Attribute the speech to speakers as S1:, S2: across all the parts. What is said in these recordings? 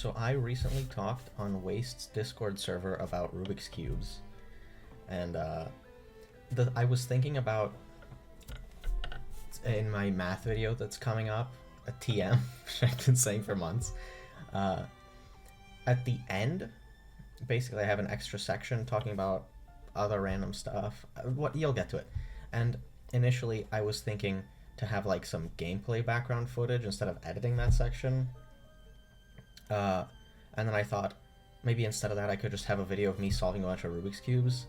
S1: So I recently talked on Waste's Discord server about Rubik's Cubes, and I was thinking about, in my math video that's coming up, a TM, which I've been saying for months, at the end, basically I have an extra section talking about other random stuff. You'll get to it. And initially I was thinking to have like some gameplay background footage instead of editing that section. And then I thought maybe instead of that I could just have a video of me solving a bunch of Rubik's Cubes.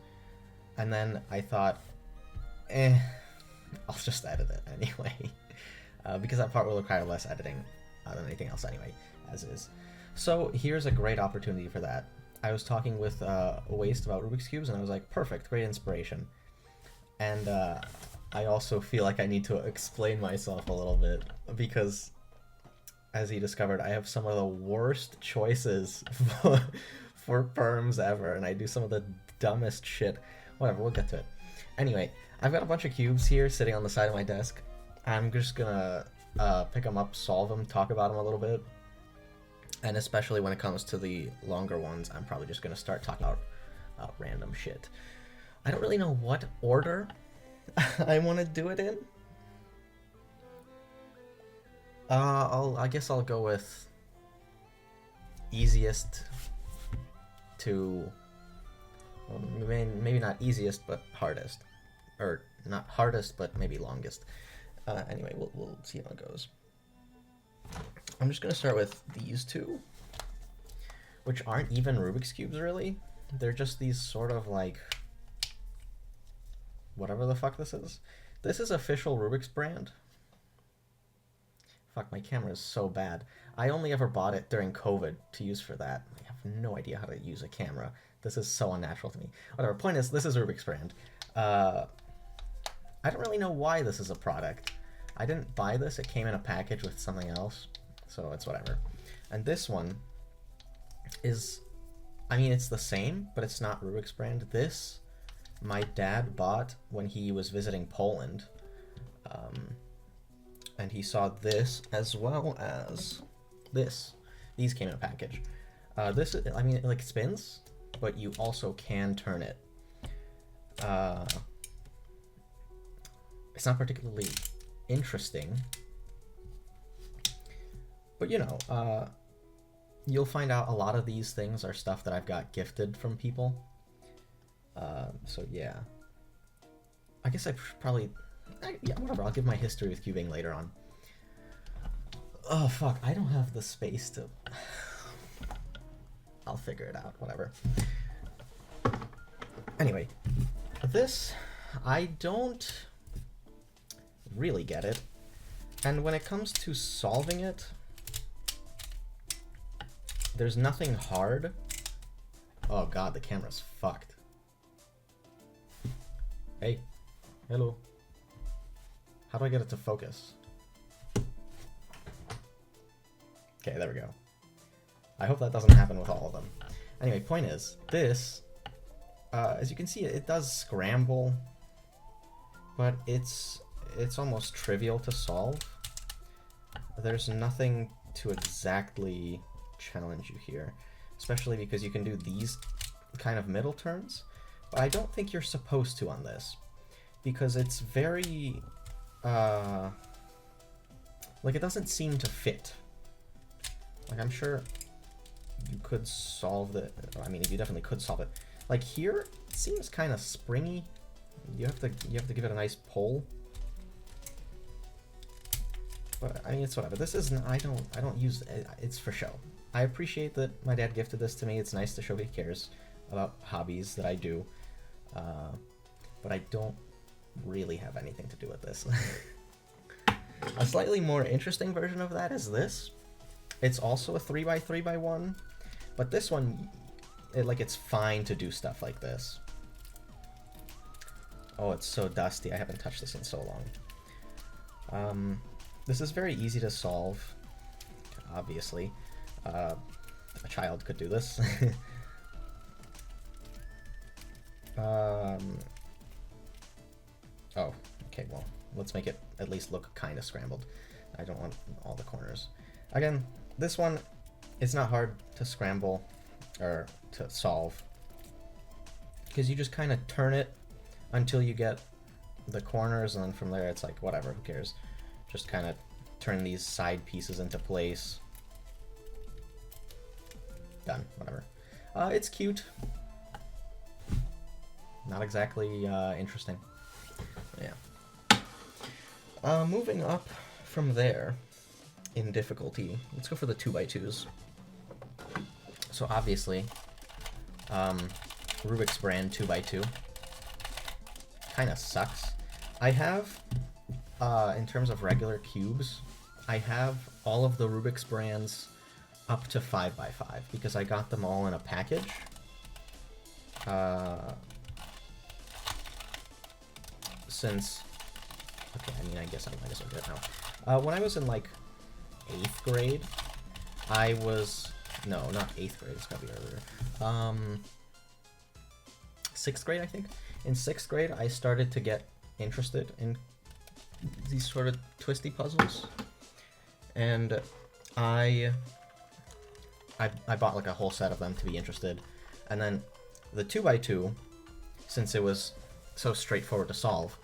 S1: And then I thought, I'll just edit it anyway. Because that part will require less editing than anything else anyway, as is. So here's a great opportunity for that. I was talking with Waste about Rubik's Cubes, and I was like, perfect, great inspiration. And I also feel like I need to explain myself a little bit, because as he discovered, I have some of the worst choices for perms ever, and I do some of the dumbest shit. Whatever, we'll get to it. Anyway, I've got a bunch of cubes here sitting on the side of my desk. I'm just gonna pick them up, solve them, talk about them a little bit. And especially when it comes to the longer ones, I'm probably just gonna start talking about random shit. I don't really know what order I want to do it in. I guess I'll go with easiest to, well, maybe not easiest, but hardest, or not hardest, but maybe longest. Anyway, we'll see how it goes. I'm just gonna start with these two, which aren't even Rubik's Cubes really. They're just these sort of like, whatever the fuck this is. This is official Rubik's brand. Fuck, my camera is so bad. I only ever bought it during COVID to use for that. I have no idea how to use a camera. This is so unnatural to me. Whatever, point is, this is Rubik's brand. I don't really know why this is a product. I didn't buy this, it came in a package with something else, so it's whatever. And this one is, I mean, it's the same, but it's not Rubik's brand. This, my dad bought when he was visiting Poland. And he saw this as well as this. These came in a package. This, I mean, it like spins, but you also can turn it. It's not particularly interesting, but you know, you'll find out a lot of these things are stuff that I've got gifted from people. So yeah, I guess I probably, yeah, whatever, I'll give my history with cubing later on. Oh fuck, I don't have the space to, I'll figure it out, whatever. Anyway, this, I don't really get it, and when it comes to solving it, there's nothing hard. Oh god, the camera's fucked. Hey, hello. How do I get it to focus? Okay, there we go. I hope that doesn't happen with all of them. Anyway, point is, this, as you can see, it does scramble, but it's almost trivial to solve. There's nothing to exactly challenge you here, especially because you can do these kind of middle turns, but I don't think you're supposed to on this, because it's very, like, it doesn't seem to fit. Like, I'm sure you could solve the, I mean, you definitely could solve it. Like here, it seems kind of springy. You have to give it a nice pull. But I mean, it's whatever. This isn't, I don't use it, it's for show. I appreciate that my dad gifted this to me. It's nice to show he cares about hobbies that I do. But I don't really have anything to do with this. A slightly more interesting version of that is this. It's also a 3x3x1, but this one, it's fine to do stuff like this. Oh, it's so dusty. I haven't touched this in so long. This is very easy to solve, obviously. A child could do this. Oh, okay, well, let's make it at least look kind of scrambled. I don't want all the corners. Again, this one, it's not hard. to scramble, or to solve, because you just kind of turn it until you get the corners, and then from there it's like, whatever, who cares? Just kind of turn these side pieces into place. Done, whatever. It's cute. Not exactly interesting. Yeah. Moving up from there in difficulty, let's go for the 2x2s. So obviously, Rubik's brand 2x2 kind of sucks. I have, in terms of regular cubes, I have all of the Rubik's brands up to 5x5 because I got them all in a package. Since, okay, I mean, I guess I'll do it now. When I was in like 8th grade, I was, no, not 8th grade, it's gotta be earlier. 6th grade, I think. In 6th grade, I started to get interested in these sort of twisty puzzles, and I bought like a whole set of them to be interested, and then the 2x2, since it was so straightforward to solve,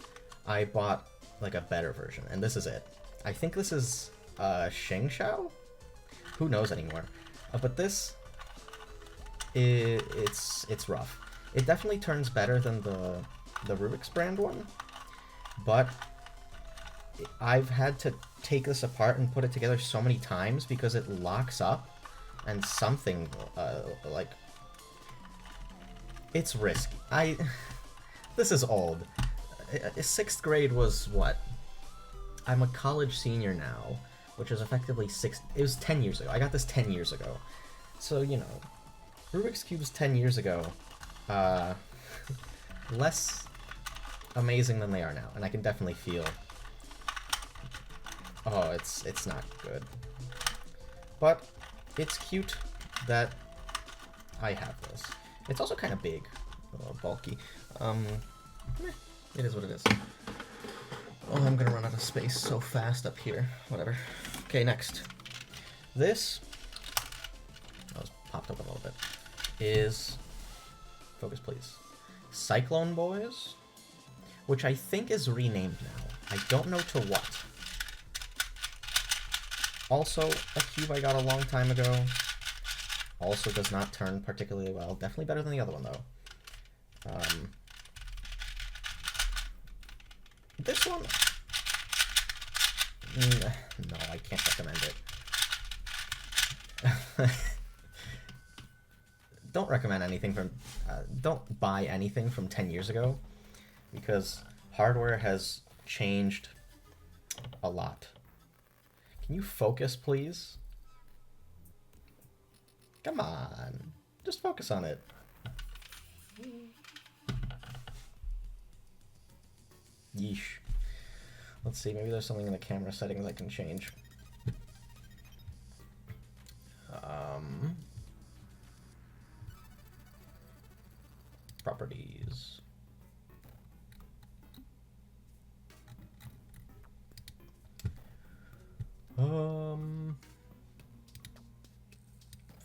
S1: I bought like a better version, and this is it. I think this is Sheng Shao? Who knows anymore? But this, it's rough. It definitely turns better than the Rubik's brand one, but I've had to take this apart and put it together so many times because it locks up, and something like, it's risky. This is old. 6th grade was what? I'm a college senior now, which is effectively it was 10 years ago. I got this 10 years ago. So, you know, Rubik's Cubes 10 years ago, less amazing than they are now, and I can definitely feel, oh, it's not good. But it's cute that I have this. It's also kind of big, a little bulky. It is what it is. Oh, I'm gonna run out of space so fast up here. Whatever. Okay, next. This, that was popped up a little bit, is, focus please, Cyclone Boys, which I think is renamed now. I don't know to what. Also, a cube I got a long time ago. Also does not turn particularly well. Definitely better than the other one, though. This one... no, I can't recommend it. Don't recommend anything from... don't buy anything from 10 years ago, because hardware has changed a lot. Can you focus, please? Come on. Just focus on it. Yeesh. Let's see, maybe there's something in the camera settings I can change. Properties.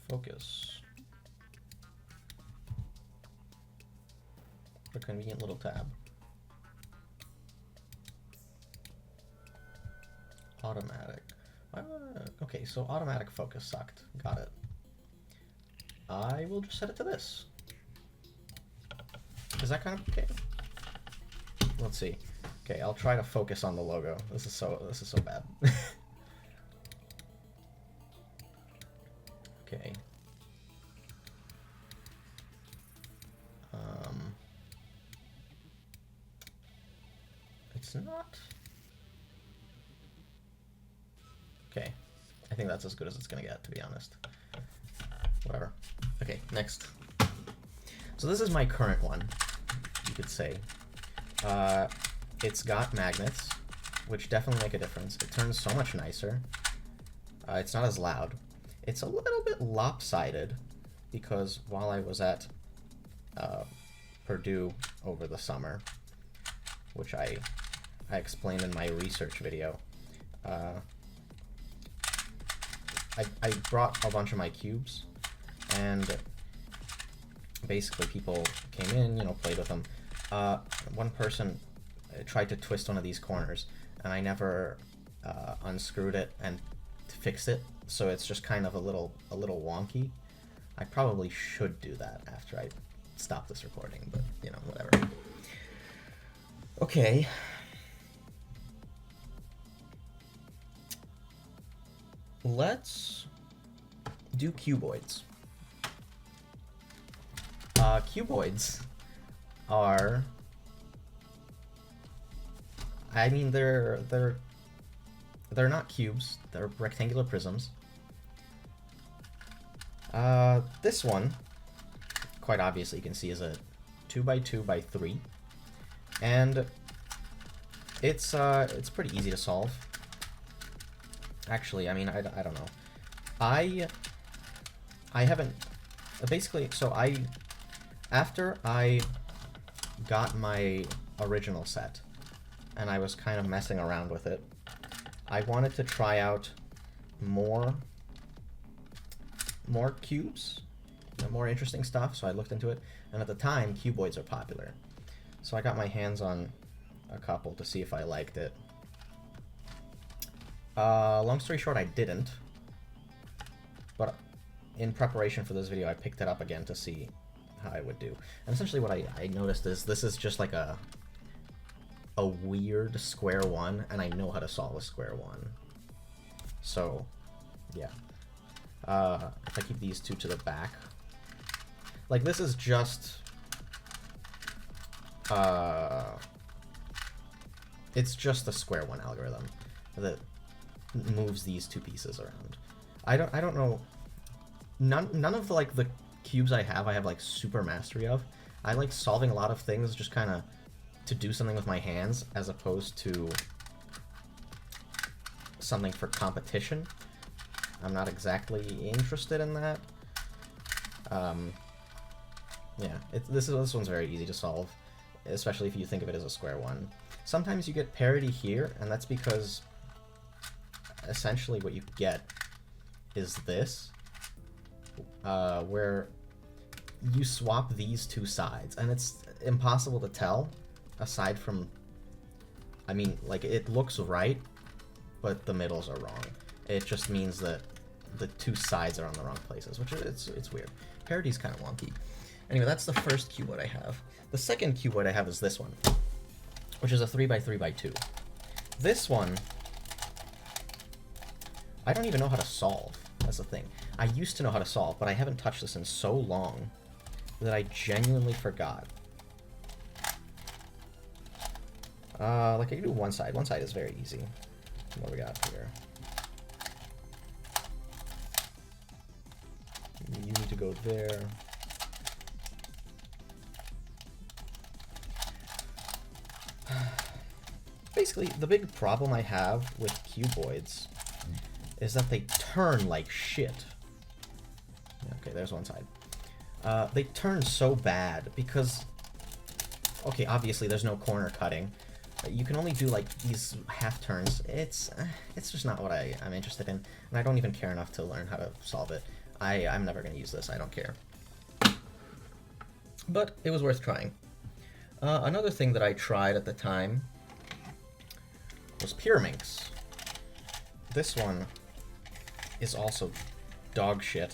S1: Focus. A convenient little tab. Automatic. Okay, so automatic focus sucked. Got it. I will just set it to this. Is that kind of okay? Let's see. Okay, I'll try to focus on the logo. This is so bad. Okay. It's not. Okay. I think that's as good as it's gonna get, to be honest. Whatever. Okay, next. So this is my current one, you could say. It's got magnets, which definitely make a difference. It turns so much nicer. It's not as loud. It's a little bit lopsided, because while I was at Purdue over the summer, which I explained in my research video, I brought a bunch of my cubes, and basically people came in, you know, played with them. One person tried to twist one of these corners, and I never unscrewed it and fixed it, so it's just kind of a little wonky. I probably should do that after I stop this recording, but you know, whatever. Okay. Let's do cuboids. Cuboids are, I mean, they're not cubes, they're rectangular prisms. This one, quite obviously you can see, is a 2x2x3, and it's pretty easy to solve. Actually, I mean, I don't know. I haven't, basically, so after I got my original set, and I was kind of messing around with it, I wanted to try out more cubes, you know, more interesting stuff, so I looked into it, and at the time, cuboids are popular. So I got my hands on a couple to see if I liked it. Long story short, I didn't, but in preparation for this video, I picked it up again to see how I would do. And essentially what I noticed is this is just like a weird square one, and I know how to solve a square one. So, yeah. If I keep these two to the back, like this is just, it's just a square one algorithm that moves these two pieces around. I don't know. None of like the cubes I have like super mastery of. I like solving a lot of things just kind of to do something with my hands as opposed to something for competition. I'm not exactly interested in that. Yeah, this one's very easy to solve, especially if you think of it as a square one. Sometimes you get parity here, and that's because essentially what you get is this, where you swap these two sides, and it's impossible to tell, aside from, I mean, like, it looks right, but the middles are wrong. It just means that the two sides are on the wrong places, which it's weird. Parity's kind of wonky. Anyway, that's the first cuboid I have. The second cuboid I have is this one, which is a 3x3x2. This one, I don't even know how to solve. That's the thing. I used to know how to solve, but I haven't touched this in so long that I genuinely forgot. Like, I can do one side. One side is very easy. What do we got here? You need to go there. Basically, the big problem I have with cuboids is that they turn like shit. Okay, there's one side. They turn so bad because, okay, obviously there's no corner cutting. You can only do like these half turns. It's just not what I'm interested in, and I don't even care enough to learn how to solve it. I'm never going to use this. I don't care. But it was worth trying. Another thing that I tried at the time was Pyraminx. This one is also dog shit.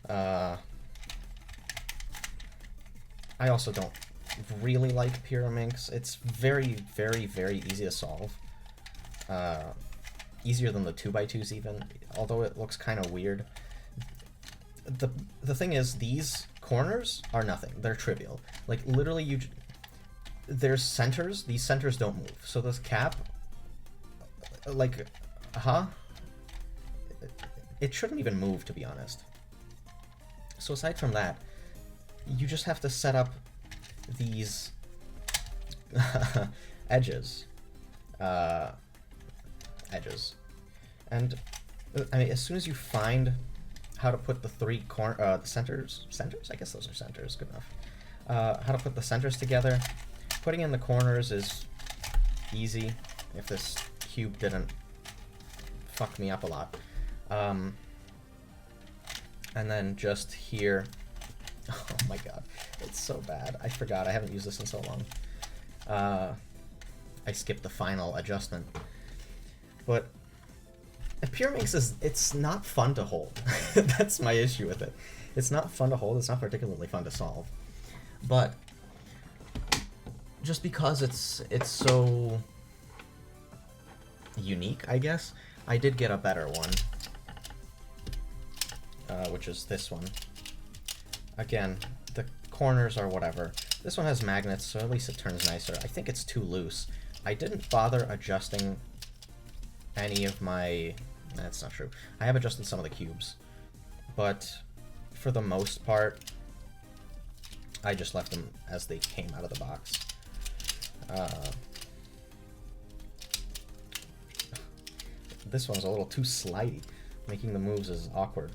S1: I also don't really like Pyraminx. It's very, very, very easy to solve. Easier than the 2x2s even, although it looks kind of weird. The thing is, these corners are nothing. They're trivial. Like, literally, there's centers. These centers don't move. So this cap, like, it shouldn't even move, to be honest. So aside from that, you just have to set up these edges. And I mean, as soon as you find how to put the centers, I guess those are centers, good enough. How to put the centers together, putting in the corners is easy if this cube didn't fuck me up a lot. And then just here, oh my god, it's so bad. I forgot, I haven't used this in so long. I skipped the final adjustment. But Pyraminx it's not fun to hold. That's my issue with it. It's not fun to hold, it's not particularly fun to solve. But just because it's so unique, I guess, I did get a better one. Which is this one. Again, the corners are whatever. This one has magnets, so at least it turns nicer. I think it's too loose. I didn't bother adjusting any of my... That's not true. I have adjusted some of the cubes, but for the most part, I just left them as they came out of the box. This one's a little too slidey. Making the moves is awkward.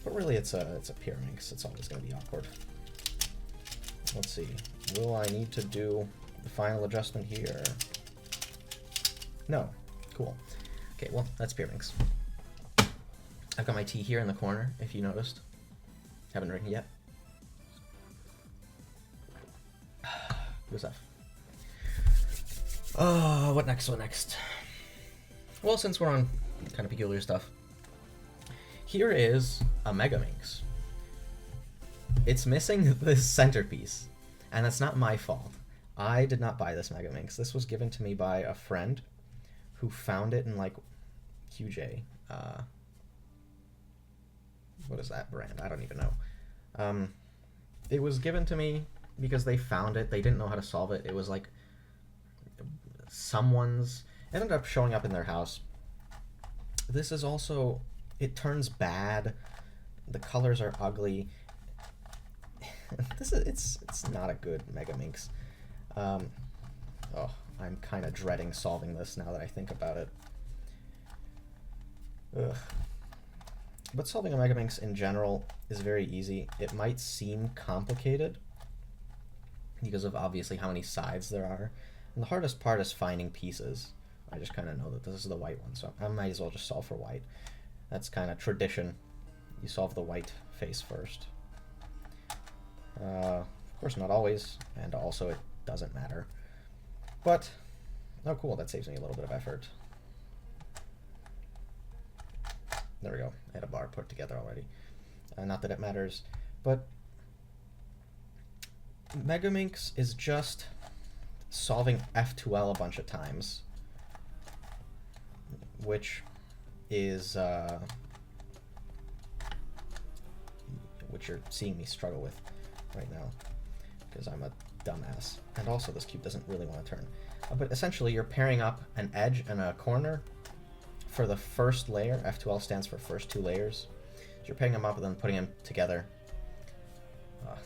S1: But really, it's a Pyraminx. It's always going to be awkward. Let's see. Will I need to do the final adjustment here? No. Cool. Okay, well, that's Pyraminx. I've got my tea here in the corner, if you noticed. Haven't drinking yet. What's up? What next? What next? Well, since we're on kind of peculiar stuff, here is a Megaminx. It's missing this centerpiece, and that's not my fault. I did not buy this Megaminx. This was given to me by a friend who found it in, like, QJ. What is that brand? I don't even know. It was given to me because they found it. They didn't know how to solve it. It was like someone's... It ended up showing up in their house. This is also... It turns bad. The colors are ugly. It's not a good Megaminx. Oh, I'm kind of dreading solving this now that I think about it. Ugh. But solving a Megaminx in general is very easy. It might seem complicated because of obviously how many sides there are. And the hardest part is finding pieces. I just kind of know that this is the white one, so I might as well just solve for white. That's kind of tradition. You solve the white face first. Of course, not always, and also it doesn't matter. But, oh cool, that saves me a little bit of effort. There we go. I had a bar put together already. Not that it matters, but Megaminx is just solving F2L a bunch of times, which is which you're seeing me struggle with right now because I'm a dumbass. And also this cube doesn't really want to turn. But essentially you're pairing up an edge and a corner for the first layer. F2L stands for first two layers. So you're pairing them up and then putting them together.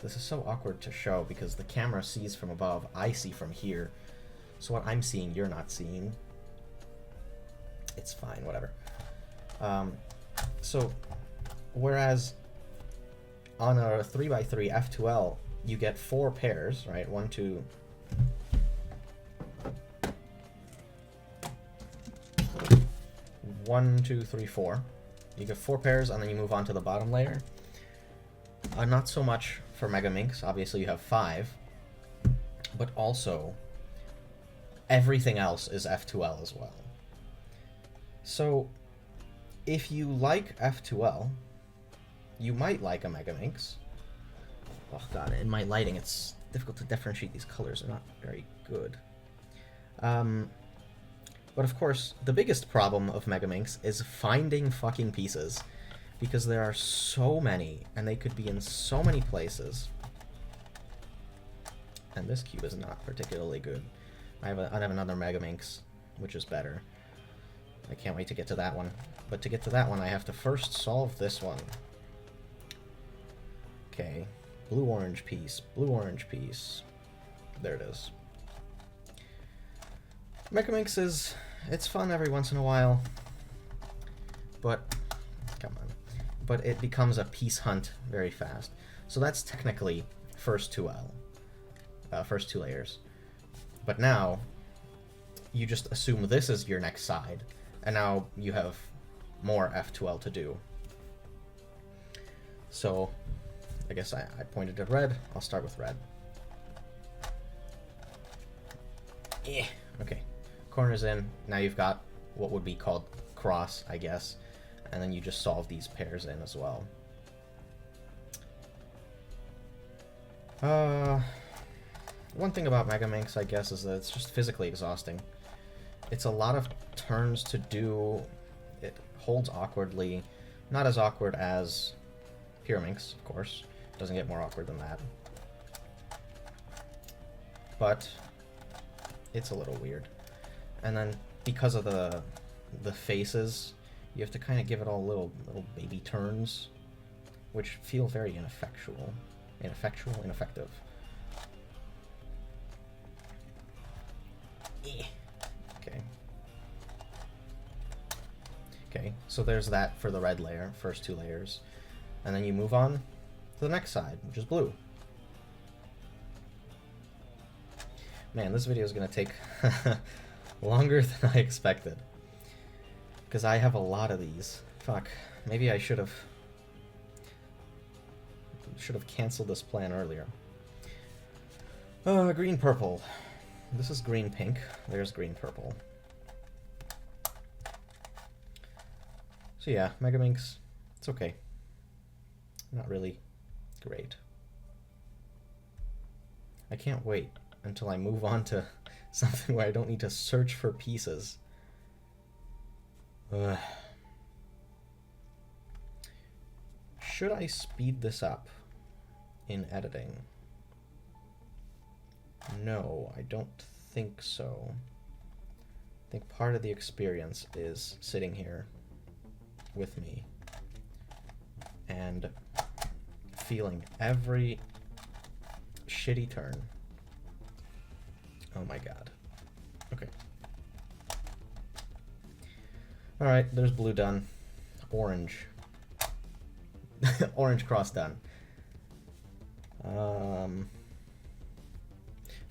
S1: This is so awkward to show because the camera sees from above, I see from here. So what I'm seeing, you're not seeing. It's fine, whatever. So, whereas on a 3x3 F2L, you get 4 pairs, right? 1, 2, 1, 2, 3, 4. You get 4 pairs, and then you move on to the bottom layer. Not so much for Megaminx. Obviously, you have 5, but also everything else is F2L as well. So, if you like F2L, you might like a Megaminx. Oh god, in my lighting, it's difficult to differentiate these colors. They're not very good. But of course, the biggest problem of Megaminx is finding fucking pieces, because there are so many, and they could be in so many places. And this cube is not particularly good. I have another Megaminx, which is better. I can't wait to get to that one. But to get to that one, I have to first solve this one. Okay. Blue-orange piece. Blue-orange piece. There it is. Megaminx is... It's fun every once in a while. But... Come on. But it becomes a piece hunt very fast. So that's technically first 2L. First 2 layers. But now, you just assume this is your next side. And now you have more F2L to do. So I guess I pointed at red. I'll start with red. Yeah. Okay. Corners in. Now you've got what would be called cross, I guess. And then you just solve these pairs in as well. One thing about Megaminx, I guess, is that it's just physically exhausting. It's a lot of turns to do. It holds awkwardly. Not as awkward as Pyraminx, of course. Doesn't get more awkward than that. But it's a little weird. And then because of the faces, you have to kind of give it all little baby turns, which feel very ineffective. Okay. Okay, so there's that for the red layer, first two layers. And then you move on to the next side, which is blue. Man, this video is going to take longer than I expected. Because I have a lot of these. Fuck. Maybe I should have canceled this plan earlier. Green purple. This is green pink. There's green purple. So yeah, Megaminx, it's okay. Not really great. I can't wait until I move on to something where I don't need to search for pieces. Should I speed this up in editing? No, I don't think so. I think part of the experience is sitting here with me and feeling every shitty turn. Oh my god. Okay. Alright, there's blue done. Orange. Orange cross done. Of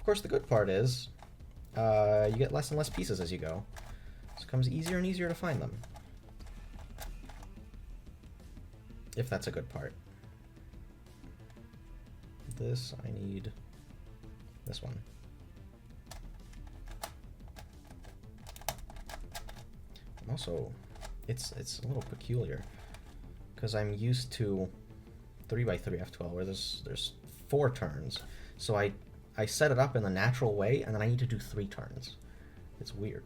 S1: course, the good part is you get less and less pieces as you go. So it becomes easier and easier to find them. If that's a good part. This, I need this one. Also, it's a little peculiar because I'm used to 3x3 F12 where there's 4 turns. So I set it up in the natural way and then I need to do 3 turns. It's weird.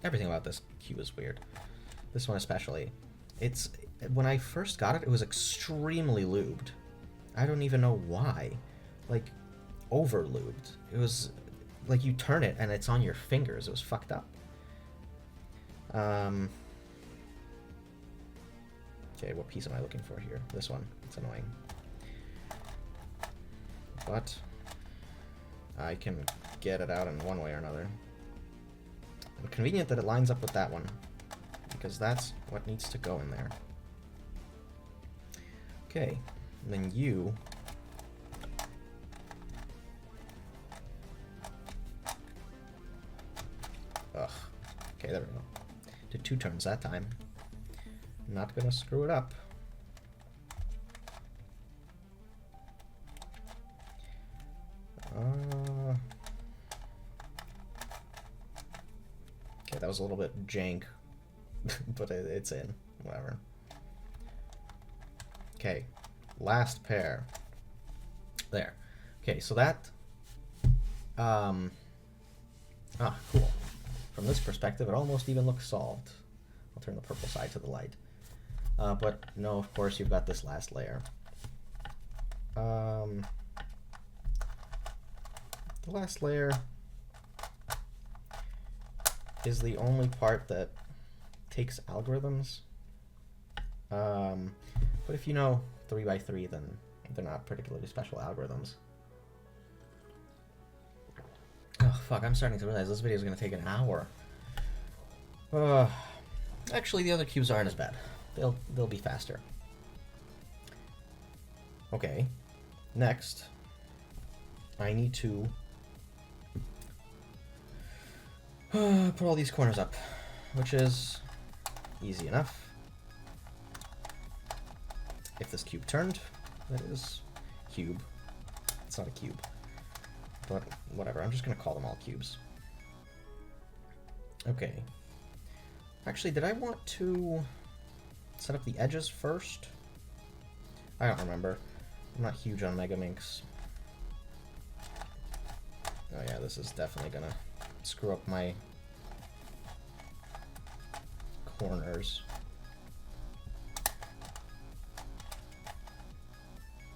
S1: Everything about this cube is weird. This one especially. When I first got it, it was extremely lubed. I don't even know why. Like, over lubed. It was like you turn it and it's on your fingers. It was fucked up. Okay, what piece am I looking for here? This one. It's annoying. But I can get it out in one way or another. And convenient that it lines up with that one, because that's what needs to go in there. Okay, and then you ugh. Okay, there we go. Did 2 turns that time. Not gonna screw it up. Okay, that was a little bit jank, but it's in. Whatever. Okay, last pair. There. Okay, so that... cool. From this perspective, it almost even looks solved. I'll turn the purple side to the light. But no, of course, you've got this last layer. The last layer is the only part that takes algorithms. But if you know 3x3, then they're not particularly special algorithms. Oh, fuck, I'm starting to realize this video is going to take an hour. Actually, the other cubes aren't as bad. They'll be faster. Okay, next, I need to put all these corners up, which is Easy enough. If this cube turned, that is cube. It's not a cube. But whatever, I'm just gonna call them all cubes. Okay. Actually, did I want to set up the edges first? I don't remember. I'm not huge on Megaminx. Oh yeah, this is definitely gonna screw up my corners.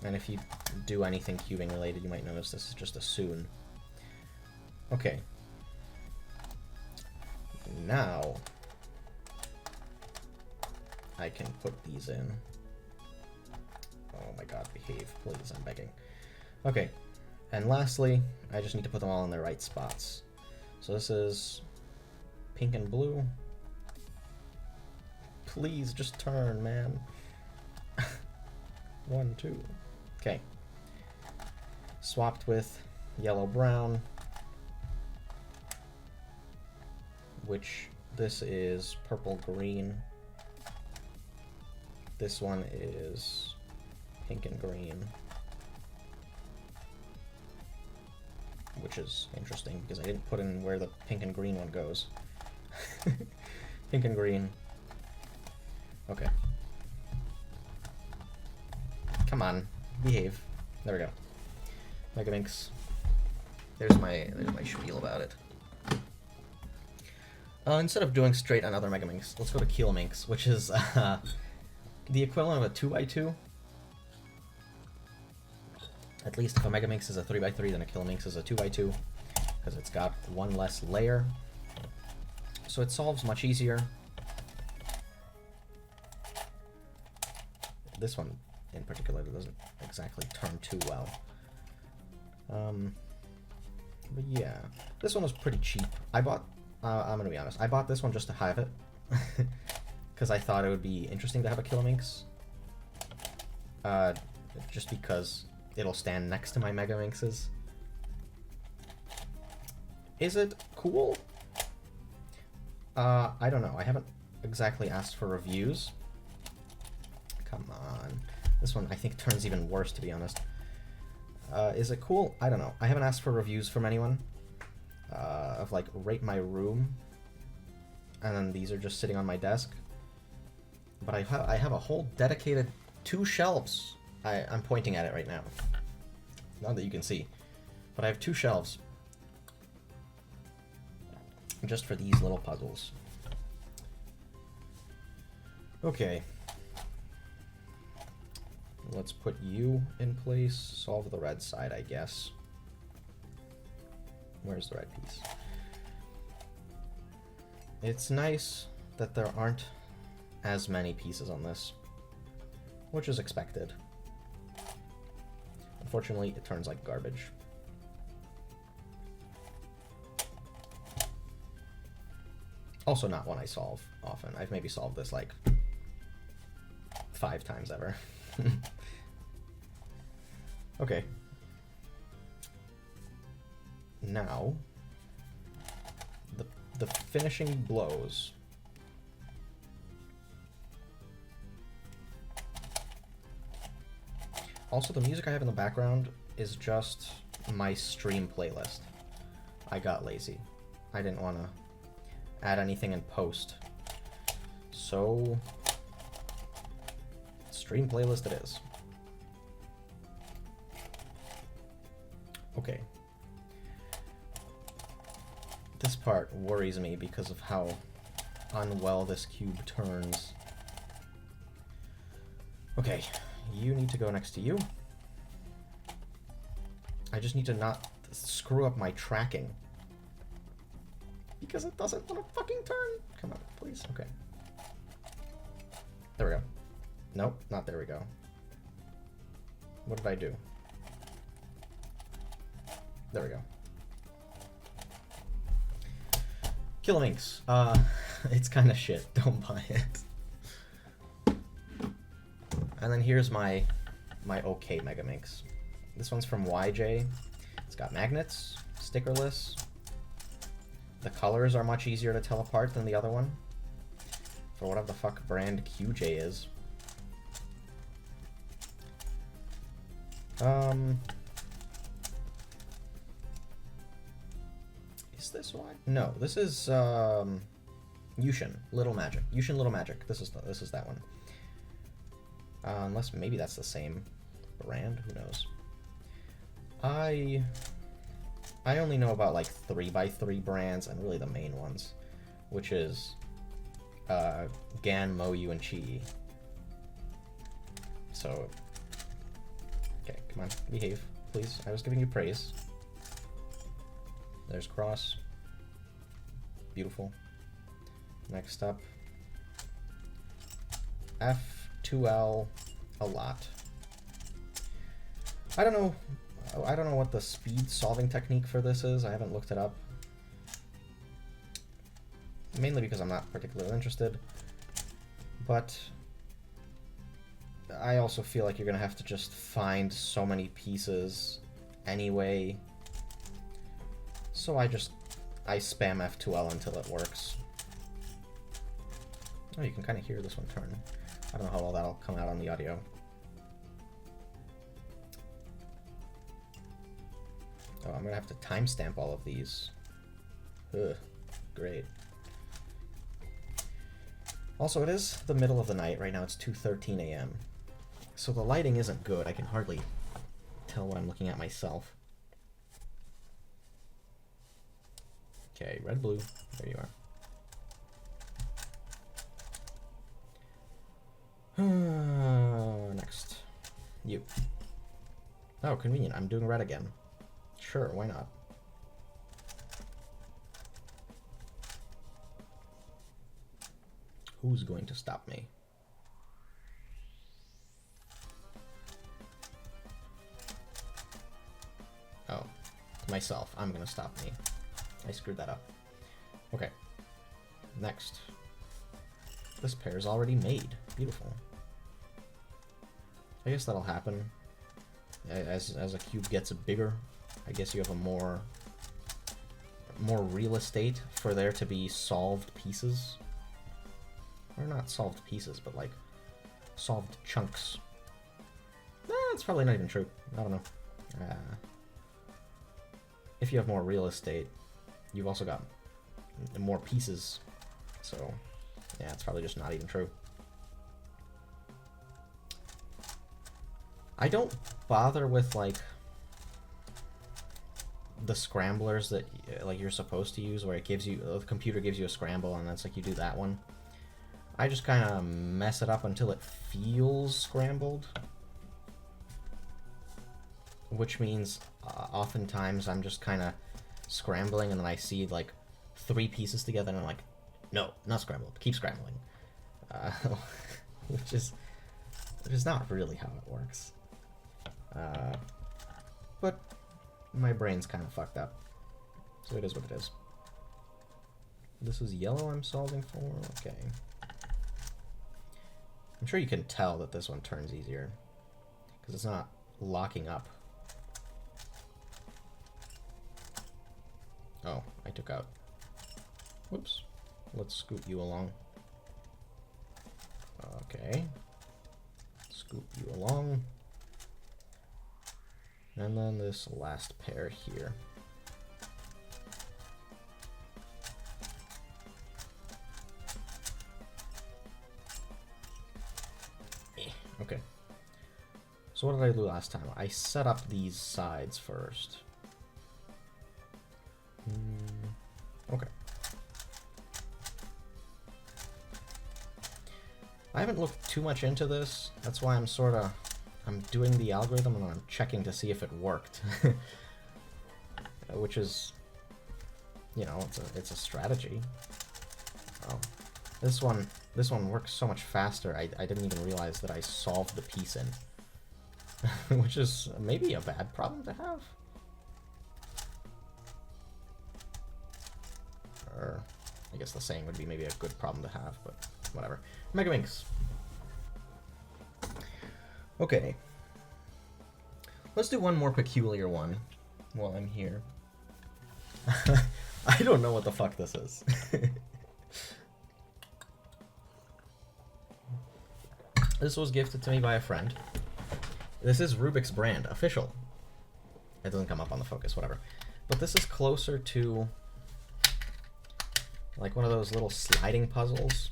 S1: And if you do anything cubing related, you might notice this is just a soon. Okay. Now I can put these in. Oh my god, behave, please, I'm begging. Okay, and lastly, I just need to put them all in the right spots. So this is pink and blue. Please, just turn, man. 1, 2. Okay. Swapped with yellow, brown, which this is purple, green. This one is pink and green, which is interesting because I didn't put in where the pink and green one goes. Pink and green. Okay. Come on, behave. There we go. Megaminx. There's my spiel about it. Instead of doing straight another Megaminx, let's go to Kilominx, which is the equivalent of a 2x2. At least if a Megaminx is a 3x3, then a Kilominx is a 2x2, because it's got one less layer. So it solves much easier. This one in particular doesn't exactly turn too well. But yeah, this one was pretty cheap. I bought, I'm gonna be honest, I bought this one just to have it, because I thought it would be interesting to have a Kilominx. Just because it'll stand next to my Megaminxes. Is it cool? I don't know. I haven't exactly asked for reviews. Come on. This one I think turns even worse, to be honest. Is it cool? I don't know. I haven't asked for reviews from anyone. Of like, rate my room. And then these are just sitting on my desk. But I have a whole dedicated 2 shelves. I'm pointing at it right now. Not that you can see. But I have 2 shelves. Just for these little puzzles. Okay. Let's put you in place. Solve the red side, I guess. Where's the red piece? It's nice that there aren't as many pieces on this, which is expected. Unfortunately, it turns like garbage. Also not one I solve often. I've maybe solved this like 5 times ever. Okay. Now, the finishing blows. Also, the music I have in the background is just my stream playlist. I got lazy. I didn't want to add anything in post. So, stream playlist it is. Okay. This part worries me because of how unwell this cube turns. Okay, you need to go next to you. I just need to not screw up my tracking. Because it doesn't want to fucking turn. Come on, please. Okay. There we go. Nope, not there we go. What did I do? There we go. Kilominx. It's kind of shit. Don't buy it. And then here's my okay Megaminx. This one's from YJ. It's got magnets, stickerless. The colors are much easier to tell apart than the other one. or whatever the fuck brand QJ is. Is this why? No, this is Yushin Little Magic. Yushin Little Magic. This is that one. Unless maybe that's the same brand. Who knows? I only know about like 3x3 brands and really the main ones, which is Gan, Moyu, and Chi. So, okay, come on, behave, please. I was giving you praise. There's Cross. Beautiful. Next up, F2L a lot. I don't know what the speed solving technique for this is. I haven't looked it up. Mainly because I'm not particularly interested. But I also feel like you're gonna have to just find so many pieces anyway. So I spam F2L until it works. Oh, you can kind of hear this one turn. I don't know how well that'll come out on the audio. Oh, I'm gonna have to timestamp all of these. Ugh, great. Also, it is the middle of the night. Right now it's 2:13 a.m. So the lighting isn't good. I can hardly tell what I'm looking at myself. Okay, red, blue. There you are. Next. You. Oh, convenient. I'm doing red again. Sure, why not? Who's going to stop me? Oh, myself. I'm gonna stop me. I screwed that up. Okay. Next. This pair is already made. Beautiful. I guess that'll happen. As a cube gets bigger, I guess you have a more real estate for there to be solved pieces. Or not solved pieces, but like solved chunks. That's probably not even true. I don't know. If you have more real estate, you've also got more pieces. So, yeah, it's probably just not even true. I don't bother with like the scramblers that like you're supposed to use, where it gives you, the computer gives you a scramble and that's like you do that one. I just kind of mess it up until it feels scrambled, which means oftentimes I'm just kind of scrambling and then I see like 3 pieces together and I'm like, no, not scrambled, keep scrambling, which is not really how it works. But my brain's kind of fucked up, so it is what it is. This is yellow I'm solving for. Okay. I'm sure you can tell that this one turns easier because it's not locking up. Oh, I took out. Whoops. Let's scoot you along. Okay. Scoot you along. And then this last pair here. Okay. So what did I do last time? I set up these sides first. Okay. I haven't looked too much into this. That's why I'm doing the algorithm and I'm checking to see if it worked. Which is, you know, it's a strategy. Oh. This one works so much faster, I didn't even realize that I solved the piece in. Which is maybe a bad problem to have. Or, I guess the saying would be maybe a good problem to have, but whatever. Megaminx. Okay. Let's do one more peculiar one while I'm here. I don't know what the fuck this is. This was gifted to me by a friend. This is Rubik's brand, official. It doesn't come up on the focus, whatever. But this is closer to like one of those little sliding puzzles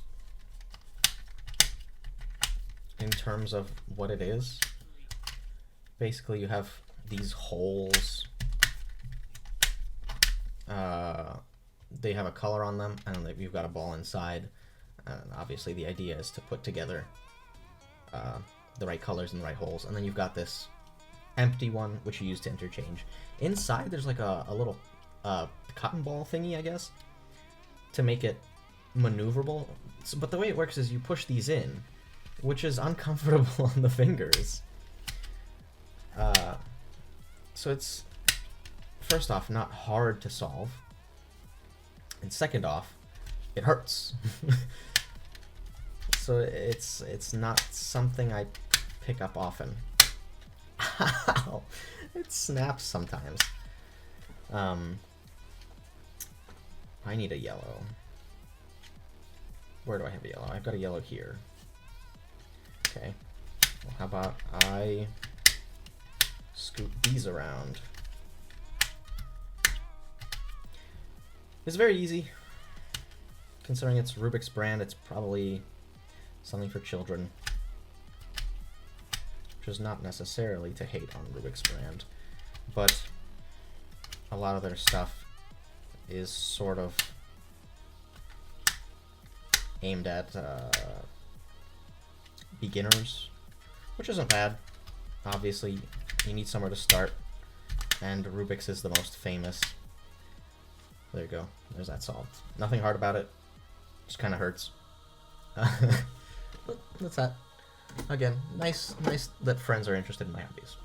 S1: in terms of what it is. Basically, you have these holes. They have a color on them, and you've got a ball inside. And obviously, the idea is to put together the right colors in the right holes. And then you've got this empty one, which you use to interchange. Inside, there's like a little cotton ball thingy, I guess, to make it maneuverable. So, but the way it works is you push these in, which is uncomfortable on the fingers. So it's, first off, not hard to solve, and second off, it hurts. So it's not something I pick up often. Ow! It snaps sometimes. I need a yellow. Where do I have a yellow? I've got a yellow here. Okay. Well, how about I scoot these around? It's very easy. Considering it's Rubik's brand, it's probably something for children. Which is not necessarily to hate on Rubik's brand, but a lot of their stuff is sort of aimed at beginners, which isn't bad. Obviously, you need somewhere to start, and Rubik's is the most famous. There you go. There's that solved. Nothing hard about it. Just kind of hurts. But that's that. Again, nice that friends are interested in my hobbies.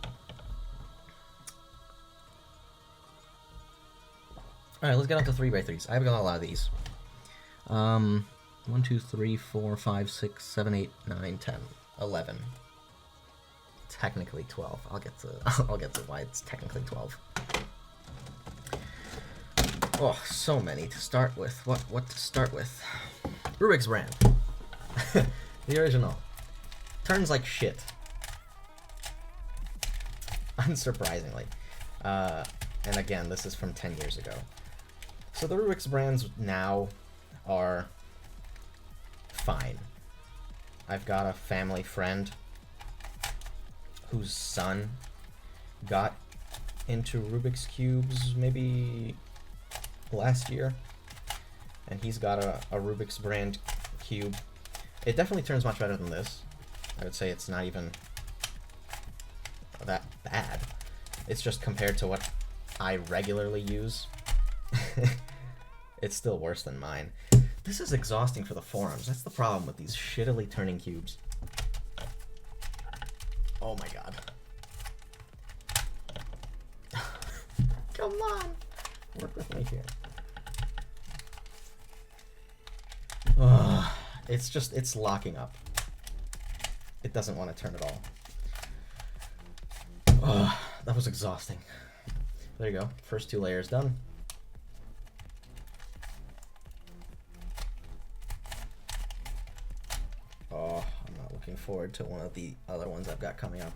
S1: Alright, let's get on to 3x3s. I have got a lot of these. 1, 2, 3, 4, 5, 6, 7, 8, 9, 10, 11. Technically 12. I'll get to why it's technically 12. Oh, so many to start with. What to start with? Rubik's brand. The original. Turns like shit. Unsurprisingly. And again, this is from 10 years ago. So the Rubik's brands now are fine. I've got a family friend whose son got into Rubik's Cubes maybe last year, and he's got a Rubik's brand cube. It definitely turns much better than this. I would say it's not even that bad. It's just compared to what I regularly use. It's still worse than mine. This is exhausting for the forearms. That's the problem with these shittily turning cubes. Oh my god. Come on! Work with me here. Ugh. It's locking up. It doesn't want to turn at all. Ugh, that was exhausting. There you go. First 2 layers done. Oh, I'm not looking forward to one of the other ones I've got coming up.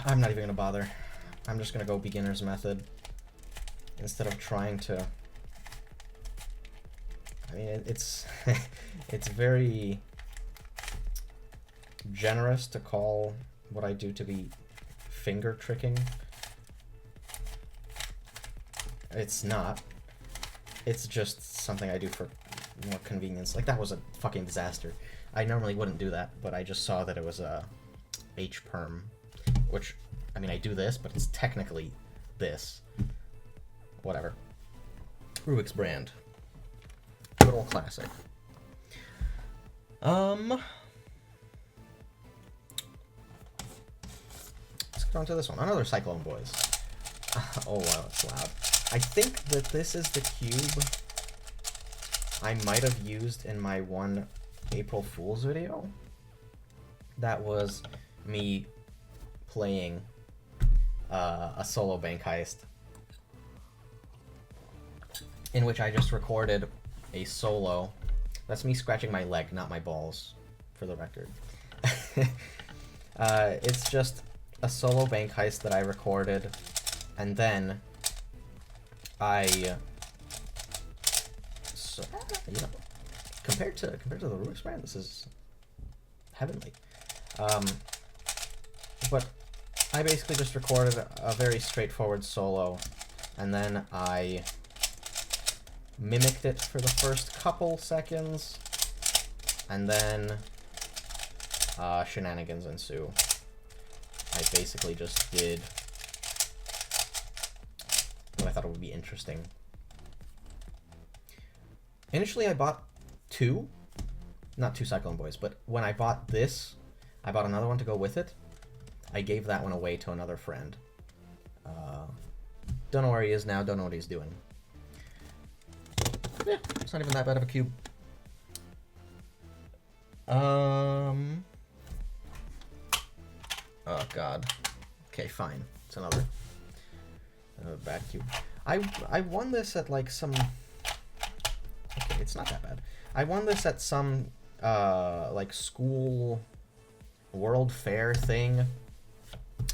S1: I'm not even gonna bother. I'm just gonna go beginner's method instead of trying to. I mean, it's it's very generous to call what I do to be finger tricking. It's not. It's just something I do for more convenience. Like, that was a fucking disaster. I normally wouldn't do that, but I just saw that it was a H-perm, which, I mean, I do this, but it's technically this. Whatever. Rubik's brand. Good old classic. Let's get on to this one. Another Cyclone boys. Oh wow, it's loud. I think that this is the cube I might have used in my one April Fool's video. That was me playing a solo bank heist. in which I just recorded a solo. That's me scratching my leg, not my balls, for the record. It's just a solo bank heist that I recorded, and then I, so, you know, compared to the Rubik's brand, this is heavenly. But I basically just recorded a very straightforward solo, and then I mimicked it for the first couple seconds, and then shenanigans ensue. I basically just did what I thought it would be interesting. Initially I bought not two Cyclone Boys, but when I bought this, I bought another one to go with it. I gave that one away to another friend. Don't know where he is now, don't know what he's doing. Yeah, it's not even that bad of a cube. Oh god. Okay, fine. It's another bad cube. I won this at like some... Okay, it's not that bad. I won this at some like school world fair thing.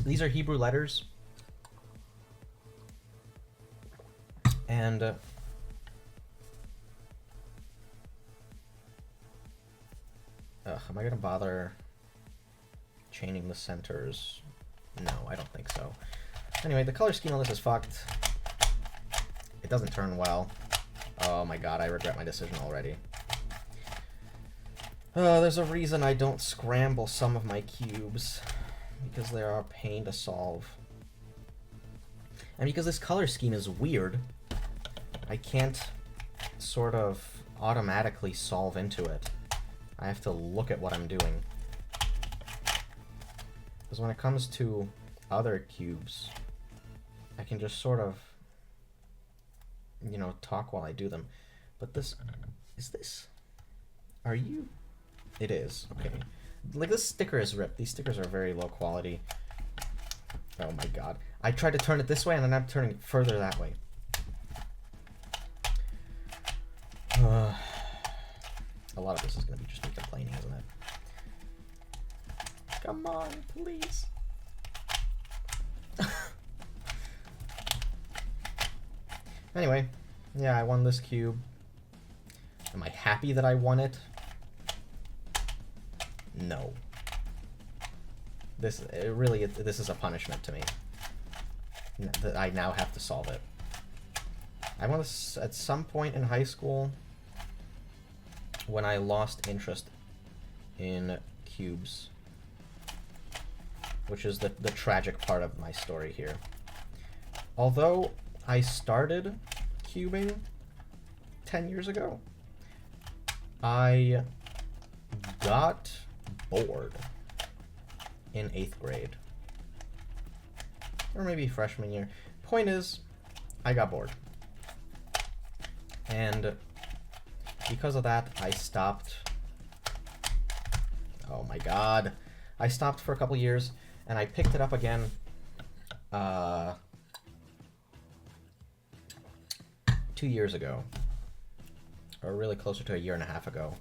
S1: These are Hebrew letters. And am I gonna bother chaining the centers? No, I don't think so. Anyway, the color scheme on this is fucked. It doesn't turn well. Oh my god, I regret my decision already. There's a reason I don't scramble some of my cubes, because they are a pain to solve. And because this color scheme is weird, I can't sort of automatically solve into it. I have to look at what I'm doing. Because when it comes to other cubes, I can just sort of, you know, talk while I do them. But this, is this, are you? It is, okay. Like, this sticker is ripped. These stickers are very low quality. Oh my god. I tried to turn it this way and then I'm turning it further that way. A lot of this is going to be just me complaining, isn't it? Come on, please. Anyway, yeah, I won this cube. Am I happy that I won it? No. This is a punishment to me. That I now have to solve it. I won this at some point in high school when I lost interest in cubes, which is the tragic part of my story here. Although I started cubing 10 years ago, I got bored in 8th grade. Or maybe freshman year. Point is, I got bored. And because of that, I stopped. Oh my god. I stopped for a couple years, and I picked it up again 2 years ago. Or really closer to a year and a half ago,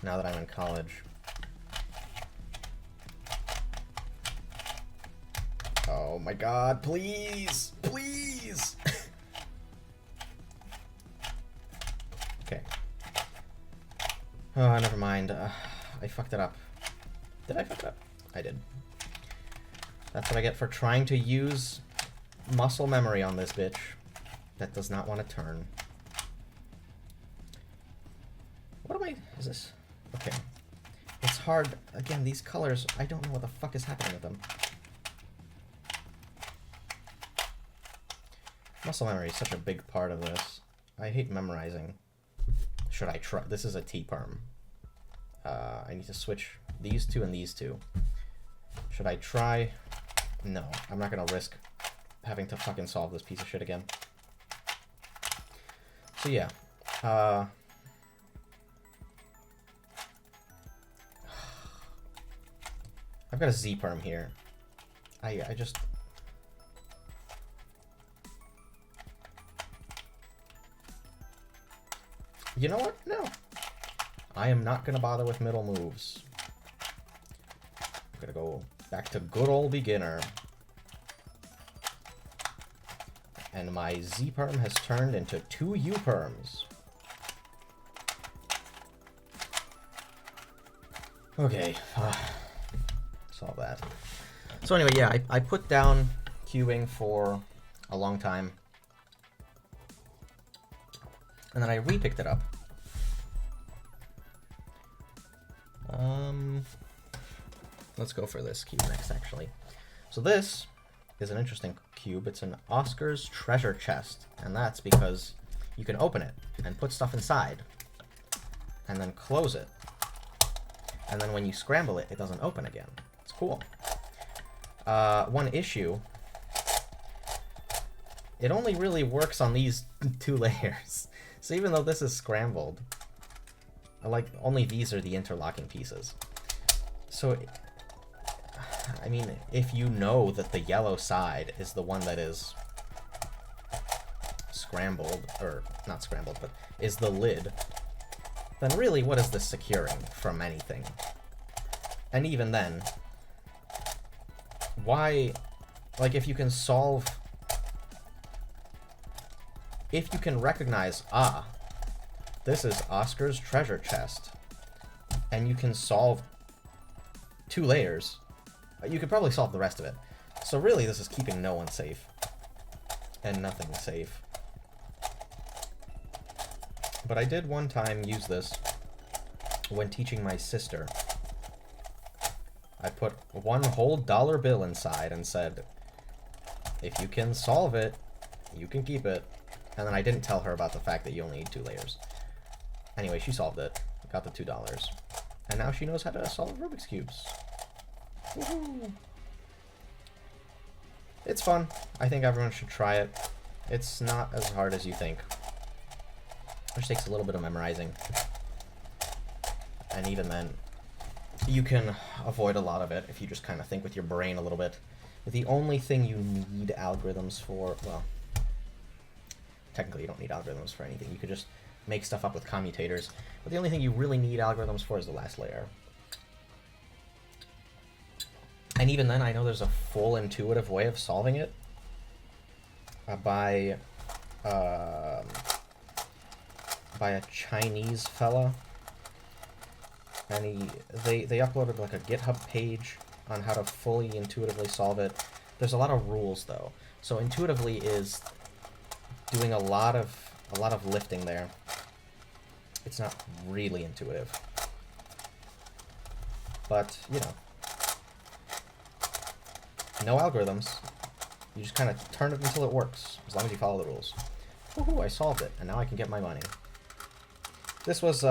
S1: now that I'm in college. Oh my god, please! Please! Okay. Oh, never mind. I fucked it up. Did I fuck it up? I did. That's what I get for trying to use muscle memory on this bitch that does not want to turn. What am I... Is this... Okay. It's hard. Again, these colors, I don't know what the fuck is happening with them. Muscle memory is such a big part of this. I hate memorizing. Should I try? This is a T-perm. I need to switch these two and these two. Should I try? No, I'm not gonna risk having to fucking solve this piece of shit again. So yeah. I've got a Z-perm here. I just... You know what? No. I am not going to bother with middle moves. I'm going to go back to good old beginner. And my Z-perm has turned into 2 U-perms. Okay. Solve that. So anyway, yeah, I put down cubing for a long time. And then I re-picked it up. Let's go for this cube next, actually. So this is an interesting cube. It's an Oscar's treasure chest, and that's because you can open it and put stuff inside, and then close it. And then when you scramble it, it doesn't open again. It's cool. One issue, it only really works on these 2 layers. So even though this is scrambled, like, only these are the interlocking pieces. So, I mean, if you know that the yellow side is the one that is scrambled, or not scrambled, but is the lid, then really what is this securing from anything? And even then, why, like, if you can solve, if you can recognize, ah, this is Oscar's treasure chest, and you can solve 2 layers, you could probably solve the rest of it. So really, this is keeping no one safe, and nothing safe. But I did one time use this when teaching my sister. I put 1 whole dollar bill inside and said, if you can solve it, you can keep it. And then I didn't tell her about the fact that you only need 2 layers. Anyway, she solved it, got the $2, and now she knows how to solve Rubik's Cubes. Woohoo! It's fun. I think everyone should try it. It's not as hard as you think. It just takes a little bit of memorizing. And even then, you can avoid a lot of it if you just kind of think with your brain a little bit. The only thing you need algorithms for, well, technically you don't need algorithms for anything. You could just make stuff up with commutators. But the only thing you really need algorithms for is the last layer. And even then, I know there's a full intuitive way of solving it by a Chinese fella. And they uploaded like a GitHub page on how to fully intuitively solve it. There's a lot of rules though. So intuitively is doing a lot of lifting there. It's not really intuitive. But, you know, no algorithms. You just kind of turn it until it works, as long as you follow the rules. Woohoo, I solved it, and now I can get my money. This was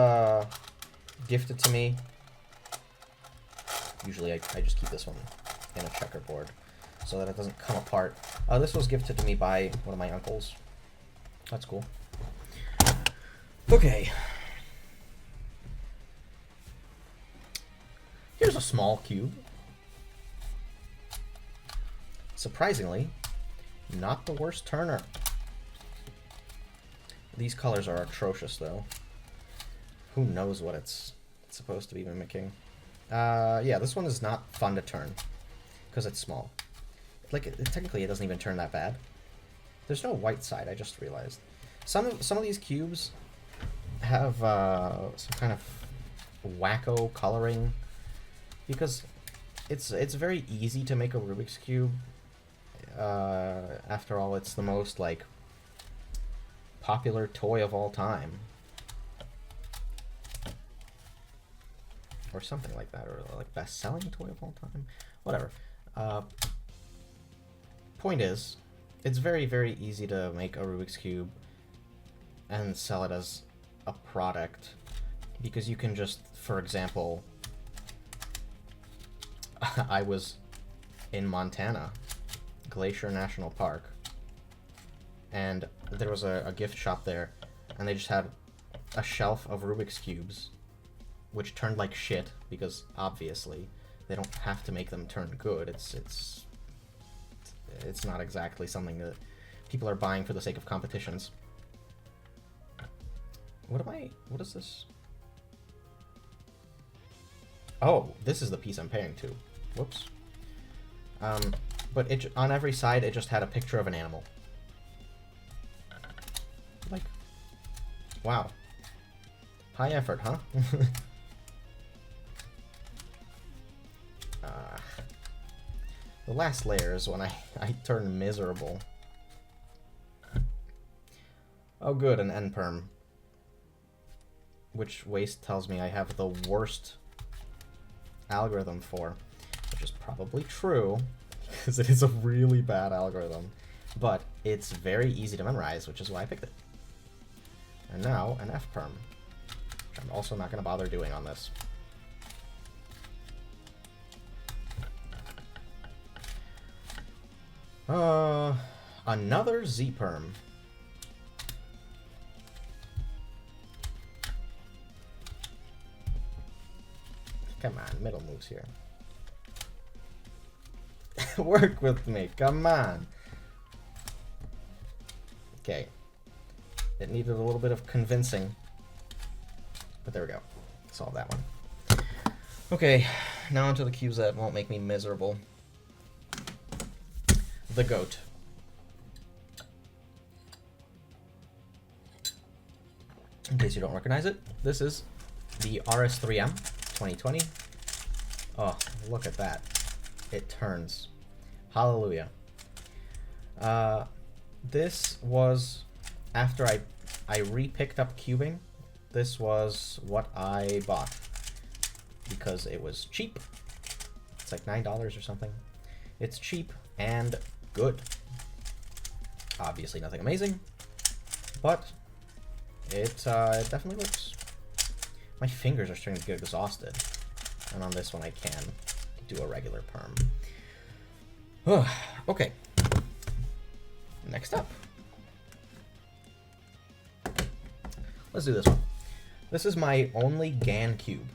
S1: gifted to me. Usually I just keep this one in a checkerboard so that it doesn't come apart. This was gifted to me by one of my uncles. That's cool. Okay. Here's a small cube. Surprisingly, not the worst turner. These colors are atrocious, though. Who knows what it's supposed to be mimicking. Yeah, this one is not fun to turn, because it's small. Like, technically, it doesn't even turn that bad. There's no white side, I just realized. Some of these cubes have some kind of wacko coloring, because it's very easy to make a Rubik's Cube. After all, it's the most, like, popular toy of all time. Or something like that, or like best-selling toy of all time. Whatever. Point is, it's very, very easy to make a Rubik's Cube and sell it as a product, because you can just, for example, I was in Montana, Glacier National Park, and there was a gift shop there, and they just had a shelf of Rubik's Cubes, which turned like shit, because obviously they don't have to make them turn good. It's not exactly something that people are buying for the sake of competitions. What is this? Oh, this is the piece I'm pairing to. Whoops. But on every side, it just had a picture of an animal. Like, wow. High effort, huh? The last layer is when I turn miserable. Oh good, an end perm. Which Waste tells me I have the worst algorithm for. Which is probably true, because it is a really bad algorithm. But it's very easy to memorize, which is why I picked it. And now, an F perm. Which I'm also not going to bother doing on this. Another Z perm. Come on, middle moves here. Work with me, come on. Okay. It needed a little bit of convincing. But there we go. Solve that one. Okay, now onto the cubes that won't make me miserable. The goat. In case you don't recognize it, this is the RS3M 2020. Oh, look at that. It turns. Hallelujah. This was, after I re-picked up cubing, this was what I bought. Because it was cheap. It's like $9 or something. It's cheap and good. Obviously nothing amazing, but it definitely works. My fingers are starting to get exhausted, and on this one I can do a regular perm. Okay, next up. Let's do this one. This is my only GAN cube.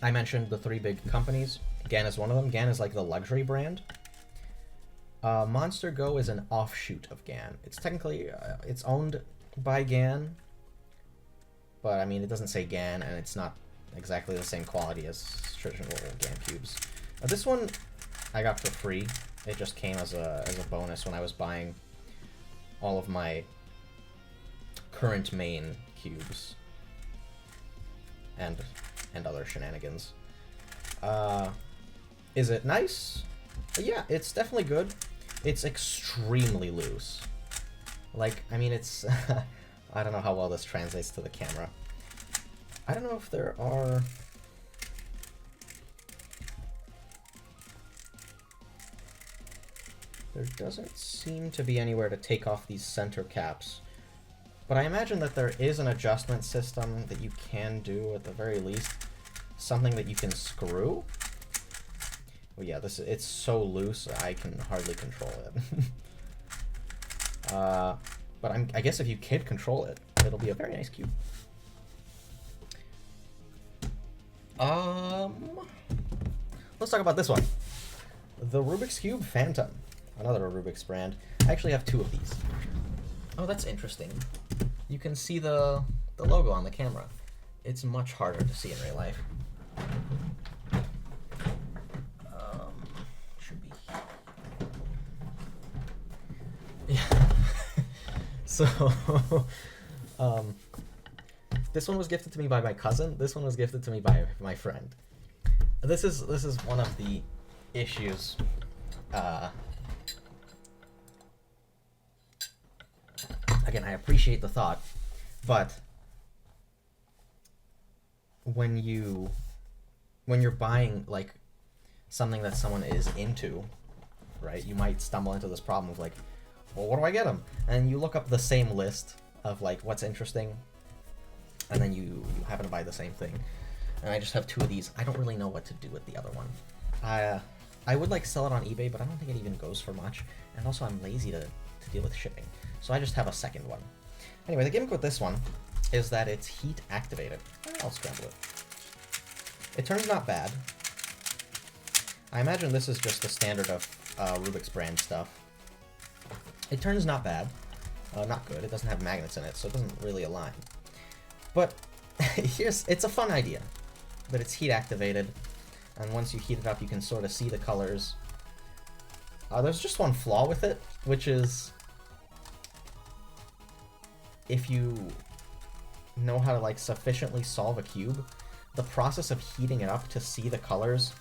S1: I mentioned the 3 big companies. GAN is one of them. GAN is like the luxury brand. Monster Go is an offshoot of GAN. It's technically, it's owned by GAN, but I mean, it doesn't say GAN, and it's not exactly the same quality as traditional GAN cubes. This one I got for free. It just came as a bonus when I was buying all of my current main cubes and other shenanigans. Is it nice? Yeah, it's definitely good. It's extremely loose. Like, I mean, it's... I don't know how well this translates to the camera. I don't know if there are... There doesn't seem to be anywhere to take off these center caps. But I imagine that there is an adjustment system that you can do, at the very least. Something that you can screw. Well, yeah, it's so loose, I can hardly control it. But I guess if you can control it, it'll be a very nice cube. Let's talk about this one. The Rubik's Cube Phantom. Another Rubik's brand. I actually have 2 of these. Oh, that's interesting. You can see the logo on the camera. It's much harder to see in real life. Should be. Yeah. So, this one was gifted to me by my cousin. This one was gifted to me by my friend. This is one of the issues. Again, I appreciate the thought, but when you're buying like something that someone is into, right? You might stumble into this problem of like, well, what do I get them? And you look up the same list of like what's interesting, and then you happen to buy the same thing. And I just have 2 of these. I don't really know what to do with the other one. I would like sell it on eBay, but I don't think it even goes for much. And also I'm lazy to deal with shipping. So I just have a second one. Anyway, the gimmick with this one is that it's heat activated. I'll scramble it. It turns not bad. I imagine this is just the standard of Rubik's brand stuff. It turns not bad. Not good. It doesn't have magnets in it, so it doesn't really align. But it's a fun idea. But it's heat activated, and once you heat it up, you can sort of see the colors. There's just one flaw with it, which is if you know how to like sufficiently solve a cube, the process of heating it up to see the colors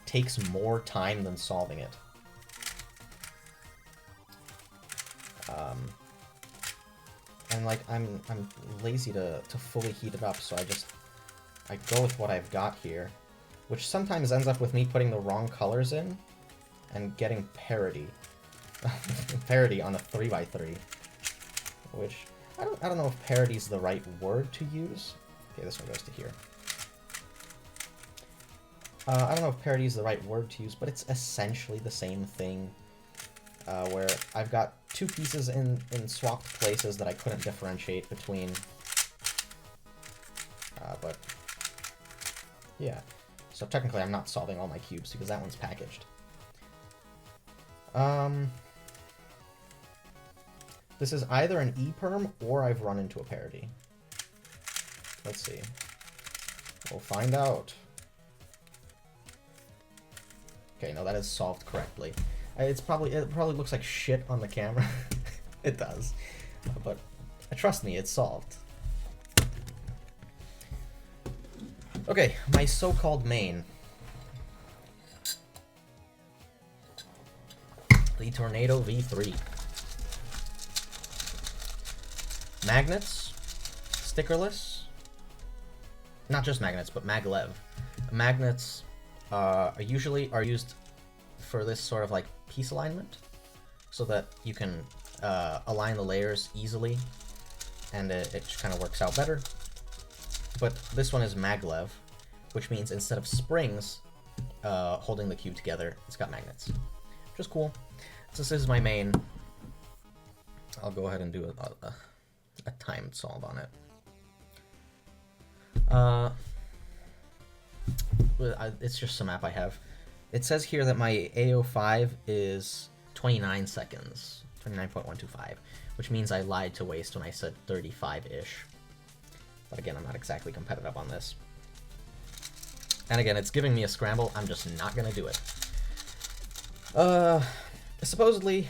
S1: takes more time than solving it. And like I'm lazy to fully heat it up, so I go with what I've got here, which sometimes ends up with me putting the wrong colors in and getting parity. Parity on a 3x3, which I don't know if parity is the right word to use. Okay, this one goes to here. I don't know if parity is the right word to use, but it's essentially the same thing, where I've got two pieces in swapped places that I couldn't differentiate between. But yeah, so technically I'm not solving all my cubes because that one's packaged. This is either an E-perm or I've run into a parity. Let's see. We'll find out. Okay, no, that is solved correctly. It probably looks like shit on the camera. It does, but trust me, it's solved. Okay, my so-called main. The Tornado V3. Magnets, stickerless. Not just magnets, but maglev. Magnets usually are used for this sort of like piece alignment, so that you can align the layers easily, and it just kind of works out better. But this one is maglev, which means instead of springs holding the cube together, it's got magnets, which is cool. Since this is my main, I'll go ahead and do a timed solve on it. It's just some map I have. It says here that my AO5 is 29 seconds, 29.125, which means I lied to Waste when I said 35-ish. But again, I'm not exactly competitive on this. And again, it's giving me a scramble. I'm just not gonna do it. Supposedly,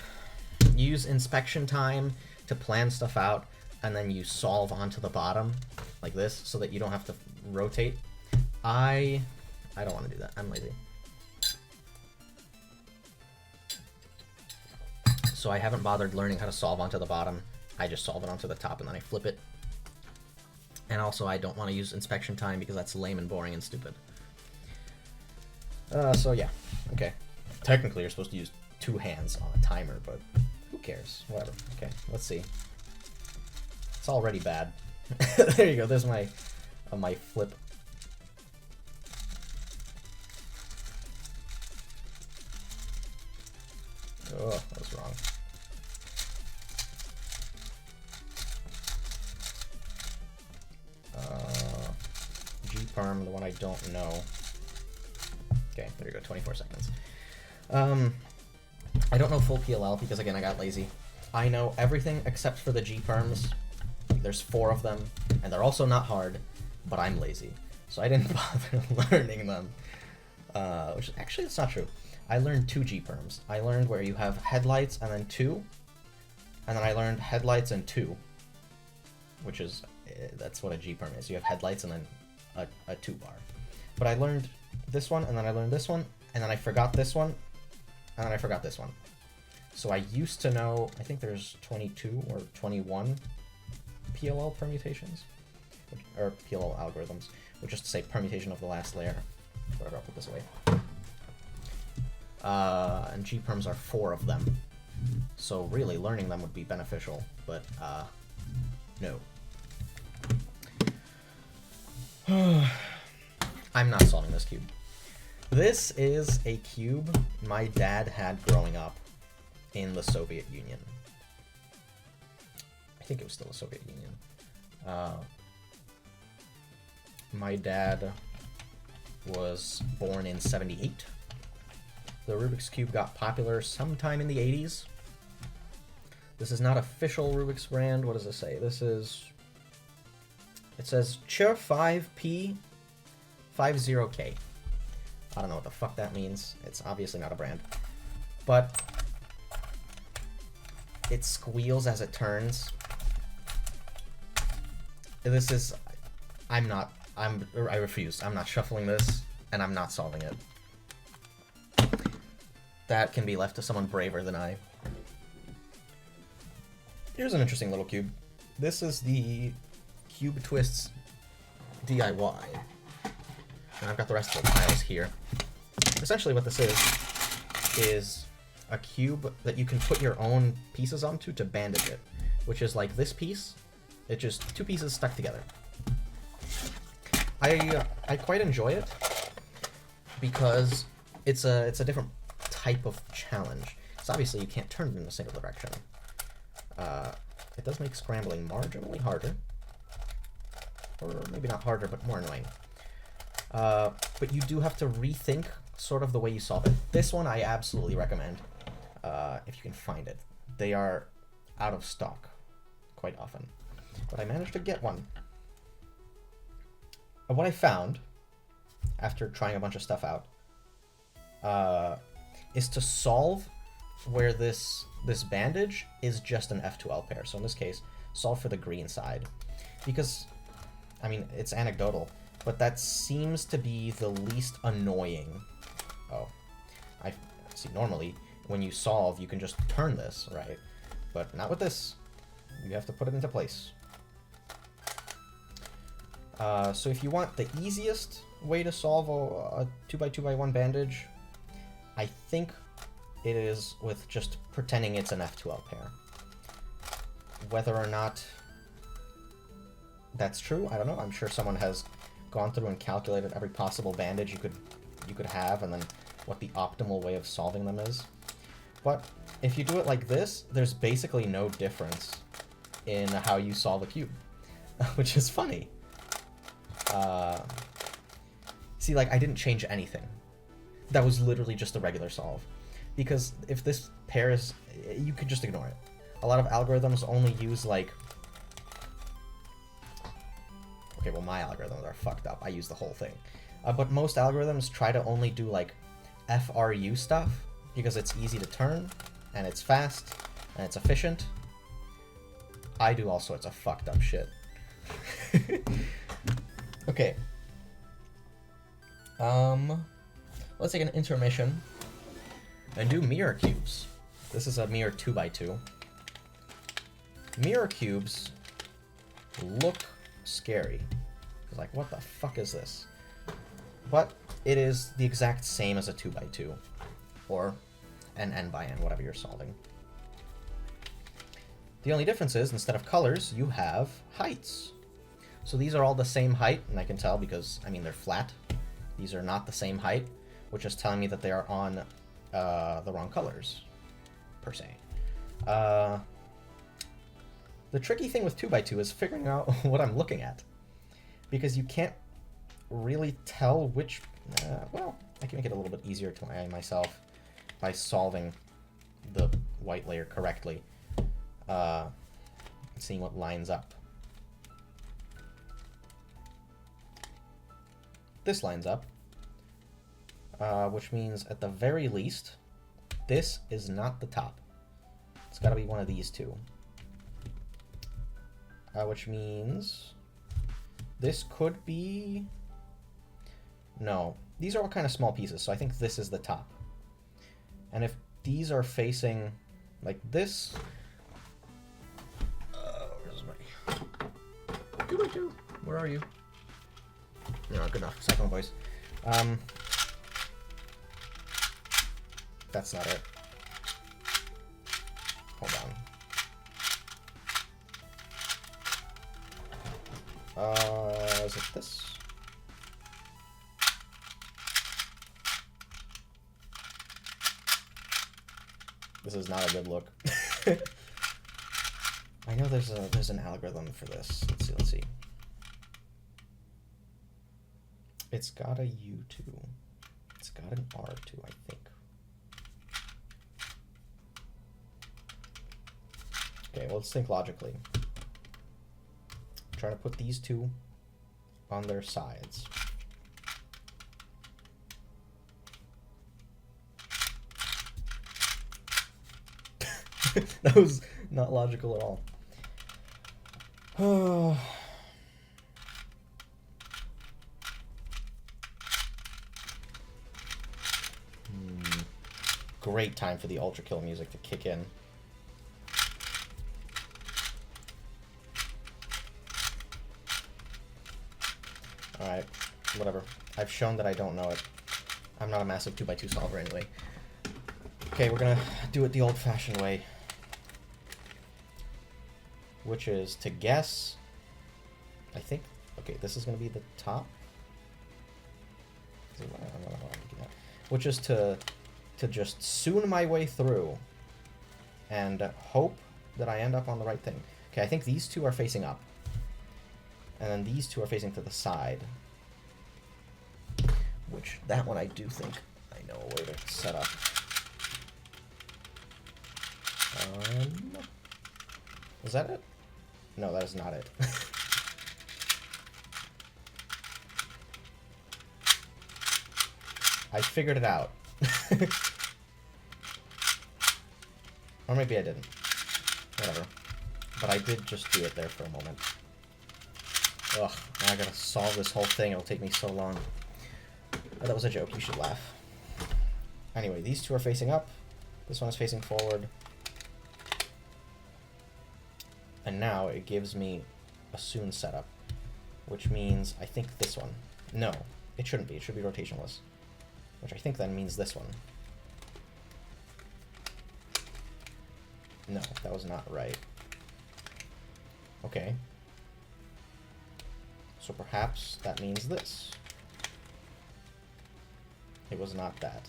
S1: use inspection time to plan stuff out, and then you solve onto the bottom, like this, so that you don't have to rotate. I don't want to do that. I'm lazy. So I haven't bothered learning how to solve onto the bottom. I just solve it onto the top and then I flip it. And also I don't want to use inspection time because that's lame and boring and stupid. So yeah, okay. Technically you're supposed to use 2 hands on a timer, but who cares? Whatever. Okay, let's see. It's already bad. There you go, there's my flip. Oh, that was wrong. G-perm, the one I don't know. Okay, there you go, 24 seconds. I don't know full PLL because, again, I got lazy. I know everything except for the G-perms. There's 4 of them, and they're also not hard, but I'm lazy. So I didn't bother learning them. Which, actually, that's not true. I learned 2 G-perms. I learned where you have headlights and then 2, and then I learned headlights and 2, which is, that's what a G-perm is. You have headlights and then a 2 bar. But I learned this one, and then I learned this one, and then I forgot this one, and then I forgot this one. So I used to know, I think there's 22 or 21 PLL permutations, or PLL algorithms, which is to say permutation of the last layer. Whatever, I'll put this away. And G-perms are 4 of them. So really, learning them would be beneficial, but no. I'm not solving this cube. This is a cube my dad had growing up in the Soviet Union. I think it was still the Soviet Union. My dad was born in '78. The Rubik's Cube got popular sometime in the '80s. This is not official Rubik's brand. What does it say? This is... It says Ch5P50K. I don't know what the fuck that means. It's obviously not a brand. But it squeals as it turns. This is... I refuse. I'm not shuffling this, and I'm not solving it. That can be left to someone braver than I. Here's an interesting little cube. This is the Cube Twists DIY. And I've got the rest of the piles here. Essentially what this is a cube that you can put your own pieces onto to bandage it, which is like this piece. It's just two pieces stuck together. I quite enjoy it because it's a different type of challenge. So obviously you can't turn it in a single direction. It does make scrambling marginally harder. Or maybe not harder, but more annoying. But you do have to rethink sort of the way you solve it. This one I absolutely recommend, if you can find it. They are out of stock quite often. But I managed to get one. And what I found, after trying a bunch of stuff out, is to solve where this bandage is just an F2L pair. So in this case, solve for the green side. Because, I mean, it's anecdotal, but that seems to be the least annoying. Oh, I see, normally when you solve, you can just turn this, right? But not with this. You have to put it into place. So if you want the easiest way to solve a 2x2x1 bandage, I think it is with just pretending it's an F2L pair. Whether or not that's true, I don't know. I'm sure someone has gone through and calculated every possible bandage you could have, and then what the optimal way of solving them is. But if you do it like this, there's basically no difference in how you solve a cube, which is funny. See, like, I didn't change anything. That was literally just a regular solve. Because if this pair is... you could just ignore it. A lot of algorithms only use, like... Okay, well, my algorithms are fucked up. I use the whole thing. But most algorithms try to only do, like, FRU stuff, because it's easy to turn, and it's fast, and it's efficient. I do all sorts of fucked up shit. Okay. Let's take an intermission and do mirror cubes. This is a mirror 2x2. Mirror cubes look scary. It's like, what the fuck is this? But it is the exact same as a 2x2, or an n by n, whatever you're solving. The only difference is, instead of colors, you have heights. So these are all the same height, and I can tell because, I mean, they're flat. These are not the same height, which is telling me that they are on the wrong colors, per se. The tricky thing with 2x2 is figuring out what I'm looking at, because you can't really tell which... well, I can make it a little bit easier to myself by solving the white layer correctly. Seeing what lines up. This lines up, which means at the very least, this is not the top. It's got to be one of these two. Which means this could be... No, these are all kind of small pieces, so I think this is the top. And if these are facing like this... where's my... 2x2, where are you? No, good enough. Cyclone voice. That's not it. Hold on. Is it this? This is not a good look. I know there's an algorithm for this. Let's see. It's got a U2. It's got an R2, I think. Okay, well, let's think logically. I'm trying to put these two on their sides. That was not logical at all. Great time for the ultra kill music to kick in. Alright, whatever. I've shown that I don't know it. I'm not a massive 2x2 solver anyway. Okay, we're gonna do it the old-fashioned way. Which is to guess... I think... Okay, this is gonna be the top. Which is to just soon my way through and hope that I end up on the right thing. Okay, I think these two are facing up. And then these two are facing to the side. Which, that one I do think I know a way to set up. Is that it? No, that is not it. I figured it out. Or maybe I didn't. Whatever. But I did just do it there for a moment. Ugh, now I gotta solve this whole thing. It'll take me so long. Oh, that was a joke. You should laugh. Anyway, these two are facing up. This one is facing forward. And now it gives me a soon setup. Which means, I think this one. No, it shouldn't be. It should be rotationless. Which I think then means this one. No, that was not right. Okay. So perhaps that means this. It was not that.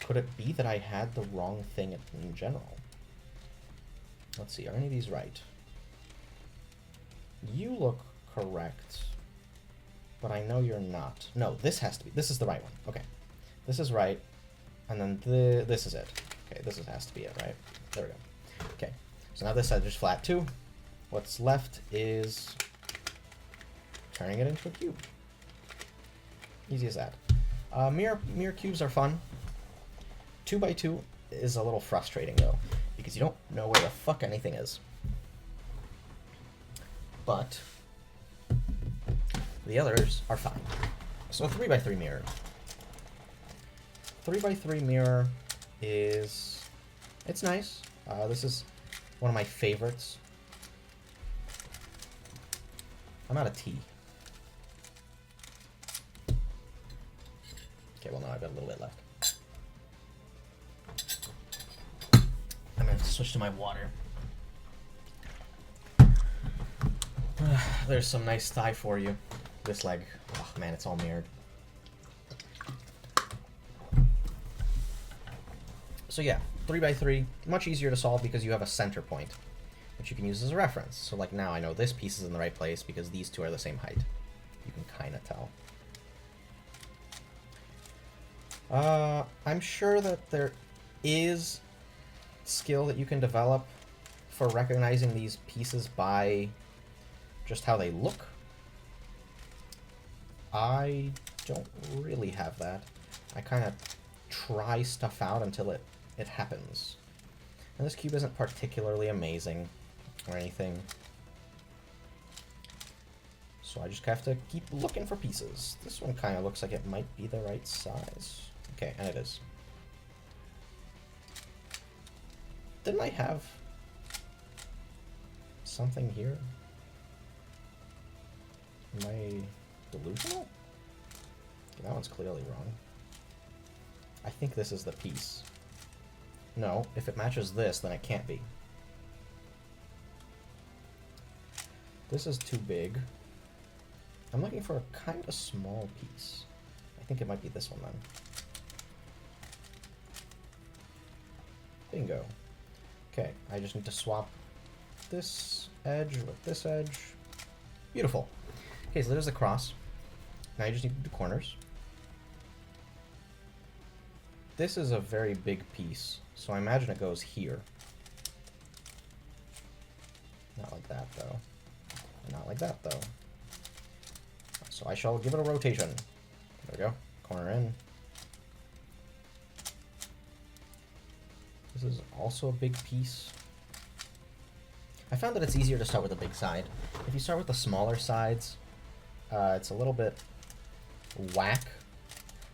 S1: Could it be that I had the wrong thing in general? Let's see, are any of these right? You look correct, but I know you're not. No, this has to be. This is the right one. Okay. This is right, and then this is it. Okay, this has to be it, right? There we go. Okay, so now this side is flat too. What's left is turning it into a cube. Easy as that. Mirror cubes are fun. 2x2 is a little frustrating though, because you don't know where the fuck anything is. But the others are fine. So a 3x3 mirror. 3x3 mirror is... it's nice. This is one of my favorites. I'm out of tea. Okay, well, no, I've got a little bit left. I'm going to switch to my water. There's some nice thigh for you. This leg. Oh, man, it's all mirrored. So yeah, 3x3, much easier to solve because you have a center point, which you can use as a reference. So like now I know this piece is in the right place because these two are the same height. You can kind of tell. I'm sure that there is skill that you can develop for recognizing these pieces by just how they look. I don't really have that. I kind of try stuff out until it happens. And this cube isn't particularly amazing or anything. So I just have to keep looking for pieces. This one kind of looks like it might be the right size. Okay, and it is. Didn't I have something here? Am I delusional? Okay, that one's clearly wrong. I think this is the piece. No, if it matches this, then it can't be. This is too big. I'm looking for a kind of small piece. I think it might be this one then. Bingo. Okay, I just need to swap this edge with this edge. Beautiful. Okay, so there's the cross. Now you just need to do corners. This is a very big piece, so I imagine it goes here. Not like that, though. And not like that, though. So I shall give it a rotation. There we go. Corner in. This is also a big piece. I found that it's easier to start with a big side. If you start with the smaller sides, it's a little bit whack,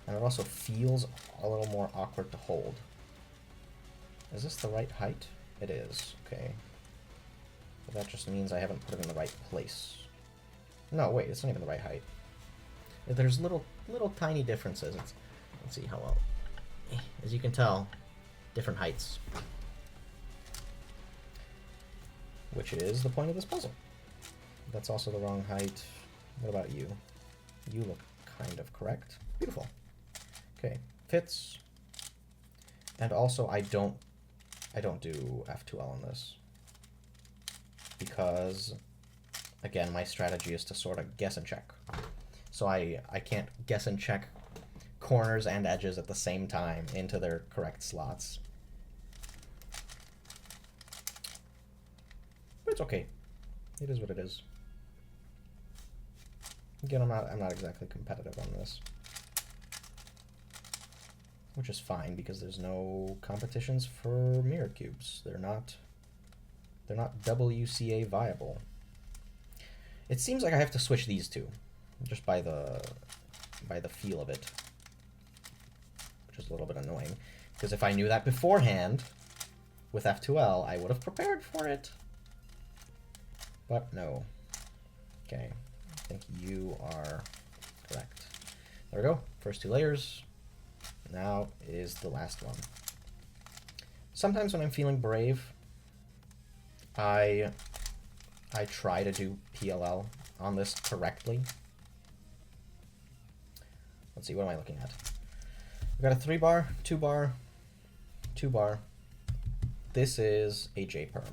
S1: and it also feels a little more awkward to hold. Is this the right height? It is. Okay. But that just means I haven't put it in the right place. No, wait, it's not even the right height. There's little tiny differences. Let's see how well. As you can tell, different heights. Which is the point of this puzzle. That's also the wrong height. What about you? You look kind of correct. Beautiful. Okay, fits. And also I don't do F2L on this. Because, again, my strategy is to sort of guess and check. So I can't guess and check corners and edges at the same time into their correct slots. But it's okay. It is what it is. Again, I'm not exactly competitive on this. Which is fine because there's no competitions for mirror cubes. They're not WCA viable. It seems like I have to switch these two, just by the feel of it. Which is a little bit annoying. Because if I knew that beforehand with F2L, I would have prepared for it. But no. Okay. I think you are correct. There we go. First two layers. Now is the last one. Sometimes when I'm feeling brave, I try to do PLL on this correctly. Let's see, what am I looking at? I've got a 3-bar, 2-bar, 2-bar. This is a J-perm.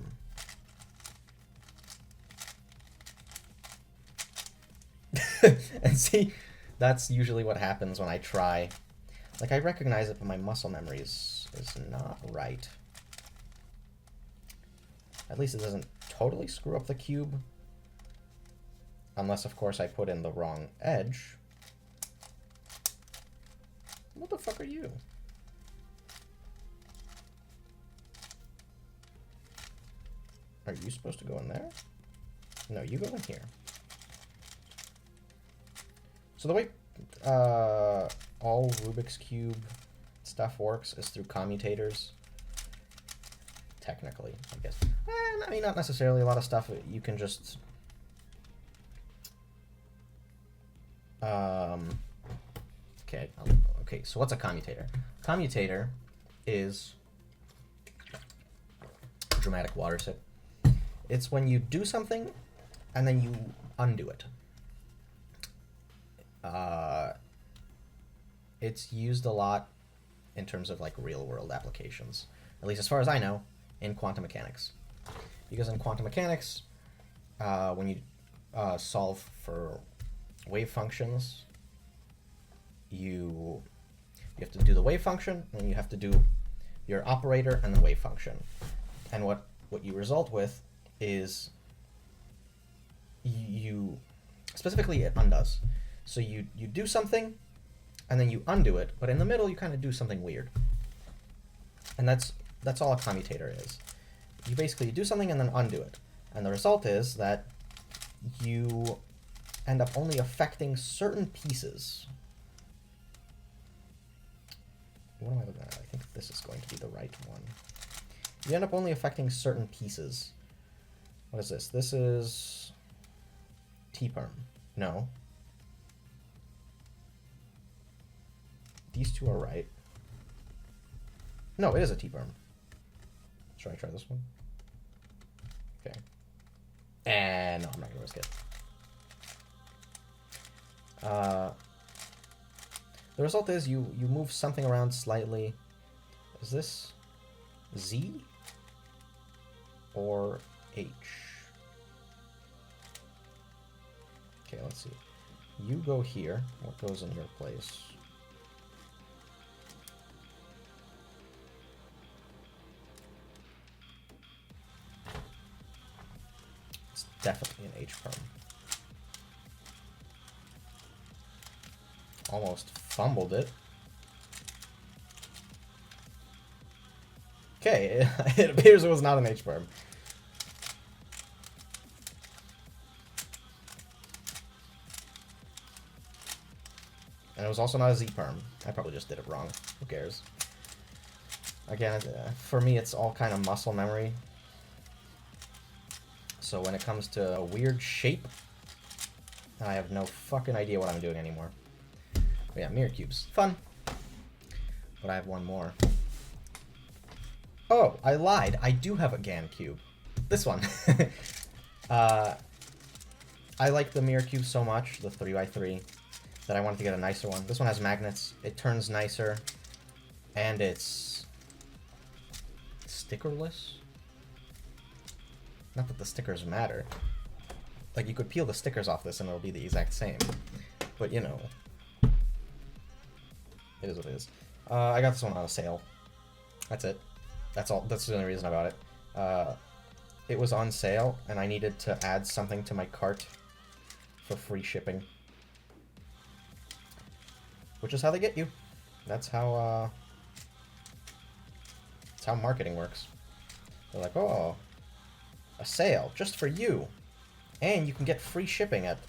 S1: And see, that's usually what happens when I try. Like, I recognize it, but my muscle memory is not right. At least it doesn't totally screw up the cube. Unless, of course, I put in the wrong edge. What the fuck are you? Are you supposed to go in there? No, you go in here. So the way all Rubik's Cube stuff works is through commutators. Technically, I guess. I mean, not necessarily. A lot of stuff you can just... Okay, so what's a commutator? Commutator is... Dramatic water sip. It's when you do something, and then you undo it. It's used a lot in terms of like real-world applications, at least as far as I know, in quantum mechanics. Because in quantum mechanics, when you solve for wave functions, you have to do the wave function, and you have to do your operator and the wave function. And what you result with is you specifically it undoes. So you do something, and then you undo it, but in the middle you kind of do something weird. And that's all a commutator is. You basically do something and then undo it. And the result is that you end up only affecting certain pieces. What am I looking at? I think this is going to be the right one. You end up only affecting certain pieces. What is this? This is T-perm. No. These two are right. No, it is a T-perm. Should I try this one? Okay. And no, I'm not gonna risk it. The result is you move something around slightly. Is this Z or H? Okay, let's see. You go here. What goes in your place? definitely an H perm. Almost fumbled it. Okay, it appears it was not an H perm. And it was also not a Z perm. I probably just did it wrong. Who cares? Again, for me, it's all kind of muscle memory. So when it comes to a weird shape, I have no fucking idea what I'm doing anymore. But yeah, mirror cubes. Fun. But I have one more. Oh, I lied. I do have a GAN cube. This one. I like the mirror cube so much, the 3x3, that I wanted to get a nicer one. This one has magnets. It turns nicer. And it's stickerless. Not that the stickers matter. Like, you could peel the stickers off this and it'll be the exact same. But, you know. It is what it is. I got this one on a sale. That's it. That's all. That's the only reason I bought it. It was on sale, and I needed to add something to my cart for free shipping. Which is how they get you. That's how marketing works. They're like, oh, a sale just for you, and you can get free shipping at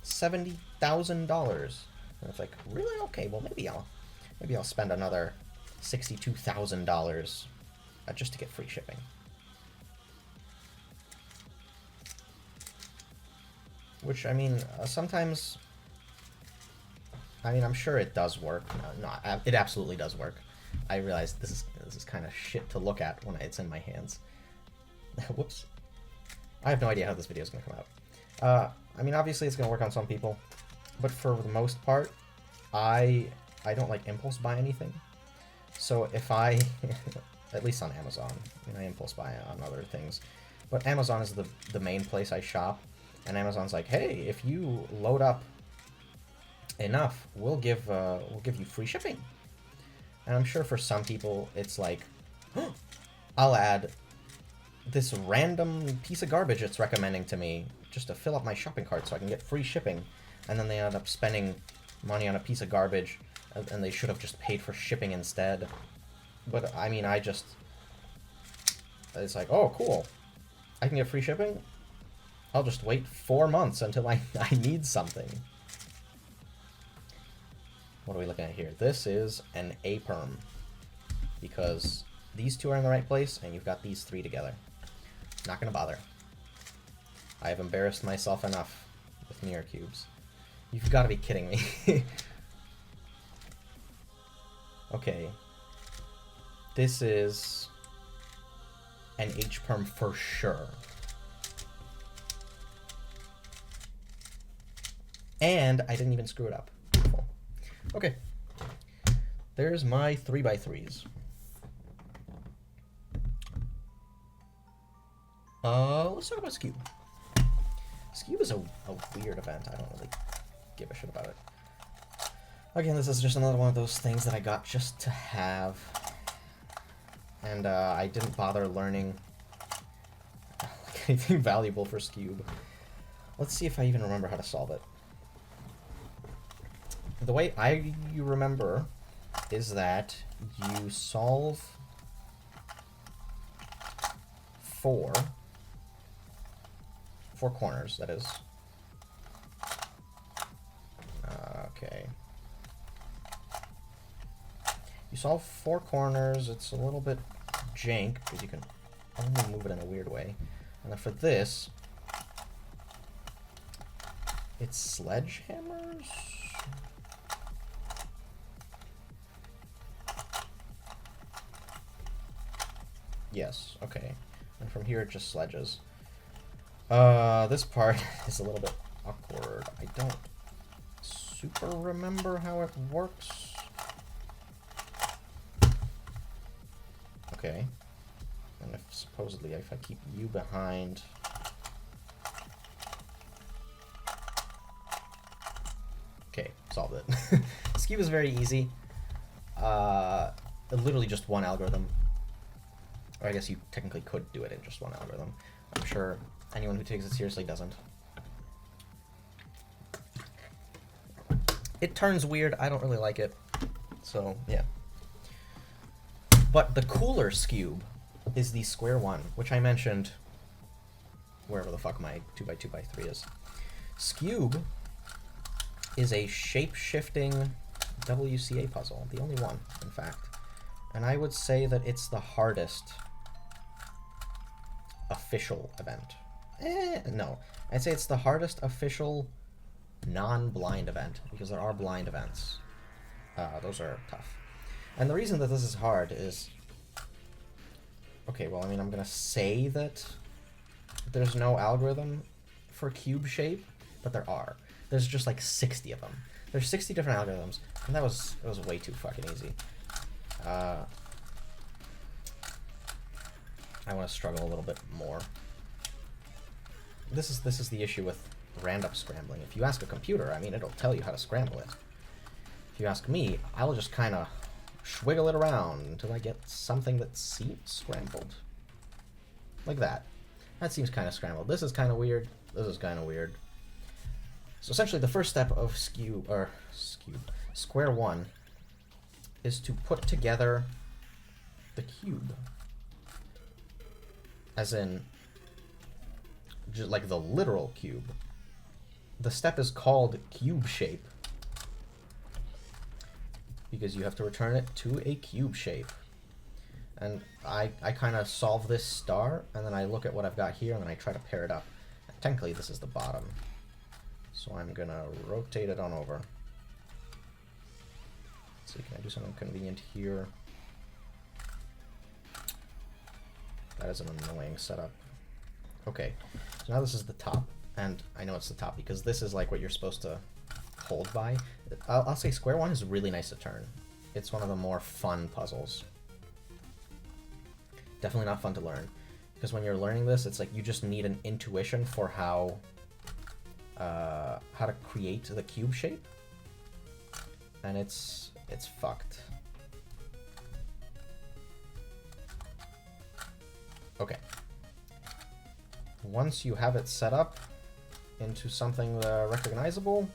S1: $70,000. And it's like, really? Okay, well maybe I'll spend another $62,000 just to get free shipping. Which, I mean, sometimes, I mean, I'm sure it does work. No, it absolutely does work. I realize this is kind of shit to look at when it's in my hands. Whoops. I have no idea how this video is going to come out. I mean, obviously it's going to work on some people, but for the most part, I don't like impulse buy anything. So if I, at least on Amazon, I mean, I impulse buy on other things, but Amazon is the main place I shop, and Amazon's like, hey, if you load up enough, we'll give you free shipping. And I'm sure for some people it's like, oh, I'll add this random piece of garbage it's recommending to me just to fill up my shopping cart so I can get free shipping, and then they end up spending money on a piece of garbage, and they should have just paid for shipping instead. But I mean, it's like, oh cool, I can get free shipping? I'll just wait 4 months until I need something. What are we looking at here? This is an A perm, because these two are in the right place and you've got these three together. Not gonna bother. I have embarrassed myself enough with mirror cubes. You've got to be kidding me. Okay. This is an H perm for sure. And I didn't even screw it up. Beautiful. Okay. There's my 3x3s. Let's talk about Skewb. Skewb is a weird event. I don't really give a shit about it. Again, this is just another one of those things that I got just to have. And I didn't bother learning anything valuable for Skewb. Let's see if I even remember how to solve it. The way I remember is that you solve four corners, that is. Okay. You solve 4 corners. It's a little bit jank because you can only move it in a weird way. And then for this, it's sledgehammers? Yes, okay. And from here it just sledges. This part is a little bit awkward. I don't super remember how it works. Okay. And if supposedly if I keep you behind. Okay, solved it. Skewb is very easy. Literally just one algorithm. Or I guess you technically could do it in just one algorithm. I'm sure Anyone who takes it seriously doesn't. It turns weird. I don't really like it. So, yeah. But the cooler Skewb is the square one, which I mentioned wherever the fuck my 2x2x3 is. Skewb is a shape-shifting WCA puzzle. The only one, in fact. And I would say that it's the hardest official event. No. I'd say it's the hardest official non-blind event, because there are blind events. Those are tough. And the reason that this is hard is... Okay, well, I mean, I'm gonna say that there's no algorithm for cube shape, but there are. There's just like 60 of them. There's 60 different algorithms, and it was way too fucking easy. I want to struggle a little bit more. This is the issue with random scrambling. If you ask a computer, I mean, it'll tell you how to scramble it. If you ask me, I'll just kind of swiggle it around until I get something that seems scrambled. Like that. That seems kind of scrambled. This is kind of weird. This is kind of weird. So essentially, the first step of square one is to put together the cube. As in, just like the literal cube. The step is called cube shape because you have to return it to a cube shape. And I kind of solve this star, and then I look at what I've got here, and then I try to pair it up. And technically, this is the bottom. So I'm going to rotate it on over. Let's see, can I do something convenient here? That is an annoying setup. Okay, so now this is the top, and I know it's the top because this is like what you're supposed to hold by. I'll say square one is really nice to turn. It's one of the more fun puzzles. Definitely not fun to learn, because when you're learning this, it's like you just need an intuition for how to create the cube shape, and it's fucked. Okay. Once you have it set up into something recognizable,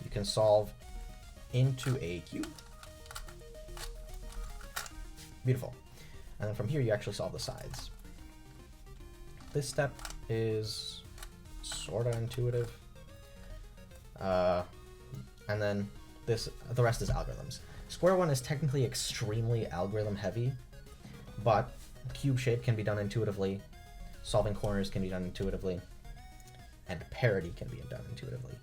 S1: you can solve into a cube. Beautiful. And then from here, you actually solve the sides. This step is sort of intuitive. And then the rest is algorithms. Square one is technically extremely algorithm heavy, but cube shape can be done intuitively, solving corners can be done intuitively, and parity can be done intuitively.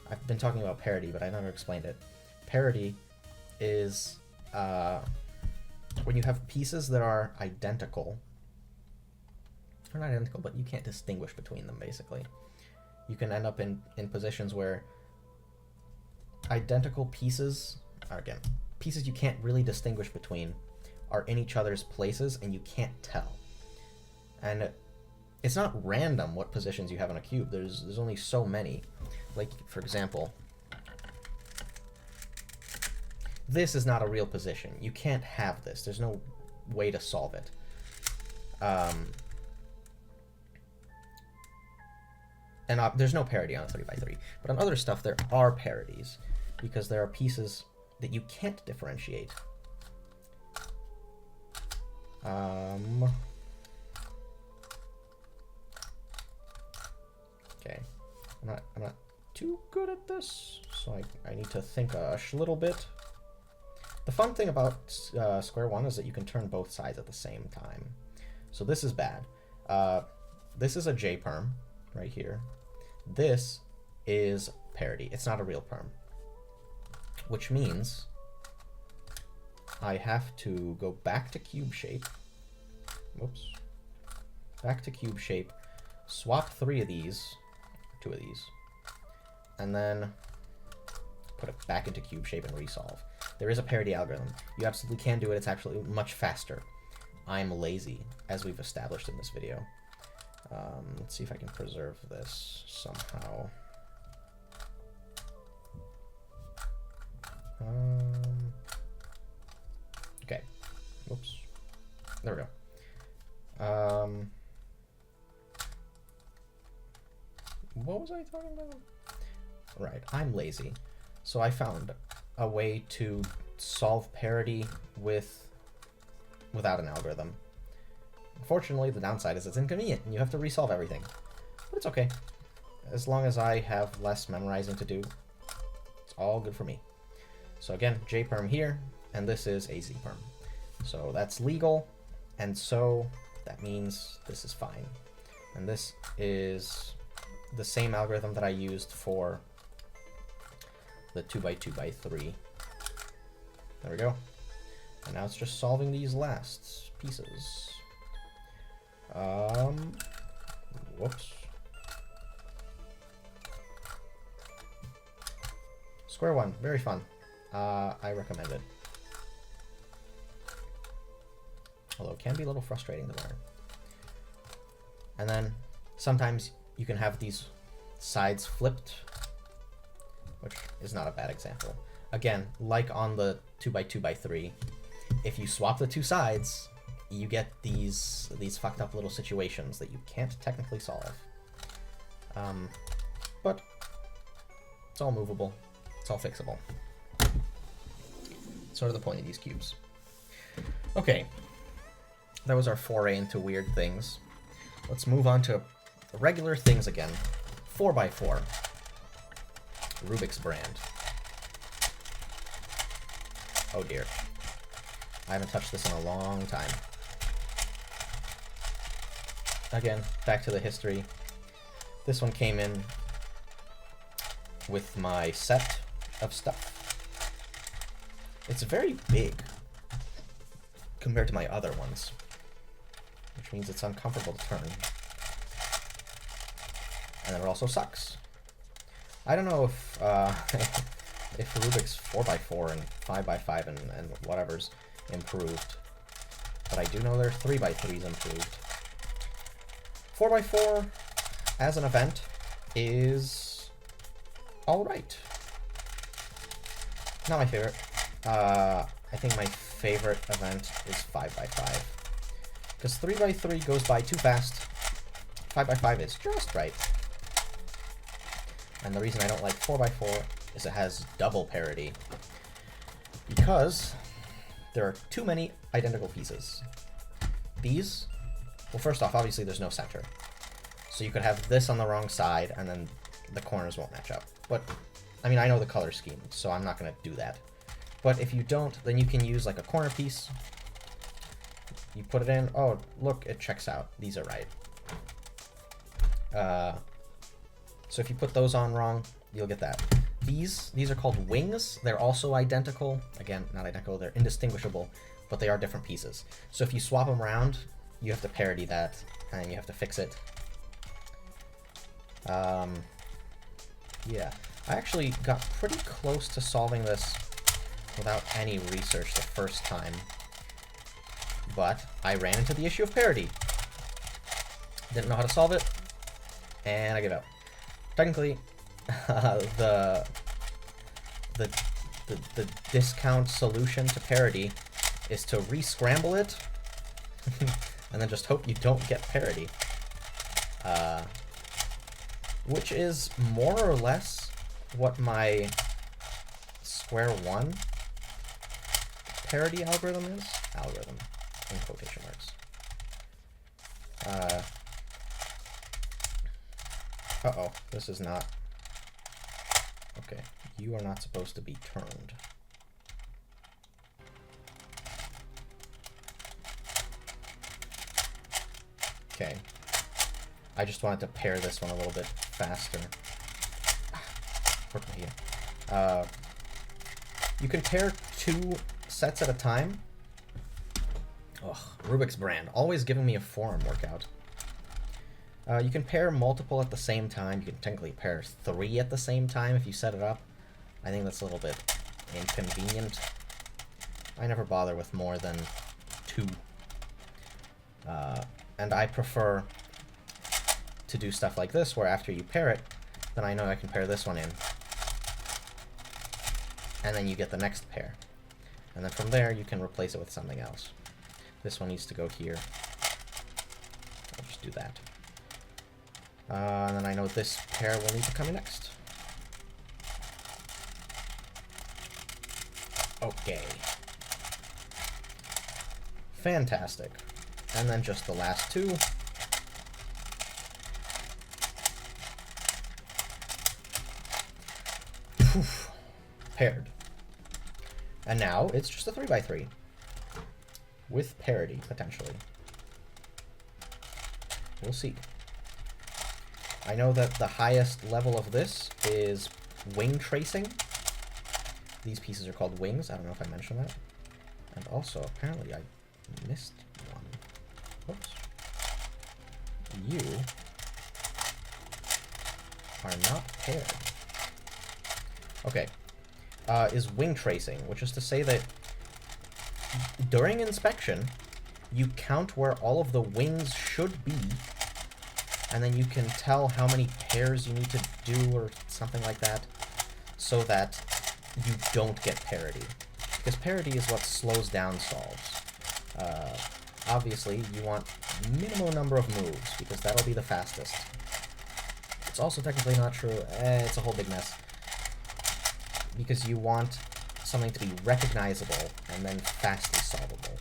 S1: I've been talking about parity, but I never explained it. Parity is when you have pieces that are identical. They're not identical, but you can't distinguish between them, basically. You can end up in positions where identical pieces, or again, pieces you can't really distinguish between, are in each other's places, and you can't tell. And it's not random what positions you have on a cube. There's only so many. Like, for example, this is not a real position. You can't have this. There's no way to solve it. And there's no parity on a 3x3. But on other stuff, there are parities, because there are pieces that you can't differentiate. Okay, I'm not too good at this, so I need to think a little bit. The fun thing about square one is that you can turn both sides at the same time. So this is bad. This is a J-perm right here. This is parity. It's not a real perm, which means I have to go back to cube shape. Whoops. Back to cube shape, swap 3 of these, 2 of these, and then put it back into cube shape and resolve. There is a parity algorithm. You absolutely can do it. It's actually much faster. I'm lazy, as we've established in this video. Let's see if I can preserve this somehow. Okay. Whoops. There we go. what was I talking about? Right, I'm lazy. So I found a way to solve parity without an algorithm. Unfortunately, the downside is it's inconvenient and you have to resolve everything. But it's okay. As long as I have less memorizing to do, it's all good for me. So again, jperm here, and this is a zperm. So that's legal, and so that means this is fine. And this is the same algorithm that I used for the 2x2x3. There we go. And now it's just solving these last pieces. Whoops. Square one, very fun. I recommend it. Although it can be a little frustrating to learn. And then sometimes you can have these sides flipped, which is not a bad example. Again, like on the 2x2x3, if you swap the two sides, you get these fucked up little situations that you can't technically solve. But it's all movable. It's all fixable. Sort of the point of these cubes. Okay, that was our foray into weird things. Let's move on to regular things again. 4x4. Rubik's brand. Oh dear. I haven't touched this in a long time. Again, back to the history. This one came in with my set of stuff. It's very big compared to my other ones, which means it's uncomfortable to turn. And then it also sucks. I don't know if if Rubik's 4x4 and 5x5 and whatever's improved, but I do know their 3x3's improved. 4x4 as an event is alright. Not my favorite. I think my favorite event is 5x5. Because 3x3 goes by too fast. 5x5 is just right. And the reason I don't like 4x4 is it has double parity. Because there are too many identical pieces. These, well, first off, obviously there's no center. So you could have this on the wrong side and then the corners won't match up. But, I mean, I know the color scheme, so I'm not going to do that. But if you don't, then you can use like a corner piece. You put it in, oh, look, it checks out. These are right. So if you put those on wrong, you'll get that. These are called wings. They're also identical. Again, not identical, they're indistinguishable, but they are different pieces. So if you swap them around, you have to parity that, and you have to fix it. Yeah, I actually got pretty close to solving this without any research the first time, but I ran into the issue of parity. Didn't know how to solve it, and I gave up. Technically, the discount solution to parity is to re-scramble it and then just hope you don't get parity. Which is more or less what my square one parity algorithm is. Algorithm, in quotation marks. Uh-oh, this is not... Okay, you are not supposed to be turned. Okay. I just wanted to pair this one a little bit faster. Where's my heel? You can pair two sets at a time. Ugh, Rubik's brand. Always giving me a forearm workout. You can pair multiple at the same time. You can technically pair 3 at the same time if you set it up. I think that's a little bit inconvenient. I never bother with more than 2. And I prefer to do stuff like this, where after you pair it, then I know I can pair this one in. And then you get the next pair. And then from there, you can replace it with something else. This one needs to go here. I'll just do that. And then I know this pair will need to come in next. Okay. Fantastic. And then just the last two. Poof. Paired. And now it's just a 3x3. With parity, potentially. We'll see. I know that the highest level of this is wing tracing. These pieces are called wings. I don't know if I mentioned that. And also, apparently I missed one. Whoops. You are not paired. Okay. Is wing tracing, which is to say that during inspection, you count where all of the wings should be, and then you can tell how many pairs you need to do or something like that, so that you don't get parity. Because parity is what slows down solves. Obviously, you want minimum number of moves, because that'll be the fastest. It's also technically not true. It's a whole big mess. Because you want something to be recognizable and then fastly solvable.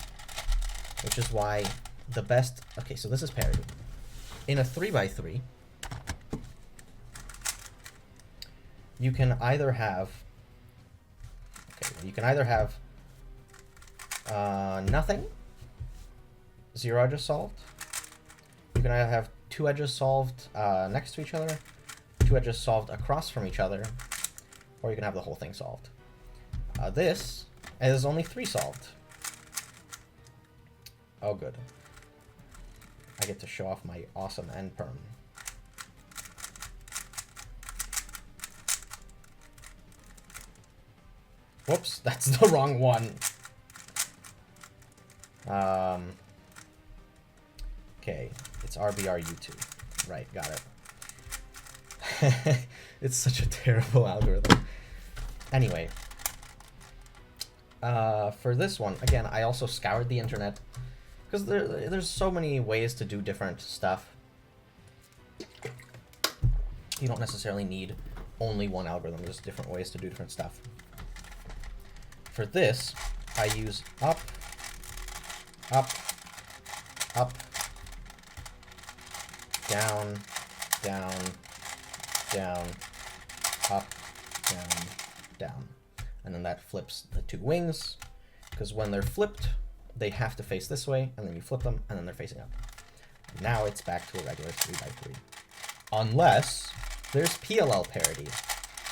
S1: Which is why the best... Okay, so this is parity. In a 3x3, you can either have... Okay, you can either have nothing, 0 edges solved. You can either have 2 edges solved next to each other, 2 edges solved across from each other, or you can have the whole thing solved. This is only 3 solved. Oh, good. I get to show off my awesome end perm. Whoops, that's the wrong one. Okay, it's RBRU2. Right, got it. It's such a terrible algorithm. Anyway, for this one, again, I also scoured the internet, because there's so many ways to do different stuff. You don't necessarily need only one algorithm, there's different ways to do different stuff. For this, I use up, up, up, down, down, down, up, down, down. And then that flips the 2 wings, because when they're flipped, they have to face this way, and then you flip them, and then they're facing up. Now it's back to a regular 3x3. Unless there's PLL parity,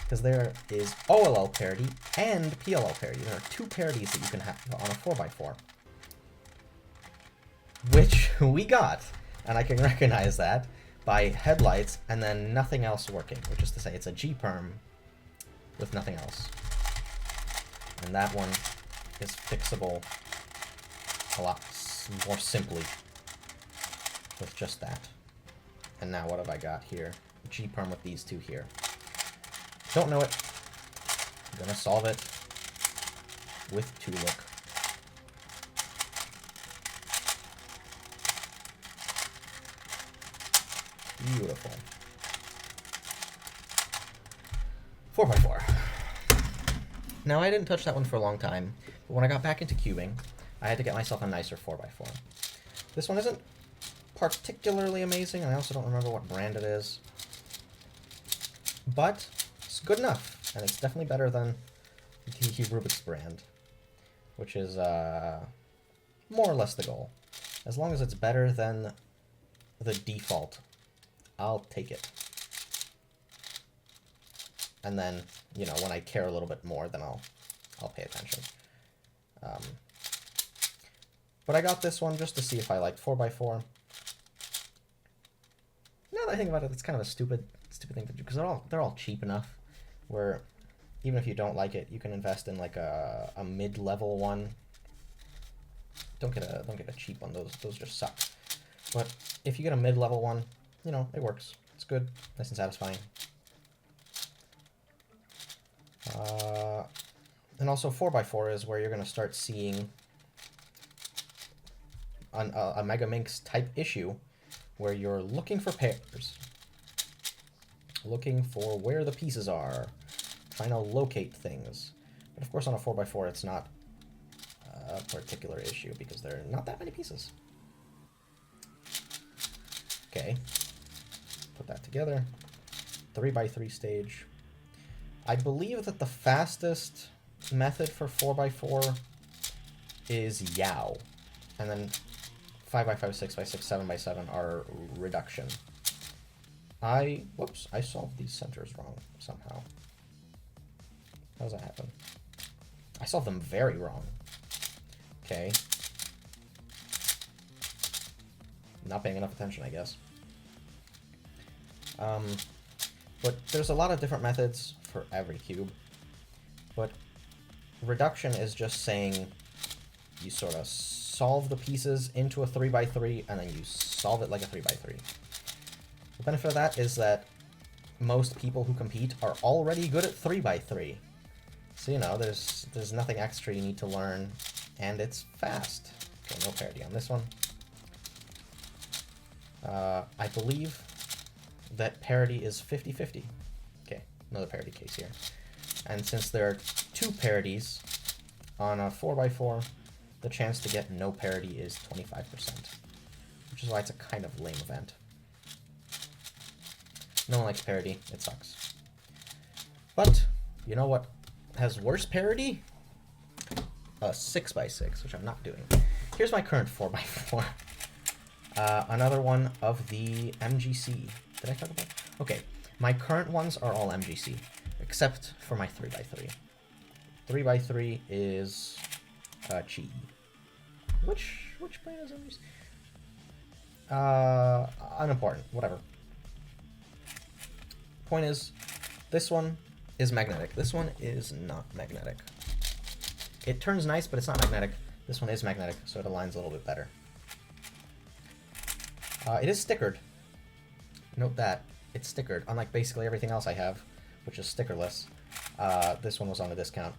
S1: because there is OLL parity and PLL parity. There are 2 parities that you can have on a 4x4. Which we got, and I can recognize that by headlights and then nothing else working, which is to say it's a G-perm with nothing else. And that one is fixable a lot more simply with just that. And now what have I got here? G-perm with these 2 here. Don't know it. I'm gonna solve it with 2 look. Beautiful. 4x4. Now, I didn't touch that one for a long time, but when I got back into cubing, I had to get myself a nicer 4x4. This one isn't particularly amazing, and I also don't remember what brand it is. But it's good enough, and it's definitely better than the Rubik's brand, which is more or less the goal. As long as it's better than the default, I'll take it. And then, you know, when I care a little bit more, then I'll pay attention. But I got this one just to see if I liked 4x4. Now that I think about it, it's kind of a stupid thing to do, because they're all cheap enough where even if you don't like it, you can invest in like a mid-level one. Don't get a cheap one; those just suck. But if you get a mid-level one, you know, it works. It's good, nice and satisfying. And also 4x4 is where you're going to start seeing a Megaminx type issue where you're looking for pairs, looking for where the pieces are, trying to locate things. But of course on a 4x4 it's not a particular issue because there are not that many pieces. Okay, put that together. 3x3 stage. I believe that the fastest method for 4x4 is Yao, and then 5x5, 6x6, 7x7 are reduction. Whoops, I solved these centers wrong somehow. How does that happen? I solved them very wrong. Okay. Not paying enough attention, I guess. But there's a lot of different methods for every cube. But reduction is just saying you sort of solve the pieces into a 3x3 and then you solve it like a 3x3. The benefit of that is that most people who compete are already good at 3x3. So, you know, there's nothing extra you need to learn, and it's fast. Okay, no parity on this one. I believe that parity is 50-50. Okay, another parity case here. And since there are 2 parities on a 4x4, the chance to get no parity is 25%, which is why it's a kind of lame event. No one likes parity, it sucks. But, you know what has worse parity? A 6x6, which I'm not doing. Here's my current 4x4. Another one of the MGC. Did I talk about? Okay, my current ones are all MGC, except for my 3x3. 3x3 is Chi. Which brand is MGC? Unimportant. Whatever. Point is, this one is magnetic. This one is not magnetic. It turns nice, but it's not magnetic. This one is magnetic, so it aligns a little bit better. It is stickered. Note that. It's stickered, unlike basically everything else I have, which is stickerless. This one was on a discount.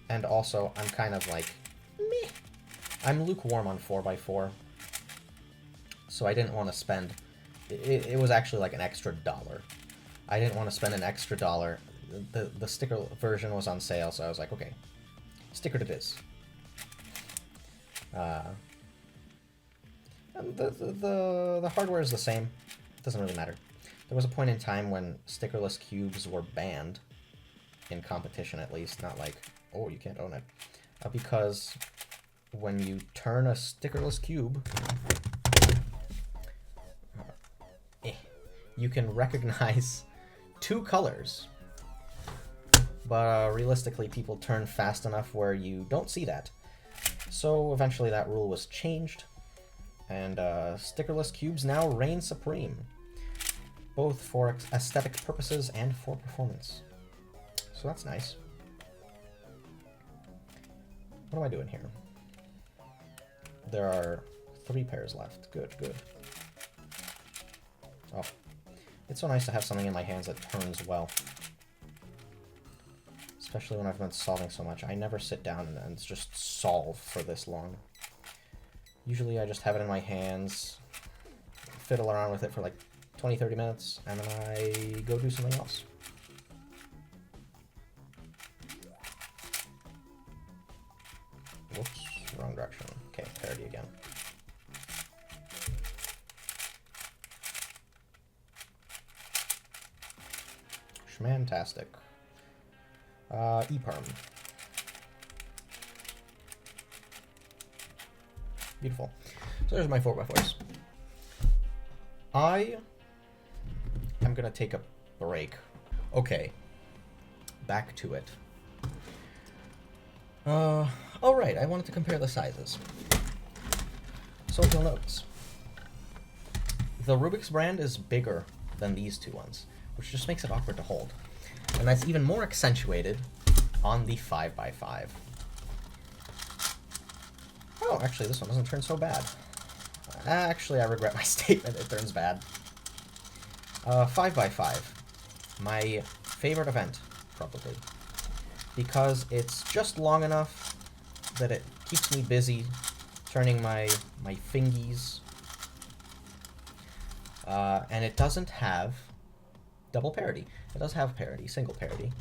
S1: And also, I'm kind of like, meh. I'm lukewarm on 4x4, so I didn't want to spend... It was actually like an extra $1. I didn't want to spend an extra $1. The sticker version was on sale, so I was like, okay, stickered it is. The hardware is the same. It doesn't really matter. There was a point in time when stickerless cubes were banned, in competition at least, not like, oh, you can't own it. Because when you turn a stickerless cube, you can recognize 2 colors. But realistically, people turn fast enough where you don't see that. So eventually that rule was changed, and stickerless cubes now reign supreme, both for aesthetic purposes and for performance. So that's nice. What am I doing here? There are 3 pairs left. Good, good. Oh, it's so nice to have something in my hands that turns well. Especially when I've been solving so much. I never sit down and just solve for this long. Usually I just have it in my hands, fiddle around with it for like 20-30 minutes, and then I go do something else. Whoops, wrong direction. Okay, parity again. Schmantastic. E-perm. Beautiful. So there's my 4x4s. I am gonna take a break. Okay. Back to it. Alright, I wanted to compare the sizes. So if you'll notice, the Rubik's brand is bigger than these 2 ones, which just makes it awkward to hold. And that's even more accentuated on the 5x5. Oh, actually, this one doesn't turn so bad. Actually, I regret my statement. It turns bad. 5x5. My favorite event, probably. Because it's just long enough that it keeps me busy turning my fingies. And it doesn't have double parity. It does have parity, single parity,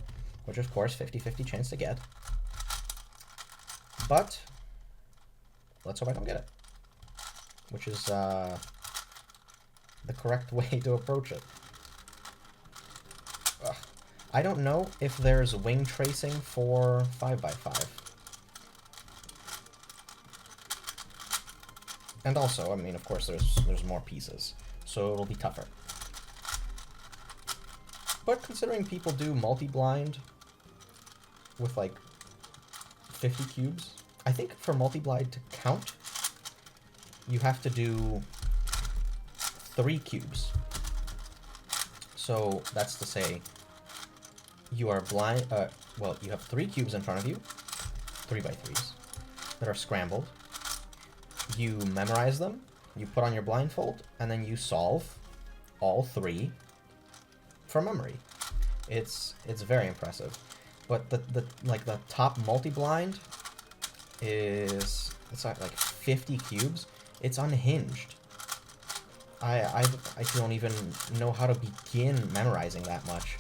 S1: which of course 50-50 chance to get. But let's hope I don't get it, which is the correct way to approach it. Ugh. I don't know if there's wing tracing for 5x5. And also, I mean, of course, there's more pieces, so it'll be tougher. But considering people do multi-blind with like 50 cubes, I think for multi-blind to count, you have to do 3 cubes. So that's to say, you are blind. Well, you have 3 cubes in front of you, 3x3s, that are scrambled. You memorize them, you put on your blindfold, and then you solve all 3 from memory. It's very impressive. But the top multi-blind is, it's like 50 cubes. It's unhinged. I don't even know how to begin memorizing that much.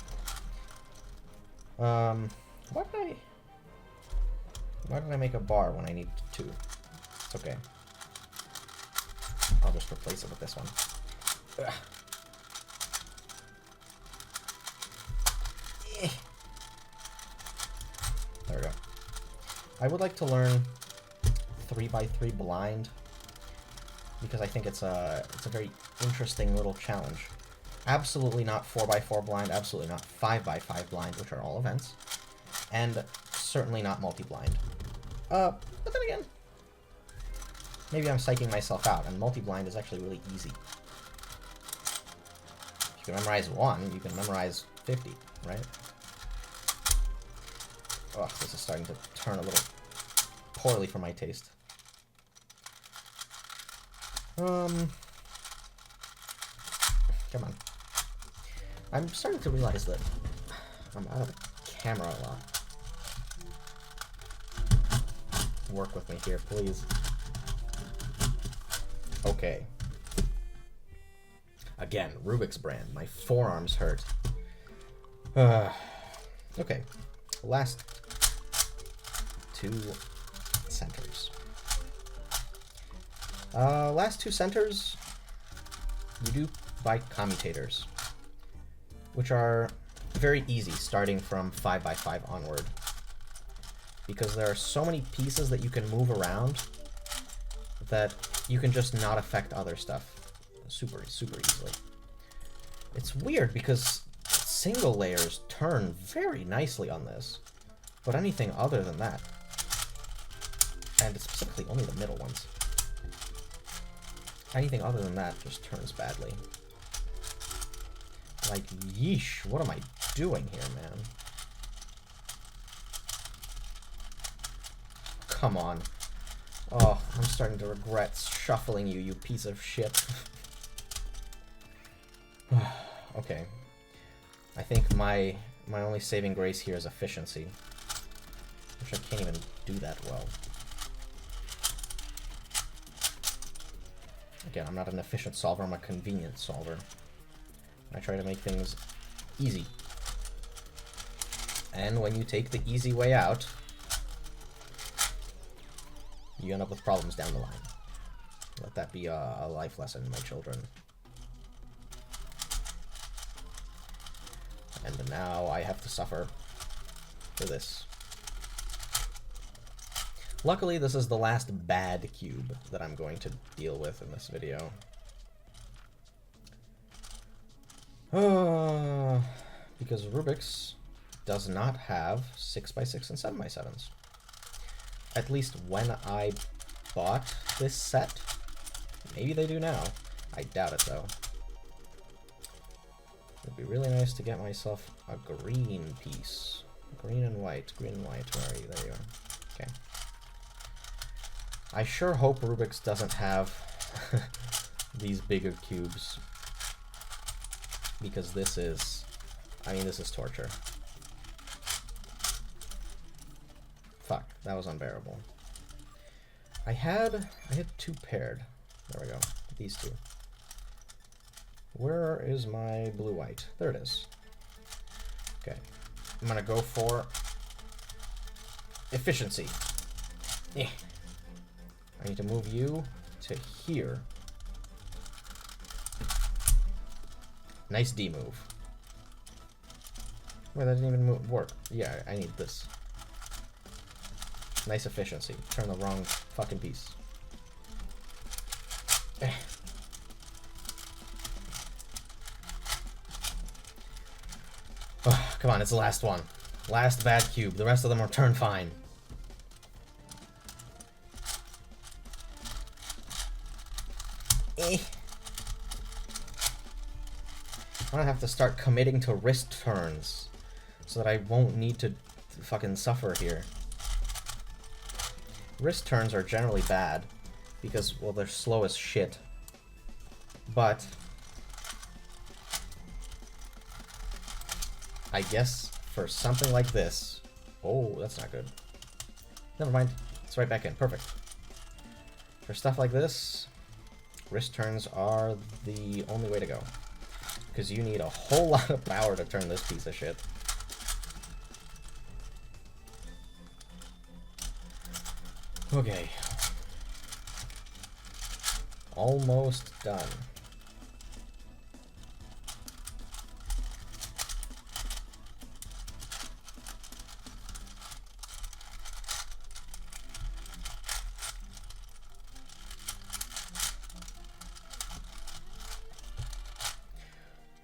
S1: Why did I make a bar when I need 2? It's okay. I'll just replace it with this one. Ugh. There we go. I would like to learn 3x3 blind because I think it's a very interesting little challenge. Absolutely not 4x4 blind, absolutely not 5x5 blind, which are all events, and certainly not multi-blind. But then again, maybe I'm psyching myself out, and multi-blind is actually really easy. If you can memorize 1, you can memorize 50, right? Ugh, this is starting to turn a little poorly for my taste. Come on. I'm starting to realize that I'm out of the camera a lot. Work with me here, please. Okay. Again, Rubik's brand. My forearms hurt. Okay. Last 2 centers. Last 2 centers, you do by commutators, which are very easy starting from 5x5 onward, because there are so many pieces that you can move around that you can just not affect other stuff super easily. It's weird because single layers turn very nicely on this, but anything other than that, and specifically only the middle ones, anything other than that just turns badly. Like, yeesh, what am I doing here, man? Come on. Oh, I'm starting to regret shuffling you, you piece of shit. Okay. I think my only saving grace here is efficiency, which I can't even do that well. Again, I'm not an efficient solver, I'm a convenient solver. I try to make things easy. And when you take the easy way out, you end up with problems down the line. Let that be a life lesson, my children. And now I have to suffer for this. Luckily, this is the last bad cube that I'm going to deal with in this video. Because Rubik's does not have 6x6 and 7x7s. At least when I bought this set. Maybe they do now. I doubt it, though. It'd be really nice to get myself a green piece. Green and white. Green and white. Where are you? There you are. Okay. I sure hope Rubik's doesn't have these bigger cubes. Because this is... I mean, this is torture. Fuck, that was unbearable. I had 2 paired. There we go. These 2. Where is my blue-white? There it is. Okay. I'm gonna go for efficiency. I need to move you to here. Nice D move. Wait, that didn't even work. Yeah, I need this. Nice efficiency. Turn the wrong fucking piece. Oh, come on, it's the last one. Last bad cube. The rest of them are turn fine. I'm gonna have to start committing to wrist turns so that I won't need to fucking suffer here. Wrist turns are generally bad because, well, they're slow as shit. But I guess for something like this... Oh, that's not good. Never mind. It's right back in. Perfect. For stuff like this, wrist turns are the only way to go. Because you need a whole lot of power to turn this piece of shit. Okay. Almost done.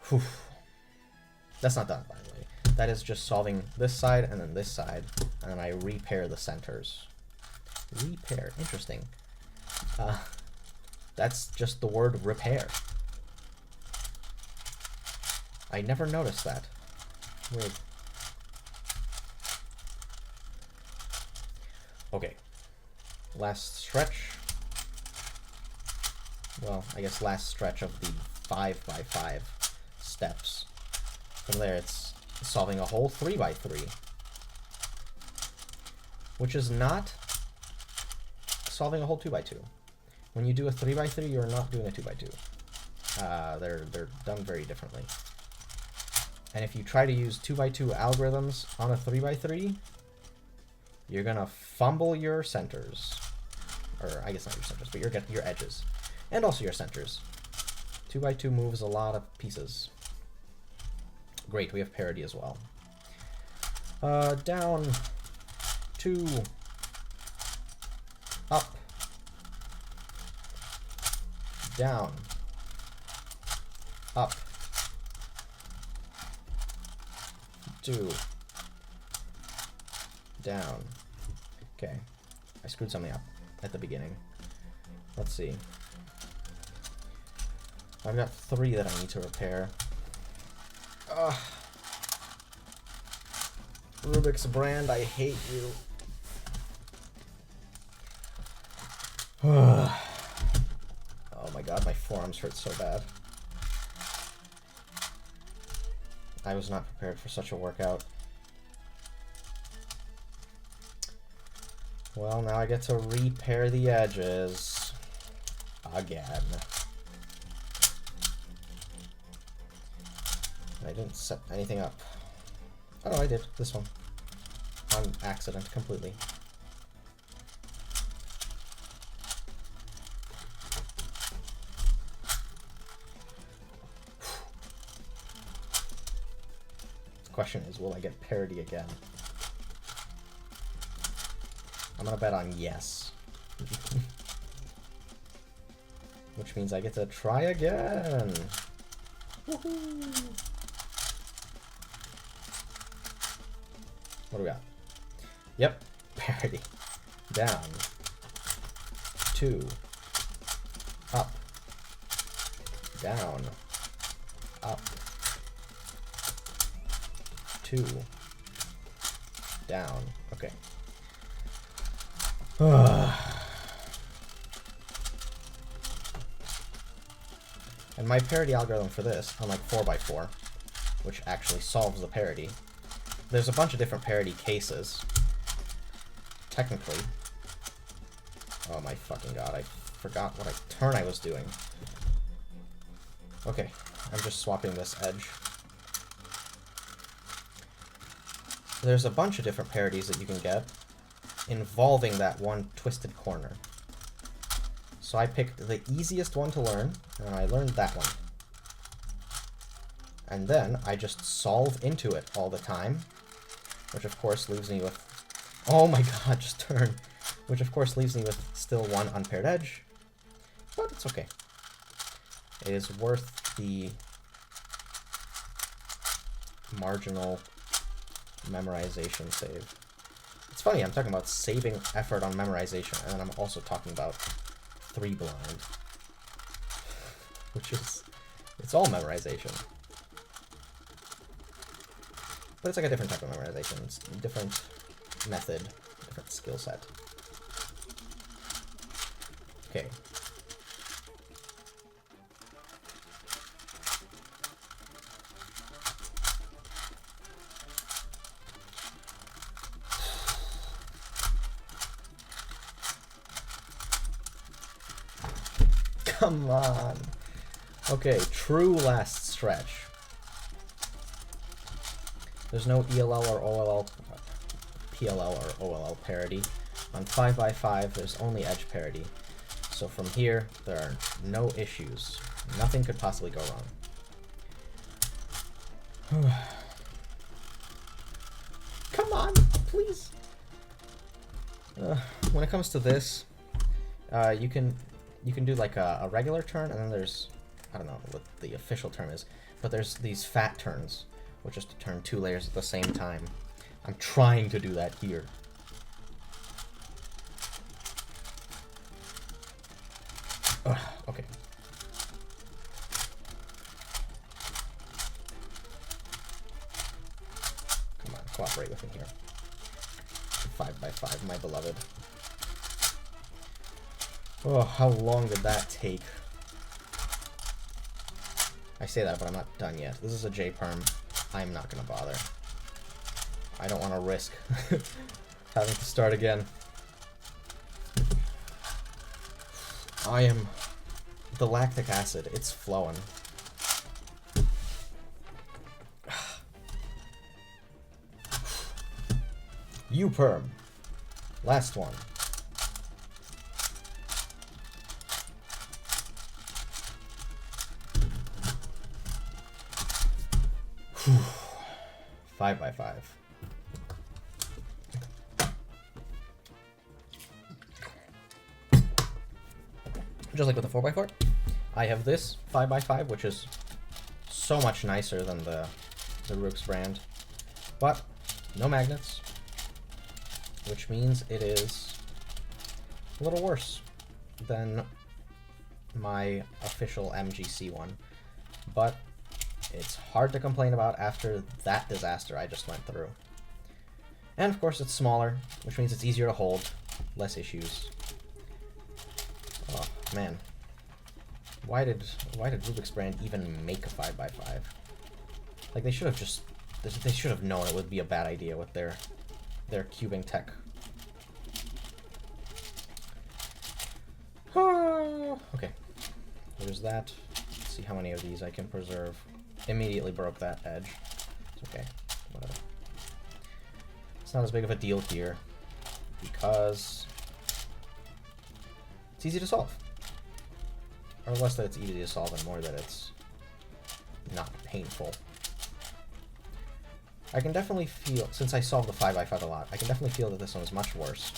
S1: Whew. That's not done, by the way. That is just solving this side and then this side, and then I repair the centers. Repair. Interesting. That's just the word repair. I never noticed that. Weird. Okay. Last stretch. Well, I guess last stretch of the 5x5 steps. From there, it's solving a whole 3x3. Which is not solving a whole 2x2. When you do a 3x3, you're not doing a 2x2. They're done very differently. And if you try to use 2x2 algorithms on a 3x3, you're gonna fumble your centers. Or I guess not your centers, but your edges. And also your centers. 2x2 moves a lot of pieces. Great, we have parity as well. Down, 2, up, down, up, 2, down. Okay, I screwed something up at the beginning. Let's see. I've got 3 that I need to repair. Ugh. Rubik's brand, I hate you. Oh my god, my forearms hurt so bad. I was not prepared for such a workout. Well, now I get to repair the edges. Again. I didn't set anything up. Oh, no, I did. This one. On accident, completely. The question is, will I get parity again? I'm gonna bet on yes. Which means I get to try again. Woohoo! What do we got? Yep, parity. Down. 2. Up. Down. Up. 2. Down. Okay. And my parity algorithm for this, unlike 4x4, which actually solves the parity, there's a bunch of different parity cases. Technically. Oh my fucking god, I forgot what turn I was doing. Okay, I'm just swapping this edge. there's a bunch of different parodies that you can get involving that one twisted corner. So I picked the easiest one to learn, and I learned that one. And then I just solve into it all the time, which of course leaves me with... Oh my god, just turn! Which of course leaves me with still one unpaired edge, but it's okay. It is worth the marginal memorization save. It's funny, I'm talking about saving effort on memorization, and then I'm also talking about 3 blind, which is, it's all memorization. But it's like a different type of memorization. It's a different method, different skill set. Okay. Come on. Okay, true last stretch. There's no ELL or OLL, PLL or OLL parity. On 5x5, there's only edge parity. So from here, there are no issues. Nothing could possibly go wrong. Come on, please. When it comes to this, you can do like a regular turn, and then there's, I don't know what the official term is, but there's these fat turns, which is to turn 2 layers at the same time. I'm trying to do that here. Ugh, okay. Come on, cooperate with me here. 5x5, my beloved. Oh, how long did that take? I say that, but I'm not done yet. This is a J-perm. I'm not gonna bother. I don't want to risk having to start again. I am... The lactic acid, it's flowing. U-perm. Last one. Whew. 5x5. Just like with the 4x4, I have this 5x5, which is so much nicer than the Rubik's brand, but no magnets, which means it is a little worse than my official MGC one, but it's hard to complain about after that disaster I just went through. And of course it's smaller, which means it's easier to hold, less issues. Oh man, why did Rubik's brand even make a 5x5? Like they should have known it would be a bad idea with their cubing tech. Okay, there's that. Let's see how many of these I can preserve. Immediately broke that edge. It's okay, whatever. It's not as big of a deal here because it's easy to solve. Or less that it's easy to solve and more that it's not painful. I can definitely feel, since I solved the 5x5 a lot, I can definitely feel that this one is much worse.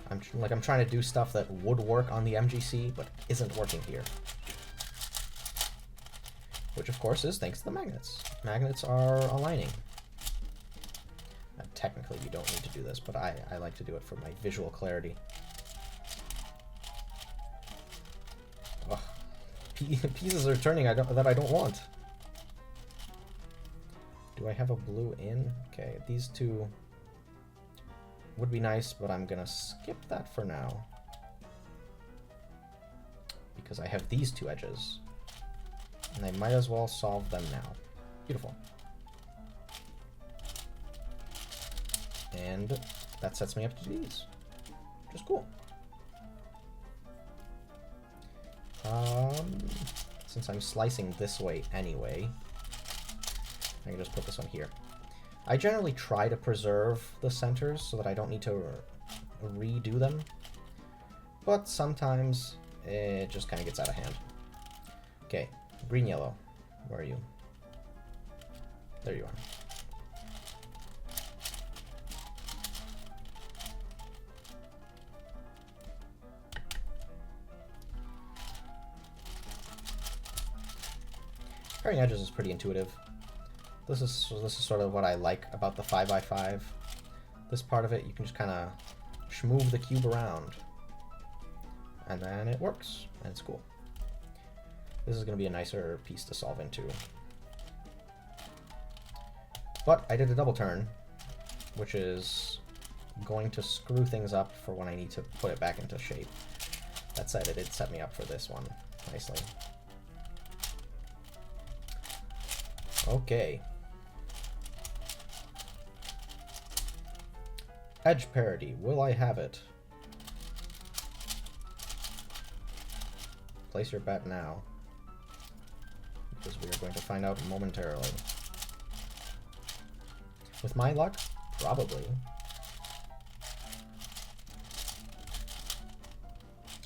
S1: I'm trying to do stuff that would work on the MGC, but isn't working here. Which of course is thanks to the magnets. Magnets are aligning. Technically you don't need to do this, but I like to do it for my visual clarity. Ugh. Pieces are turning that I don't want. Do I have a blue in? Okay, these two would be nice, but I'm gonna skip that for now. Because I have these 2 edges. And I might as well solve them now. Beautiful. And that sets me up to do these. Which is cool. Since I'm slicing this way anyway, I can just put this one here. I generally try to preserve the centers so that I don't need to redo them, but sometimes it just kind of gets out of hand. Okay, green, yellow, where are you? There you are. Pairing edges is pretty intuitive. This is sort of what I like about the 5x5. This part of it, you can just kind of move the cube around, and then it works, and it's cool. This is going to be a nicer piece to solve into. But I did a double turn, which is going to screw things up for when I need to put it back into shape. That said, it did set me up for this one nicely. Okay. Edge parity. Will I have it? Place your bet now, because we are going to find out momentarily. With my luck, probably.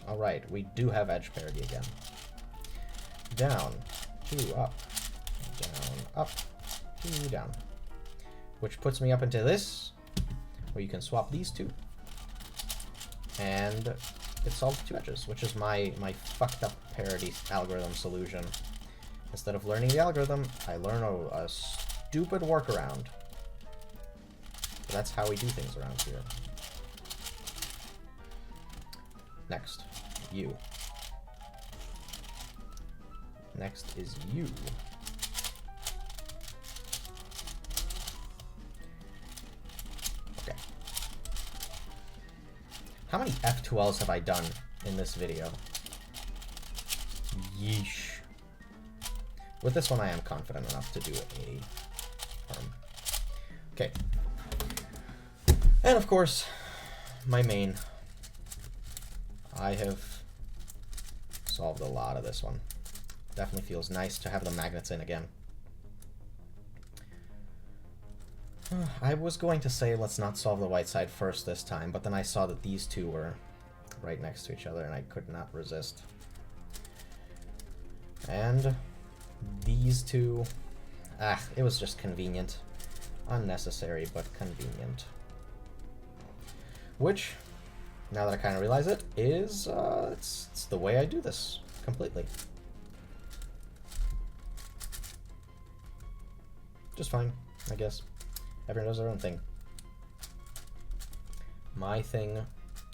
S1: Alright, we do have edge parity again. Down, 2, up. Down, up, 2, down. Which puts me up into this, where you can swap these two. And it solves 2 edges, which is my fucked up parity algorithm solution. Instead of learning the algorithm, I learn a stupid workaround. That's how we do things around here. Next, you. Next is you. Okay. How many F2Ls have I done in this video? Yeesh. With this one, I am confident enough to do a arm. Okay. And of course, my main. I have solved a lot of this one. Definitely feels nice to have the magnets in again. I was going to say let's not solve the white side first this time, but then I saw that these two were right next to each other and I could not resist. And these two, it was just convenient. Unnecessary, but convenient. Which, now that I kind of realize it, is it's the way I do this completely. Just fine, I guess. Everyone does their own thing. My thing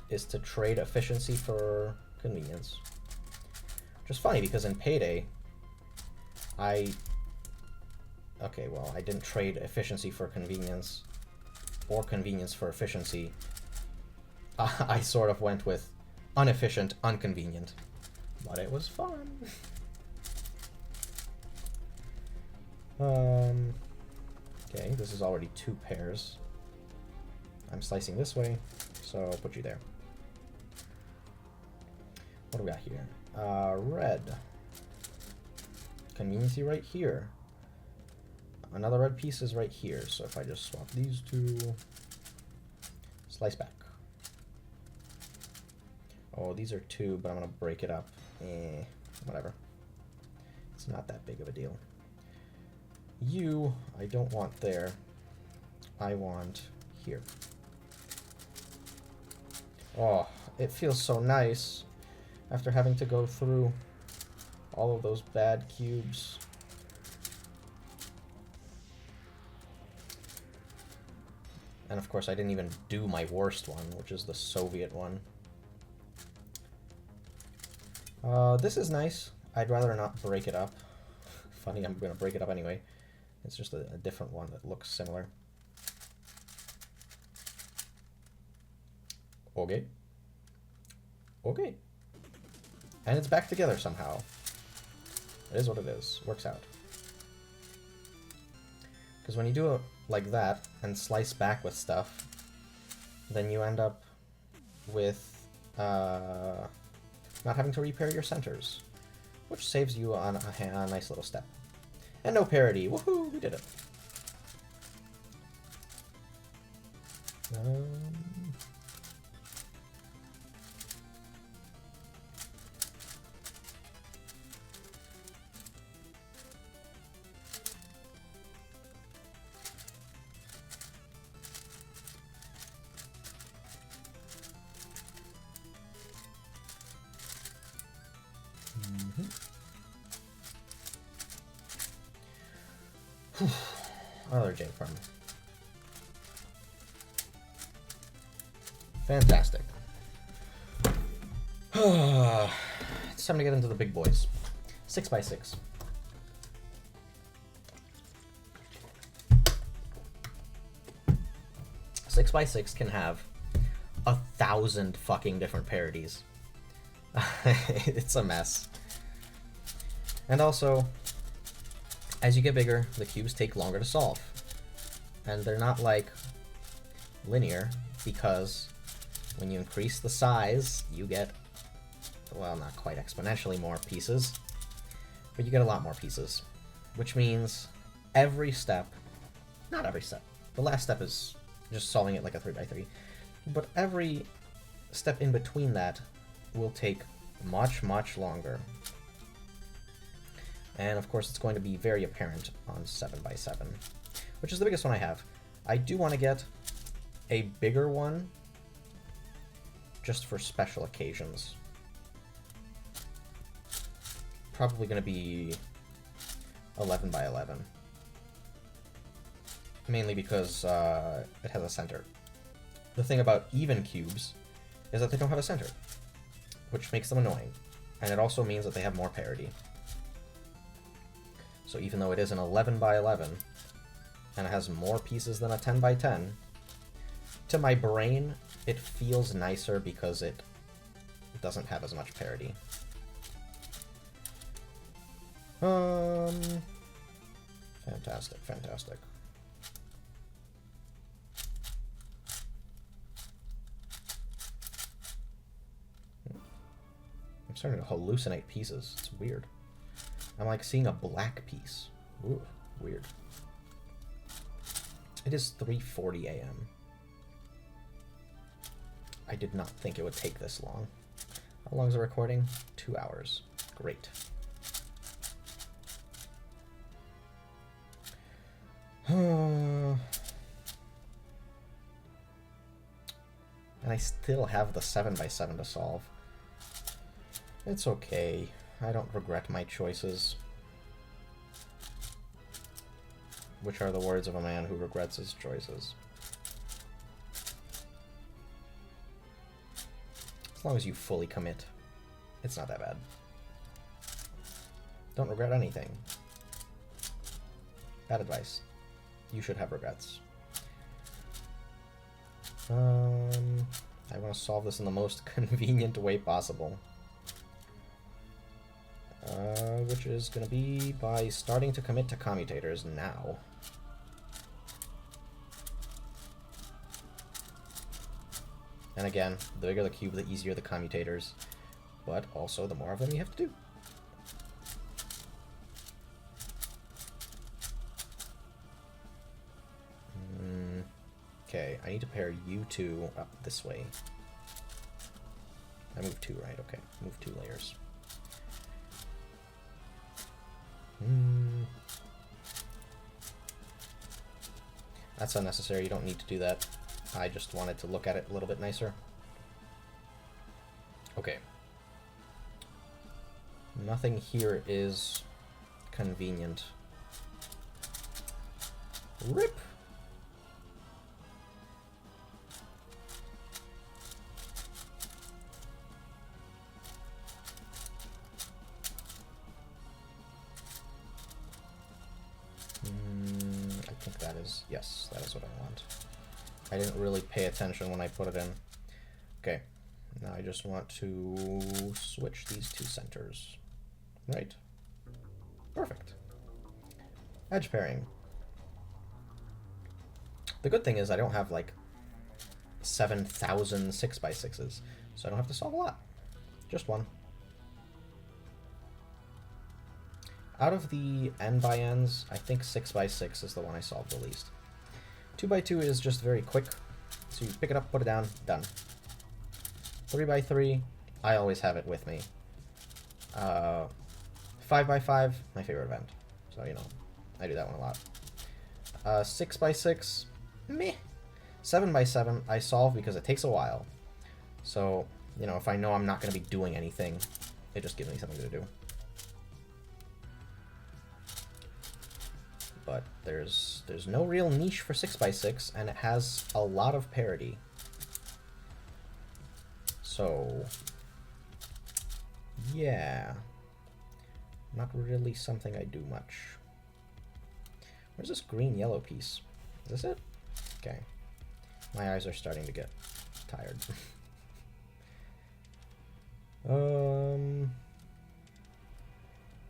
S1: is to trade efficiency for convenience. Which is funny because in Payday, okay, well, I didn't trade efficiency for convenience or convenience for efficiency. I sort of went with inefficient, inconvenient, but it was fun. Okay, this is already 2 pairs. I'm slicing this way, so I'll put you there. What do we got here? Red. Conveniency right here. Another red piece is right here, so if I just swap these two, slice back. Oh, these are 2, but I'm gonna break it up. Whatever. It's not that big of a deal. You, I don't want there. I want here. Oh, it feels so nice after having to go through all of those bad cubes. And of course, I didn't even do my worst one, which is the Soviet one. This is nice. I'd rather not break it up. Funny, I'm going to break it up anyway. It's just a different one that looks similar. Okay. Okay. And it's back together somehow. It is what it is. Works out. Because when you do it like that and slice back with stuff, then you end up with not having to repair your centers, which saves you on a nice little step. And no parity. Woohoo! We did it. Another J farm. Fantastic. It's time to get into the big boys. 6x6. Six by six can have 1,000 fucking different parodies. It's a mess. And also, as you get bigger, the cubes take longer to solve. And they're not like linear, because when you increase the size, you get, well, not quite exponentially more pieces, but you get a lot more pieces. Which means every step, not every step, the last step is just solving it like a 3x3, but every step in between that will take much, much longer. And of course, it's going to be very apparent on 7x7, which is the biggest one I have. I do want to get a bigger one just for special occasions. Probably going to be 11x11. Mainly because it has a center. The thing about even cubes is that they don't have a center, which makes them annoying. And it also means that they have more parity. So even though it is an 11x11, and it has more pieces than a 10x10, to my brain, it feels nicer because it doesn't have as much parity. Fantastic, fantastic. I'm starting to hallucinate pieces. It's weird. I'm like seeing a black piece. Ooh, weird. It is 3:40 a.m. I did not think it would take this long. How long is the recording? 2 hours. Great. And I still have the 7x7 to solve. It's okay. I don't regret my choices. Which are the words of a man who regrets his choices. As long as you fully commit, it's not that bad. Don't regret anything. Bad advice. You should have regrets. I want to solve this in the most convenient way possible. Which is going to be by starting to commit to commutators now. And again, the bigger the cube, the easier the commutators, but also the more of them you have to do. Okay, I need to pair you two up this way. I moved 2, right? Okay, move 2 layers. That's unnecessary, you don't need to do that. I just wanted to look at it a little bit nicer. Okay. Nothing here is convenient. RIP! I think that is, yes, that is what I want. I didn't really pay attention when I put it in. Okay, now I just want to switch these 2 centers. Right. Perfect. Edge pairing. The good thing is I don't have like 7,000 6x6s, so I don't have to solve a lot. Just one. Out of the n by n's, I think 6x6 is the one I solved the least. 2x2 is just very quick, So you pick it up, put it down, done. 3x3, I always have it with me. 5x5, my favorite event. So, you know, I do that one a lot. 6x6, meh. 7x7, I solve because it takes a while. So, you know, if I know I'm not going to be doing anything, it just gives me something to do. But there's no real niche for 6x6, and it has a lot of parity. So, yeah. Not really something I do much. Where's this green-yellow piece? Is this it? Okay. My eyes are starting to get tired.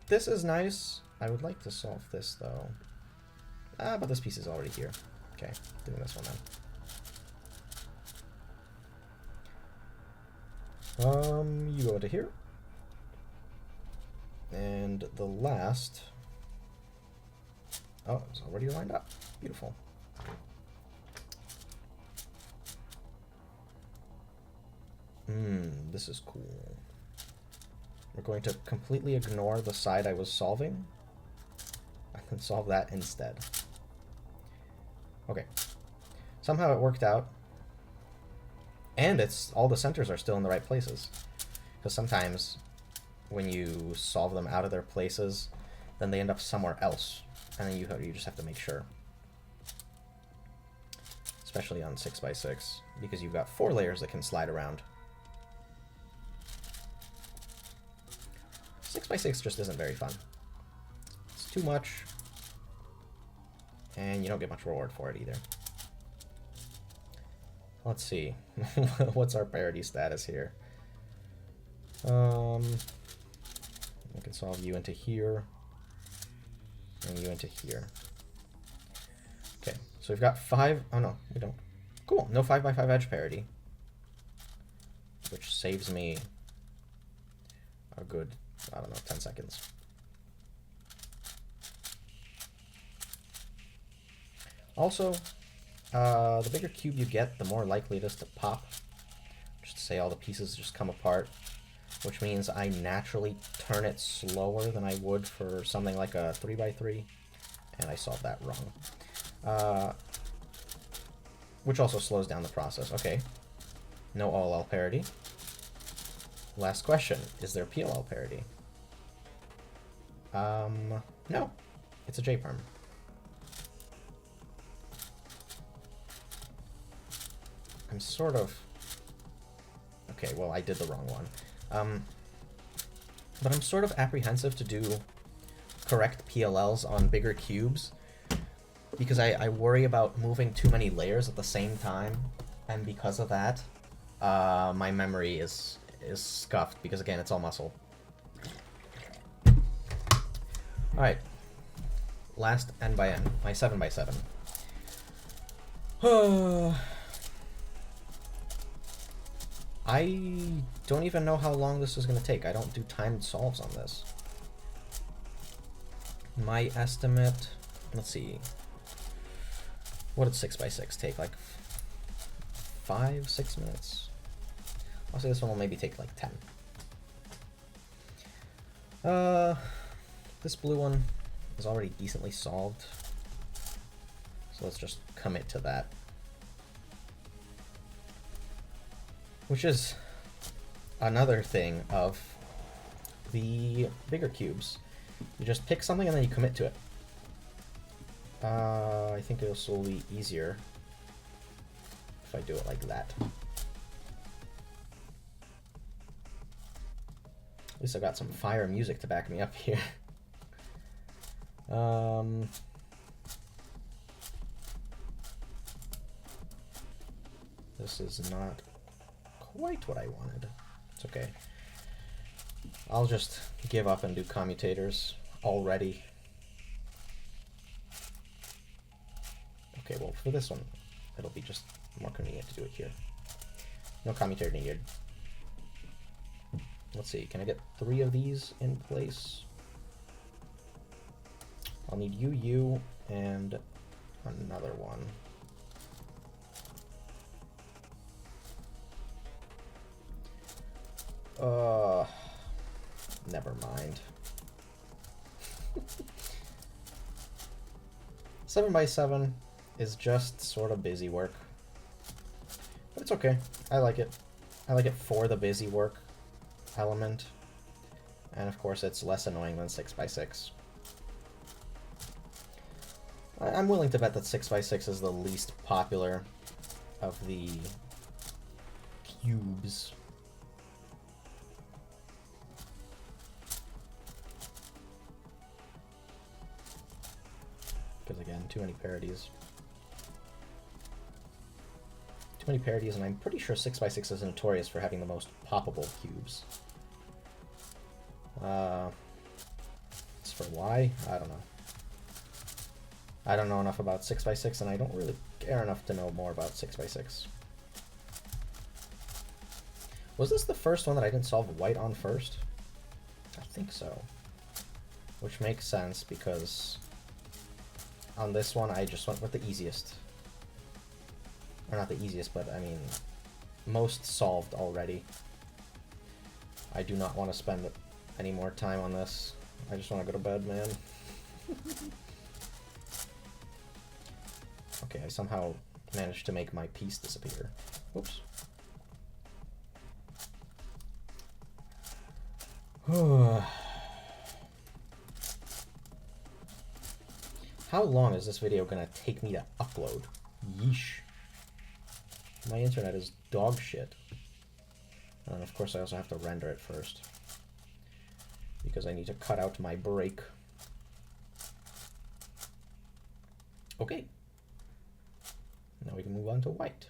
S1: This is nice. I would like to solve this, though. Ah, but this piece is already here. Okay, doing this one then. You go to here. And the last... Oh, it's already lined up. Beautiful. This is cool. We're going to completely ignore the side I was solving and solve that instead. Okay. Somehow it worked out. And it's all the centers are still in the right places. Because sometimes when you solve them out of their places, then they end up somewhere else. And then you just have to make sure. Especially on 6x6, because you've got 4 layers that can slide around. 6x6 just isn't very fun. It's too much, and you don't get much reward for it either. Let's see. What's our parity status here? We can solve you into here, and you into here. Okay, so we've got 5... Oh, no, we don't. Cool, no 5x5 edge parity. Which saves me a good, I don't know, 10 seconds. Also, the bigger cube you get, the more likely it is to pop. Just to say all the pieces just come apart. Which means I naturally turn it slower than I would for something like a 3x3. And I solved that wrong. Which also slows down the process. Okay. No OLL parity. Last question. Is there PLL parity? No. It's a JPerm. I'm sort of... Okay, well, I did the wrong one. But I'm sort of apprehensive to do correct PLLs on bigger cubes because I worry about moving too many layers at the same time, and because of that, my memory is scuffed because, again, it's all muscle. Alright. Last N by N. My 7x7. I don't even know how long this is going to take. I don't do timed solves on this. My estimate... Let's see. What did 6x6 take? Like 5-6 minutes? I'll say this one will maybe take like 10. This blue one is already decently solved. So let's just commit to that. Which is another thing of the bigger cubes. You just pick something and then you commit to it. I think it'll slowly be easier if I do it like that. At least I got some fire music to back me up here. This is not quite what I wanted. It's okay. I'll just give up and do commutators already. Okay, well, for this one, it'll be just more convenient to do it here. No commutator needed. Let's see, can I get 3 of these in place? I'll need you, and another one. Never mind. 7x7 is just sort of busy work. But it's okay. I like it. I like it for the busy work element. And of course it's less annoying than 6x6. I'm willing to bet that 6x6 is the least popular of the cubes. Because again, too many parodies. Too many parodies, and I'm pretty sure 6x6 is notorious for having the most poppable cubes. As for why, I don't know. I don't know enough about 6x6, and I don't really care enough to know more about 6x6. Was this the first one that I didn't solve white on first? I think so. Which makes sense, because on this one I just went with the easiest. Or not the easiest, but I mean, most solved already. I do not want to spend any more time on this. I just want to go to bed, man. Okay, I somehow managed to make my piece disappear. Oops. How long is this video gonna take me to upload? Yeesh. My internet is dog shit. And of course I also have to render it first, because I need to cut out my break. Okay. Now we can move on to white.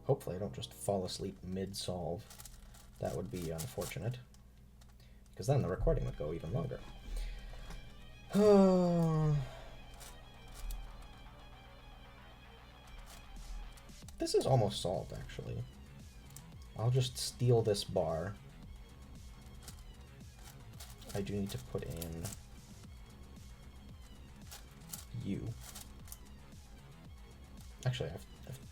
S1: Hopefully I don't just fall asleep mid-solve. That would be unfortunate, because then the recording would go even longer. This is almost solved, actually. I'll just steal this bar. I do need to put in U. Actually, I have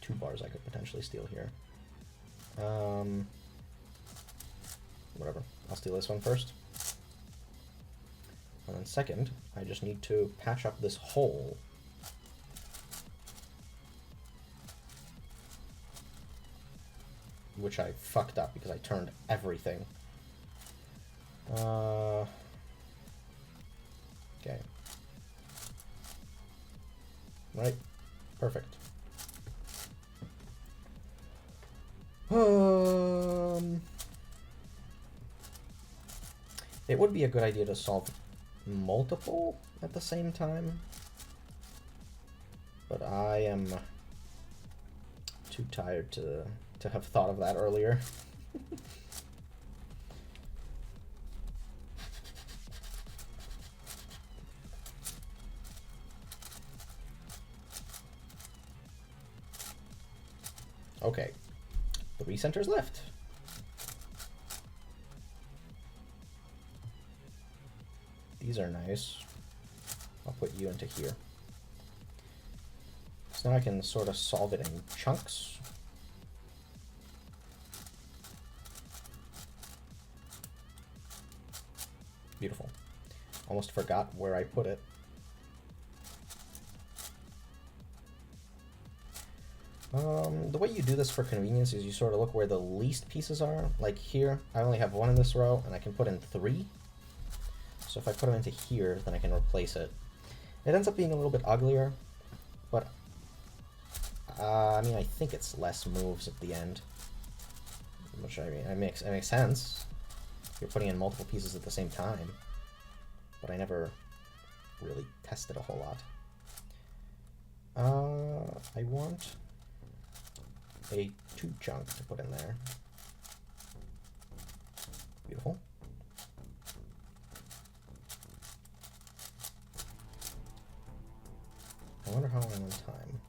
S1: 2 bars I could potentially steal here. Whatever. I'll steal this one first. And then second, I just need to patch up this hole. Which I fucked up because I turned everything. Okay. Right. Perfect. It would be a good idea to solve multiple at the same time, but I am too tired to have thought of that earlier. Okay, 3 centers left. These are nice. I'll put you into here. So now I can sort of solve it in chunks. Beautiful. Almost forgot where I put it. The way you do this for convenience is you sort of look where the least pieces are. Like here, I only have 1 in this row, and I can put in 3. So if I put them into here, then I can replace it. It ends up being a little bit uglier, but I mean, I think it's less moves at the end. Which I mean, it makes sense. You're putting in multiple pieces at the same time, but I never really tested a whole lot. I want a 2 chunk to put in there. Beautiful. I wonder how I'm on time.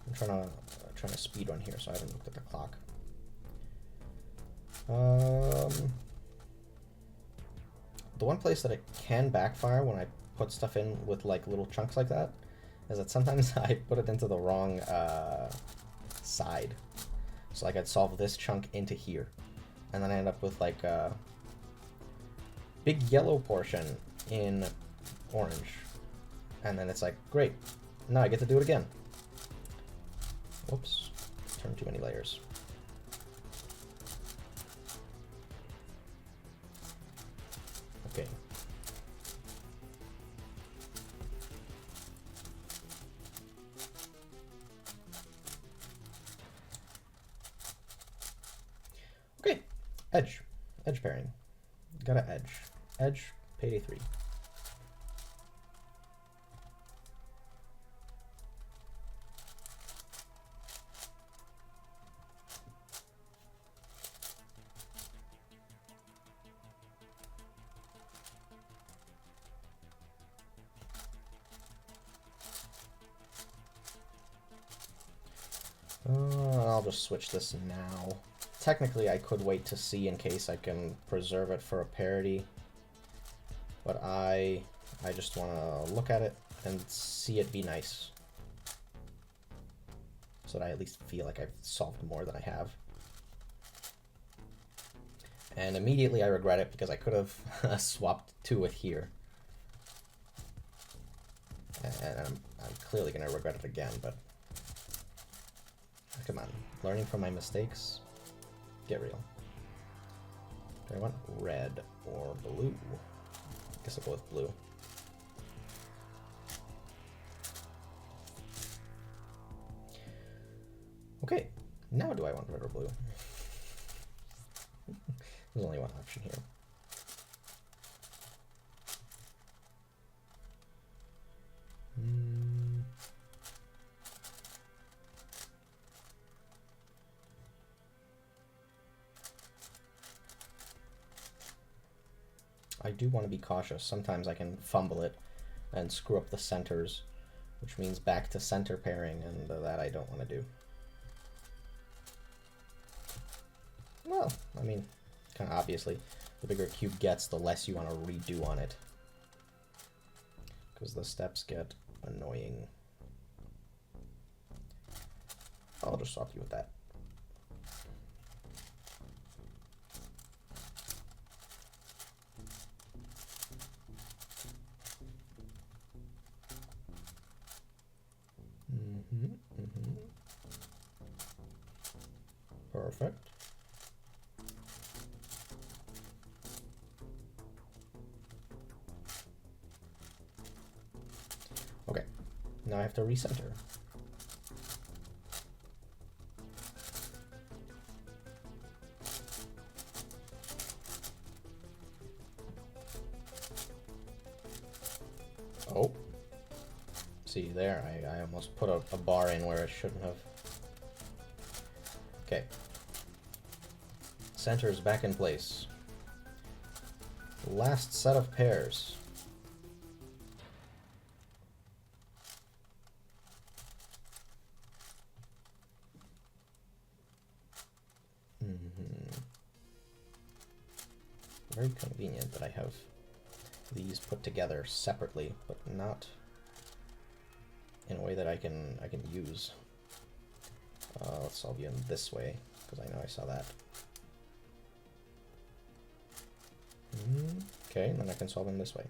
S1: I'm trying to speed run here, so I haven't looked at the clock. The one place that it can backfire when I put stuff in with like little chunks like that is that sometimes I put it into the wrong side. So like I'd solve this chunk into here. And then I end up with like a big yellow portion in orange. And then it's like, great, now I get to do it again. Whoops, turned too many layers. Okay. Okay, edge pairing. Got an edge, payday 3. I'll just switch this now. Technically, I could wait to see in case I can preserve it for a parody, but I just want to look at it and see it be nice, so that I at least feel like I've solved more than I have. And immediately I regret it because I could have swapped 2 with here, and I'm clearly going to regret it again, but come on, learning from my mistakes. Get real. Do I want red or blue? I guess I'll go with blue. Okay, now do I want red or blue? There's only one option here. I do want to be cautious. Sometimes I can fumble it and screw up the centers, which means back to center pairing, and that I don't want to do. Well, I mean, kind of obviously, the bigger a cube gets, the less you want to redo on it, because the steps get annoying. I'll just swap you with that. Perfect. Okay, now I have to recenter. Oh, see there, I almost put a bar in where I shouldn't have. Okay, center is back in place. Last set of pairs. Very convenient that I have these put together separately, but not in a way that I can use. Let's solve you in this way, because I know I saw that. Okay, and then I can solve them this way.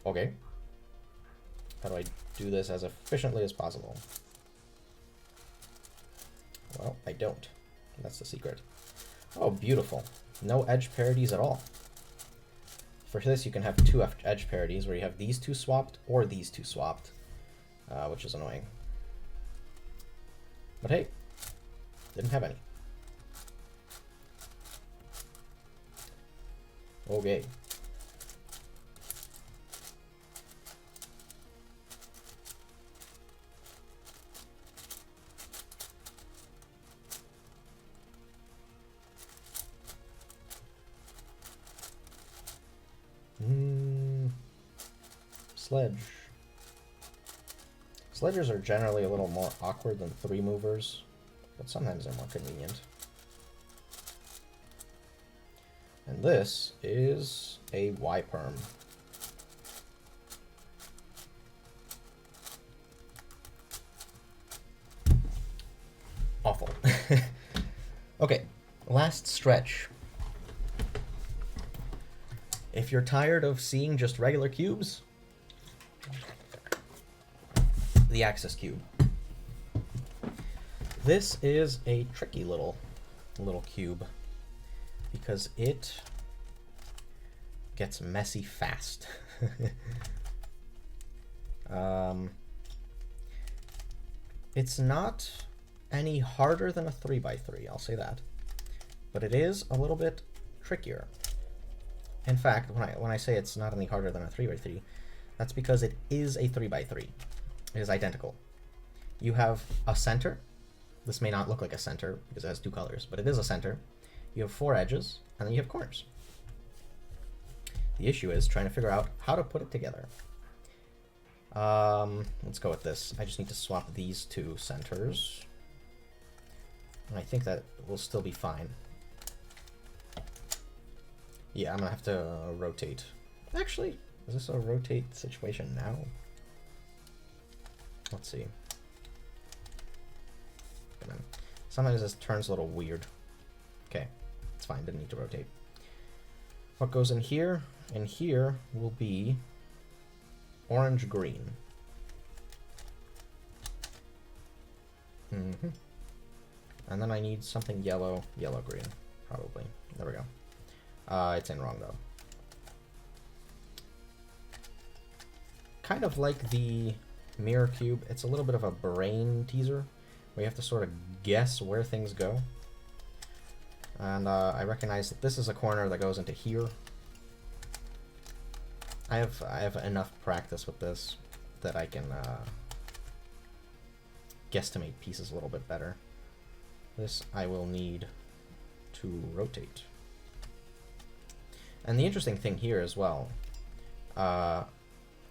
S1: Okay. How do I do this as efficiently as possible? Well, I don't. That's the secret. Oh, beautiful. No edge parodies at all. For this, you can have 2 edge parodies where you have these 2 swapped or these 2 swapped, which is annoying. But hey, didn't have any. Okay. Sledge. Sledgers are generally a little more awkward than 3 movers, but sometimes they're more convenient. And this is a Y-perm. Okay, last stretch. If you're tired of seeing just regular cubes, the Axis cube. This is a tricky little cube because it gets messy fast. It's not any harder than a 3x3, I'll say that, but it is a little bit trickier. In fact, when I say it's not any harder than a 3x3, that's because it is a 3x3. It is identical. You have a center. This may not look like a center because it has two colors, but it is a center. You have 4 edges, and then you have corners. The issue is trying to figure out how to put it together. Let's go with this. I just need to swap these two centers. And I think that will still be fine. Yeah, I'm gonna have to rotate. Actually, is this a rotate situation now? Let's see. Sometimes this turns a little weird. Okay, it's fine, didn't need to rotate. What goes in here? In here will be orange-green. And then I need something yellow, yellow-green, probably. There we go. It's in wrong, though. Kind of like the mirror cube, it's a little bit of a brain teaser, where you have to sort of guess where things go. And I recognize that this is a corner that goes into here. I have enough practice with this that I can guesstimate pieces a little bit better. This I will need to rotate. And the interesting thing here as well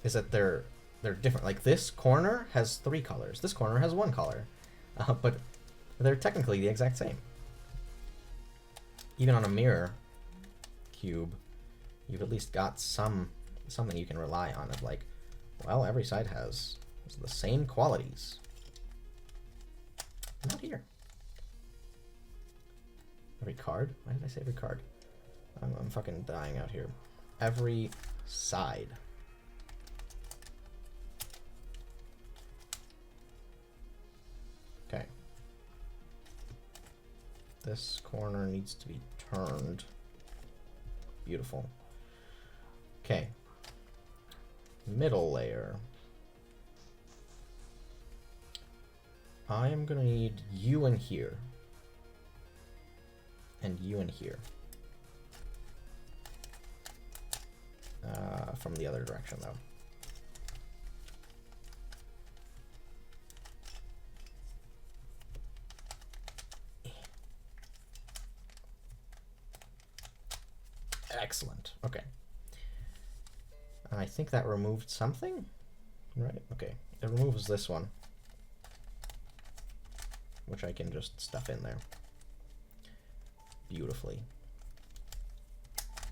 S1: is that they're different. Like this corner has 3 colors. This corner has 1 color, but they're technically the exact same. Even on a mirror cube, you've at least got something you can rely on of like, well, every side has the same qualities. Not here. Every card? Why did I say every card? I'm fucking dying out here. Every side. Okay. This corner needs to be turned. Beautiful. Okay. Middle layer. I am gonna need you in here. And you in here. From the other direction, though. Excellent. Okay. And I think that removed something? Right, okay. It removes this one, which I can just stuff in there beautifully.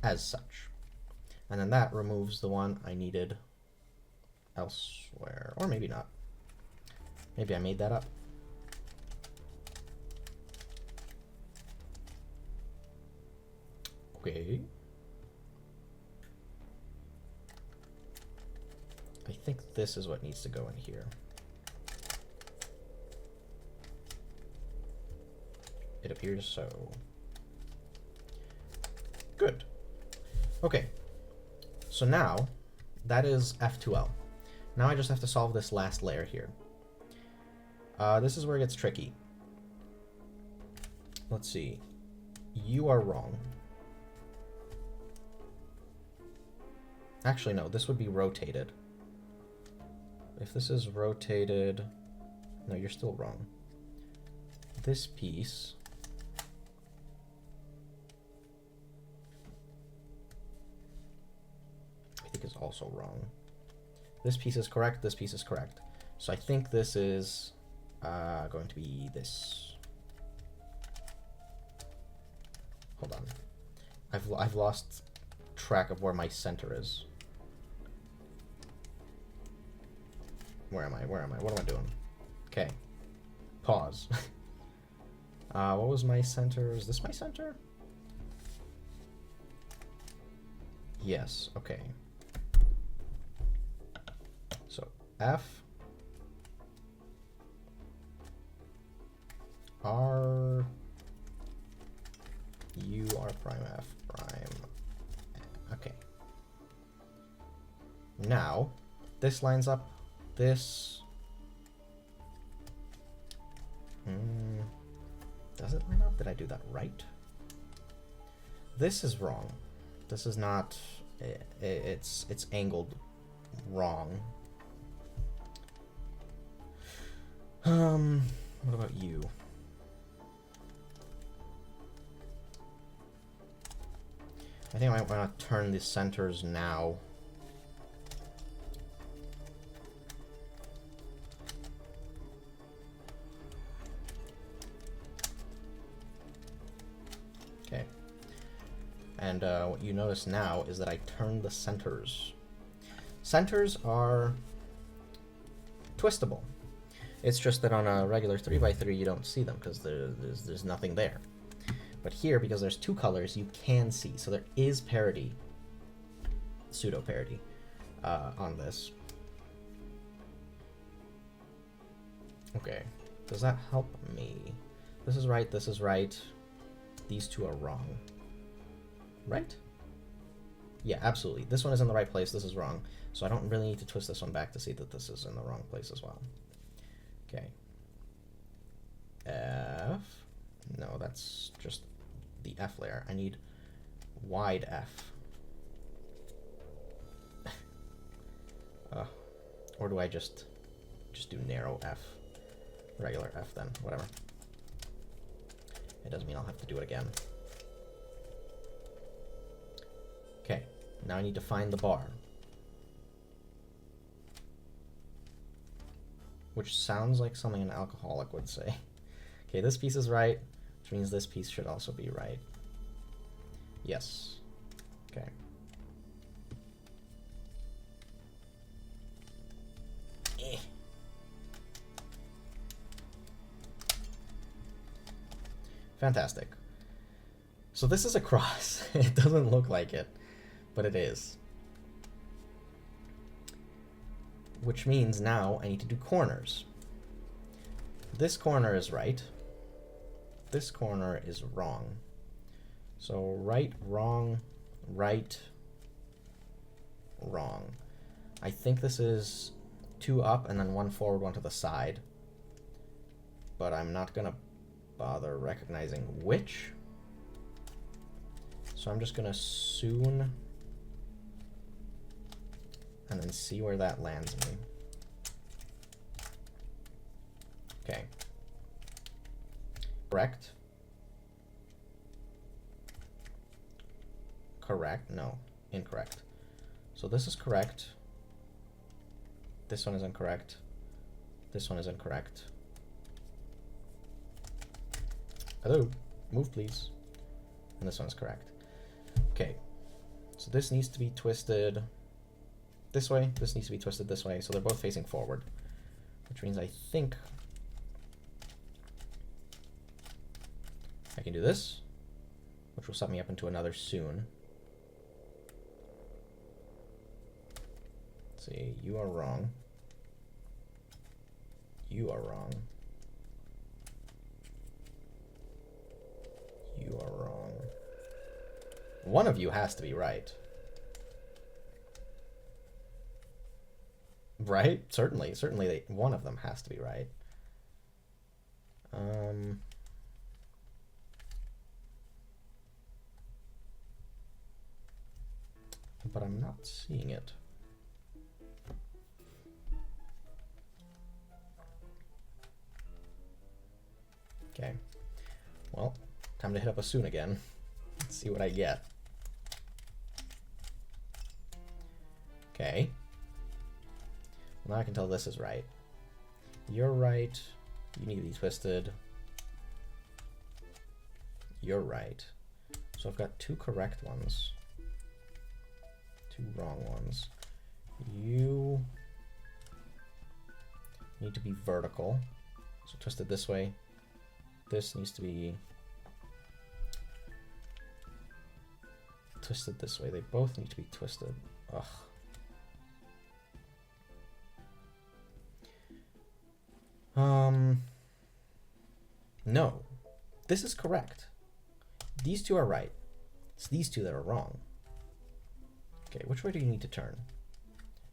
S1: As such. And then that removes the one I needed elsewhere. Or maybe not. Maybe I made that up. Okay. I think this is what needs to go in here. It appears so. Good. Okay. So now, that is F2L. Now I just have to solve this last layer here. This is where it gets tricky. Let's see. You are wrong. Actually, no, this would be rotated. If this is rotated... No, you're still wrong. This piece... I think is also wrong. This piece is correct, this piece is correct. So I think this is going to be this. Hold on. I've lost track of where my center is. Where am I? Where am I? What am I doing? Okay. Pause. What was my center? Is this my center? Yes, okay. So F R U R prime F prime. Okay. Now this lines up. This. Does it line up? Did I do that right? This is wrong. This is not. It's angled wrong. What about you? I think I might want to turn the centers now. Okay. And what you notice now is that I turned the centers. Centers are twistable. It's just that on a regular 3x3 you don't see them because there's nothing there. But here, because there's two colors, you can see. So there is parity, pseudo parity, on this. Okay, does that help me? This is right, this is right. These two are wrong. Right? Yeah, absolutely. This one is in the right place, this is wrong. So I don't really need to twist this one back to see that this is in the wrong place as well. Okay. F. No, that's just the F layer. I need wide F. Or do I just do narrow F? Regular F then, whatever. It doesn't mean I'll have to do it again. Okay, now I need to find the bar. Which sounds like something an alcoholic would say. Okay, this piece is right, which means this piece should also be right. Yes. Okay. Fantastic. So this is a cross. It doesn't look like it, but it is. Which means now I need to do corners. This corner is right. This corner is wrong. So right, wrong, right, wrong. I think this is 2 up and then 1 forward, 1 to the side. But I'm not gonna bother recognizing which. So I'm just gonna soon and then see where that lands me. Okay. Correct. Correct. No, incorrect. So this is correct. This one is incorrect. This one is incorrect. Hello, move please. And this one's correct. Okay, so this needs to be twisted this way, this needs to be twisted this way, so they're both facing forward, which means I think I can do this, which will set me up into another soon. Let's see, you are wrong. You are wrong. You are wrong. One of you has to be right. Right? Certainly. Certainly one of them has to be right. But I'm not seeing it. Okay. Well, time to hit up a soon again. Let's see what I get. Okay. Well, now I can tell this is right. You're right. You need to be twisted. You're right. So I've got 2 correct ones. 2 wrong ones. You need to be vertical. So twist it this way, this needs to be twisted this way. They both need to be twisted. Ugh. No. This is correct. These two are right. It's these two that are wrong. Okay, which way do you need to turn?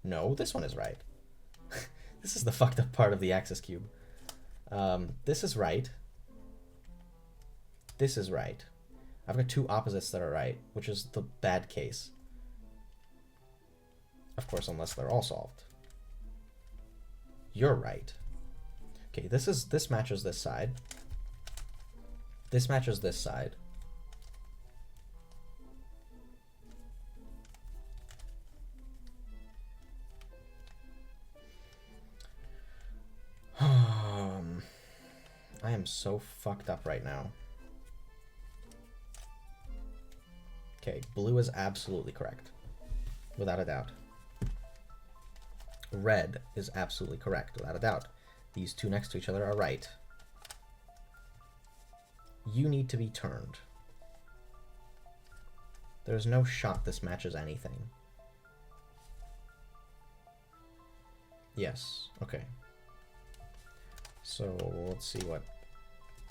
S1: No, this one is right. This is the fucked up part of the axis cube. This is right. This is right. I've got two opposites that are right, which is the bad case. Of course, unless they're all solved. You're right. Okay, this matches this side. This matches this side. I am so fucked up right now. Okay, blue is absolutely correct. Without a doubt. Red is absolutely correct, without a doubt. These two next to each other are right. You need to be turned. There's no shot this matches anything. Yes, okay. So let's see what...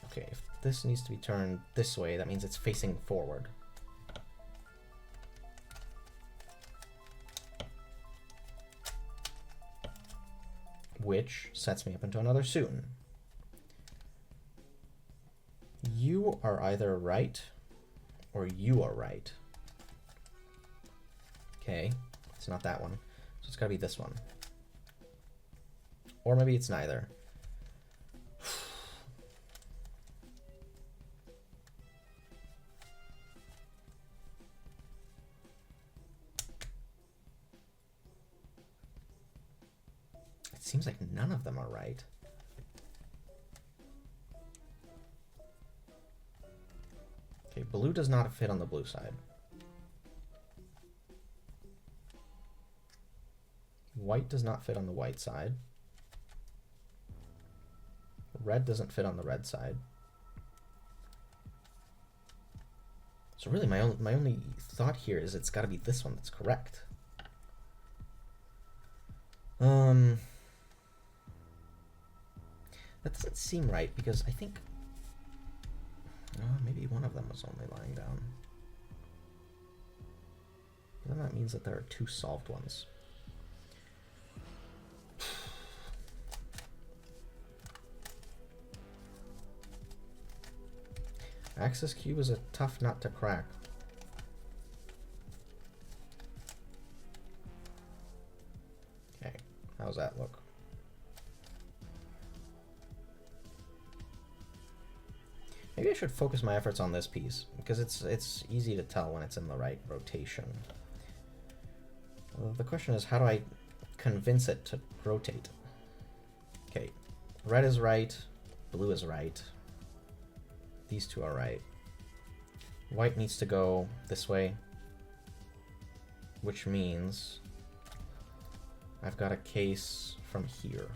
S1: Okay, if this needs to be turned this way, that means it's facing forward. Which sets me up into another soon. You are either right or you are right. Okay, it's not that one. So it's gotta be this one. Or maybe it's neither. It seems like none of them are right. Okay, blue does not fit on the blue side. White does not fit on the white side. Red doesn't fit on the red side. So really my only thought here is it's got to be this one that's correct. That doesn't seem right because I think maybe one of them was only lying down. But then that means that there are two solved ones. Axis cube is a tough nut to crack. Okay, how's that look? Maybe I should focus my efforts on this piece, because it's easy to tell when it's in the right rotation. The question is, how do I convince it to rotate? Okay, red is right, blue is right. These two are right. White needs to go this way, which means I've got a case from here.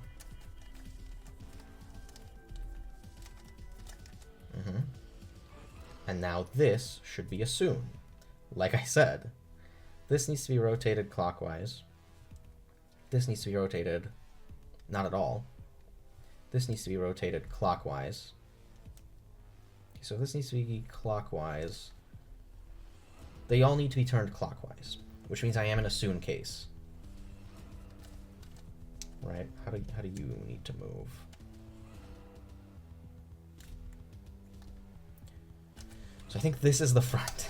S1: And now this should be a soon. Like I said, this needs to be rotated clockwise. This needs to be rotated not at all. This needs to be rotated clockwise. So this needs to be clockwise. They all need to be turned clockwise, which means I am in a soon case. Right? How do you need to move? So I think this is the front.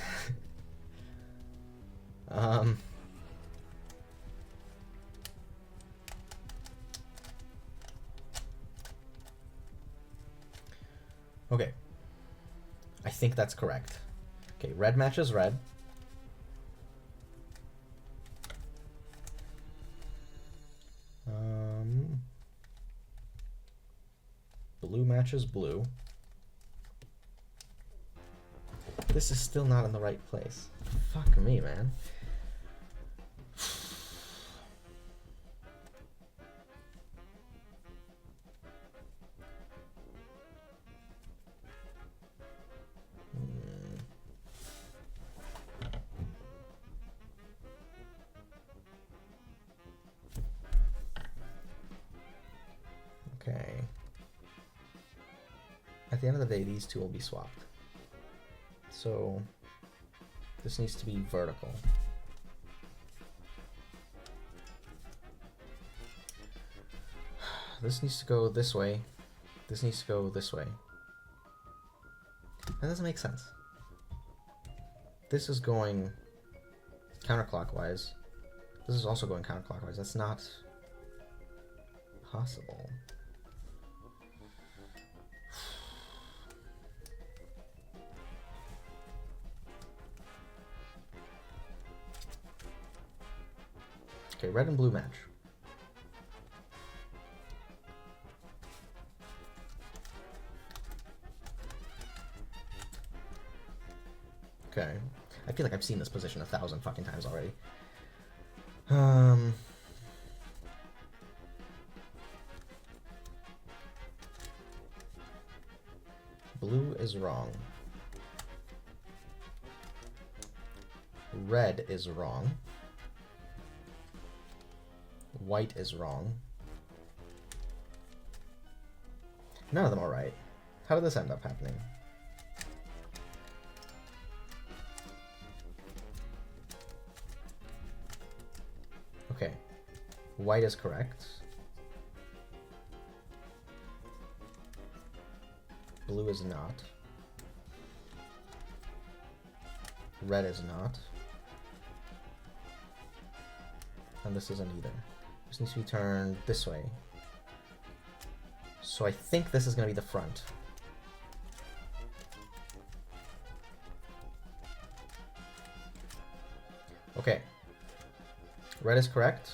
S1: Okay. I think that's correct. Okay, red matches red. Blue matches blue. This is still not in the right place. Fuck me, man. the end of the day, these two will be swapped. So this needs to be vertical. This needs to go this way. This needs to go this way. That doesn't make sense. This is going counterclockwise. This is also going counterclockwise. That's not possible. Okay, red and blue match. Okay. I feel like I've seen this position 1,000 fucking times already. Blue is wrong. Red is wrong. White is wrong. None of them are right. How did this end up happening? Okay, white is correct. Blue is not. Red is not. And this isn't either. This needs to be turned this way. So I think this is going to be the front. Okay. Red is correct.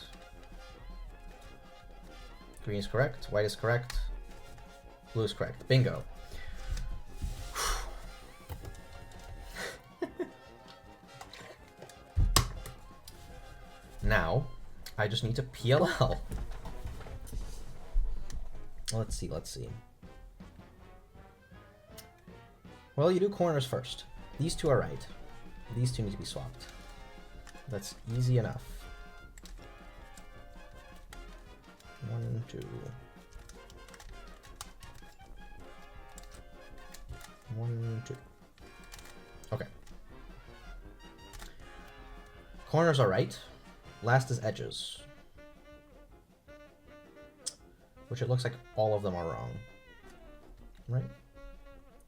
S1: Green is correct. White is correct. Blue is correct. Bingo. Now, I just need to PLL. Let's see, let's see. Well, you do corners first. These two are right. These two need to be swapped. That's easy enough. 1, 2. 1, 2. Okay. Corners are right. Last is edges. Which it looks like all of them are wrong. Right?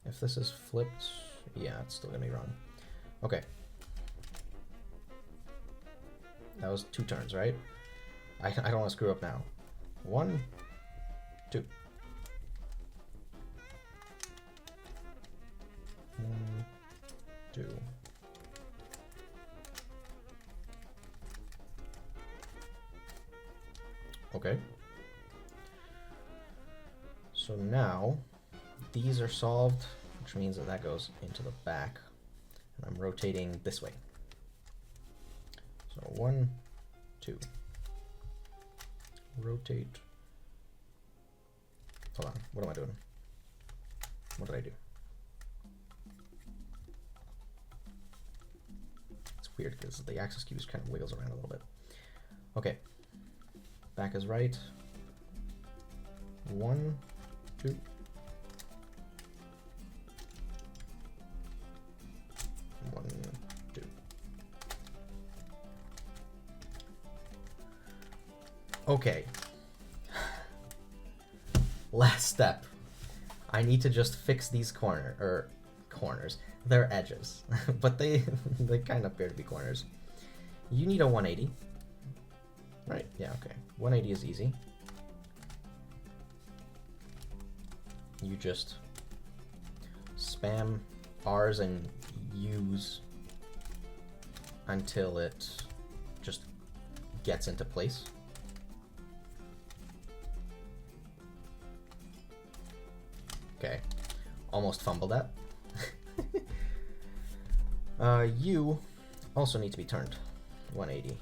S1: If this is flipped, yeah, it's still gonna be wrong. Okay. That was 2 turns, right? I don't want to screw up now. 1, 2. 1, 2. Okay. So now these are solved, which means that that goes into the back. And I'm rotating this way. So 1, 2. Rotate. Hold on. What am I doing? What did I do? It's weird because the axis cube kind of wiggles around a little bit. Okay. Back is right. 1, 2. 1, 2. Okay. Last step. I need to just fix these corners. They're edges, but they kind of appear to be corners. You need a 180. Right? Yeah, okay. 180 is easy. You just spam R's and U's until it just gets into place. Okay. Almost fumbled that. U also need to be turned 180.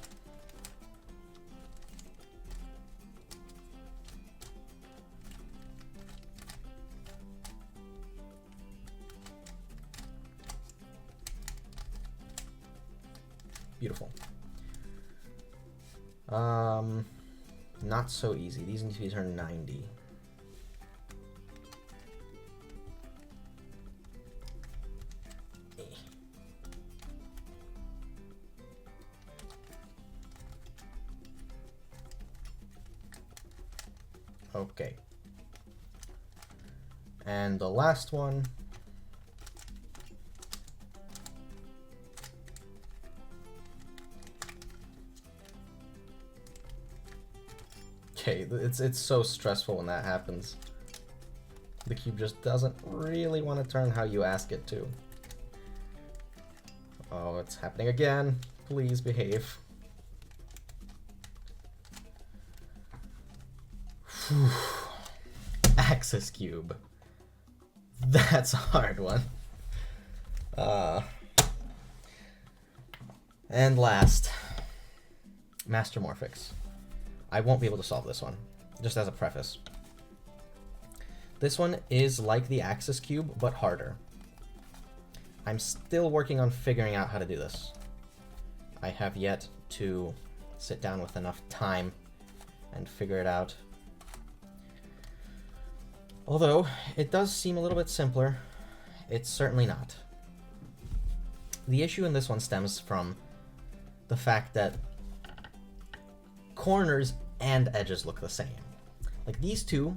S1: Beautiful. Not so easy. These need to be turned 90. Okay. And the last one. Okay, it's so stressful when that happens. The cube just doesn't really want to turn how you ask it to. Oh, it's happening again. Please behave. Axis cube. That's a hard one. And last, Master Morphix. I won't be able to solve this one, just as a preface. This one is like the Axis cube, but harder. I'm still working on figuring out how to do this. I have yet to sit down with enough time and figure it out. Although, it does seem a little bit simpler, it's certainly not. The issue in this one stems from the fact that corners and edges look the same. Like, these two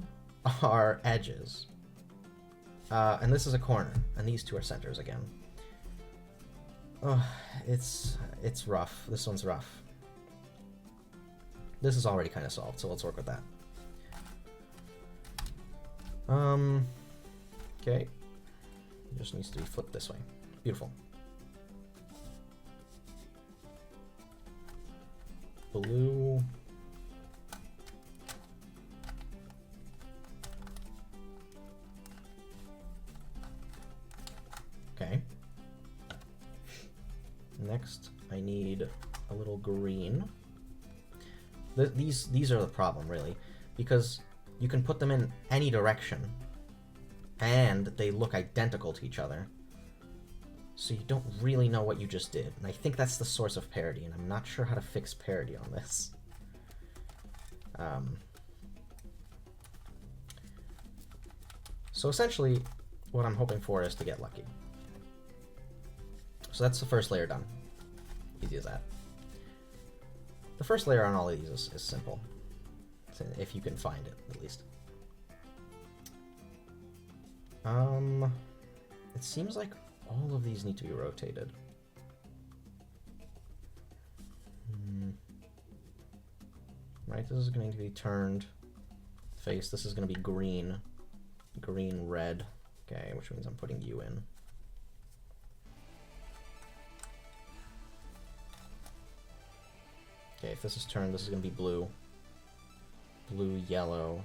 S1: are edges, and this is a corner, and these two are centers again. Oh, it's rough. This one's rough. This is already kind of solved, so let's work with that. Okay. It just needs to be flipped this way. Beautiful. Blue. Okay. Next, I need a little green. These are the problem, really, because you can put them in any direction, and they look identical to each other. So you don't really know what you just did, and I think that's the source of parity, and I'm not sure how to fix parity on this. So essentially, what I'm hoping for is to get lucky. So that's the first layer done. Easy as that. The first layer on all of these is simple, if you can find it, at least. It seems like all of these need to be rotated. Right, this is going to be turned face. This is going to be green, green, red. Okay, which means I'm putting you in. Okay, if this is turned, this is going to be blue. Blue, yellow.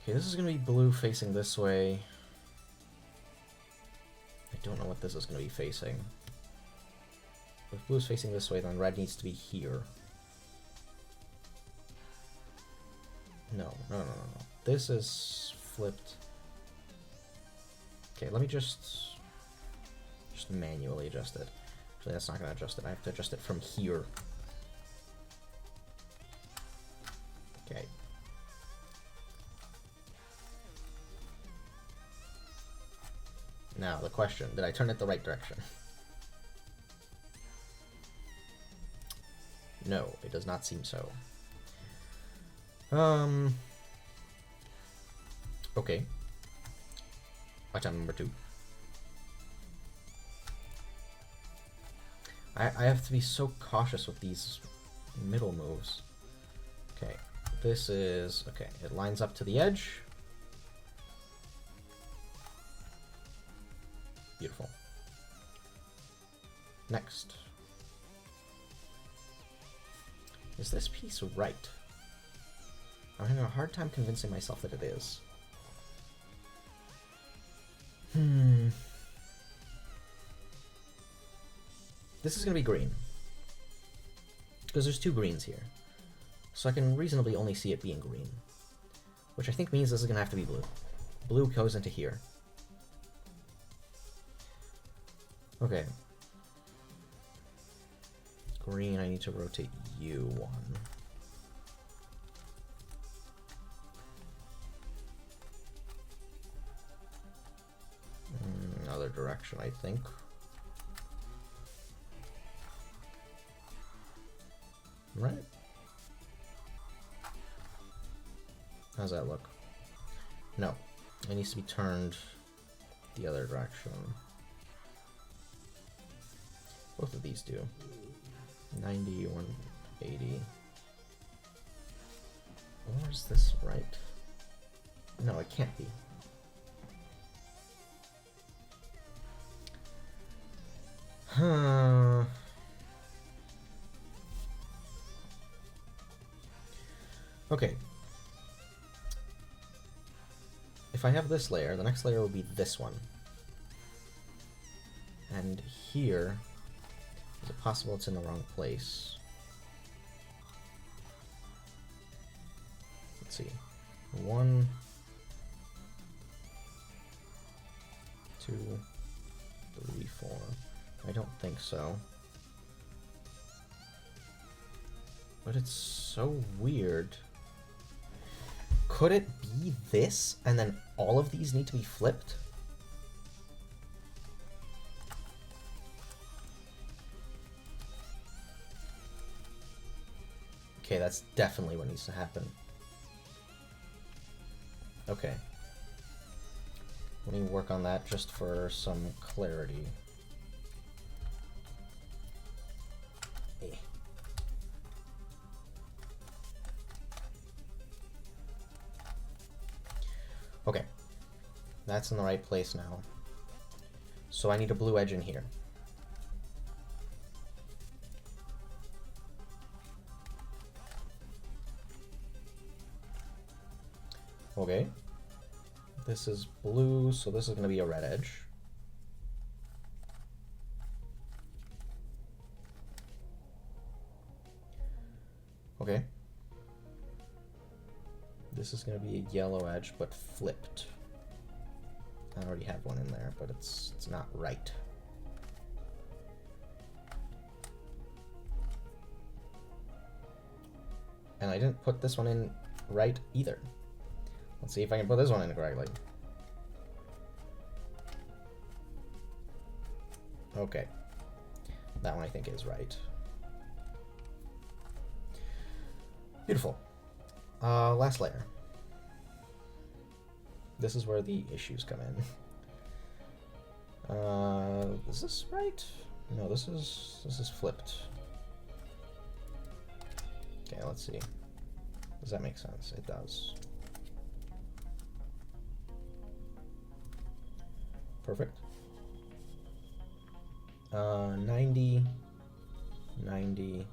S1: Okay, this is going to be blue facing this way. I don't know what this is going to be facing. If blue is facing this way, then red needs to be here. No. This is flipped. Okay, let me just manually adjust it. Actually, that's not going to adjust it. I have to adjust it from here. Okay. Now, the question, did I turn it the right direction? No, it does not seem so. Okay. Item number 2. I have to be so cautious with these middle moves. Okay, this is... okay, it lines up to the edge. Beautiful. Next. Is this piece right? I'm having a hard time convincing myself that it is. This is going to be green. Because there's 2 greens here. So I can reasonably only see it being green. Which I think means this is going to have to be blue. Blue goes into here. Okay. Green, I need to rotate you 1. Other direction. direction, I think. Right? How's that look? No, it needs to be turned the other direction. Both of these do. 90, 180. Or is this right? No, it can't be. Huh. Okay. If I have this layer, the next layer will be this one. And here, is it possible it's in the wrong place? Let's see. 1, 2, 3, 4. I don't think so. But it's so weird. Could it be this, and then all of these need to be flipped? Okay, that's definitely what needs to happen. Okay. Let me work on that just for some clarity. Okay, that's in the right place now. So I need a blue edge in here. Okay, this is blue, so this is going to be a red edge. Okay. This is going to be a yellow edge, but flipped. I already have one in there, but it's not right. And I didn't put this one in right either. Let's see if I can put this one in correctly. Okay. That one I think is right. Beautiful. Last layer. This is where the issues come in. Is this right? No, this is flipped. Okay, let's see. Does that make sense? It does. Perfect. 90, 90,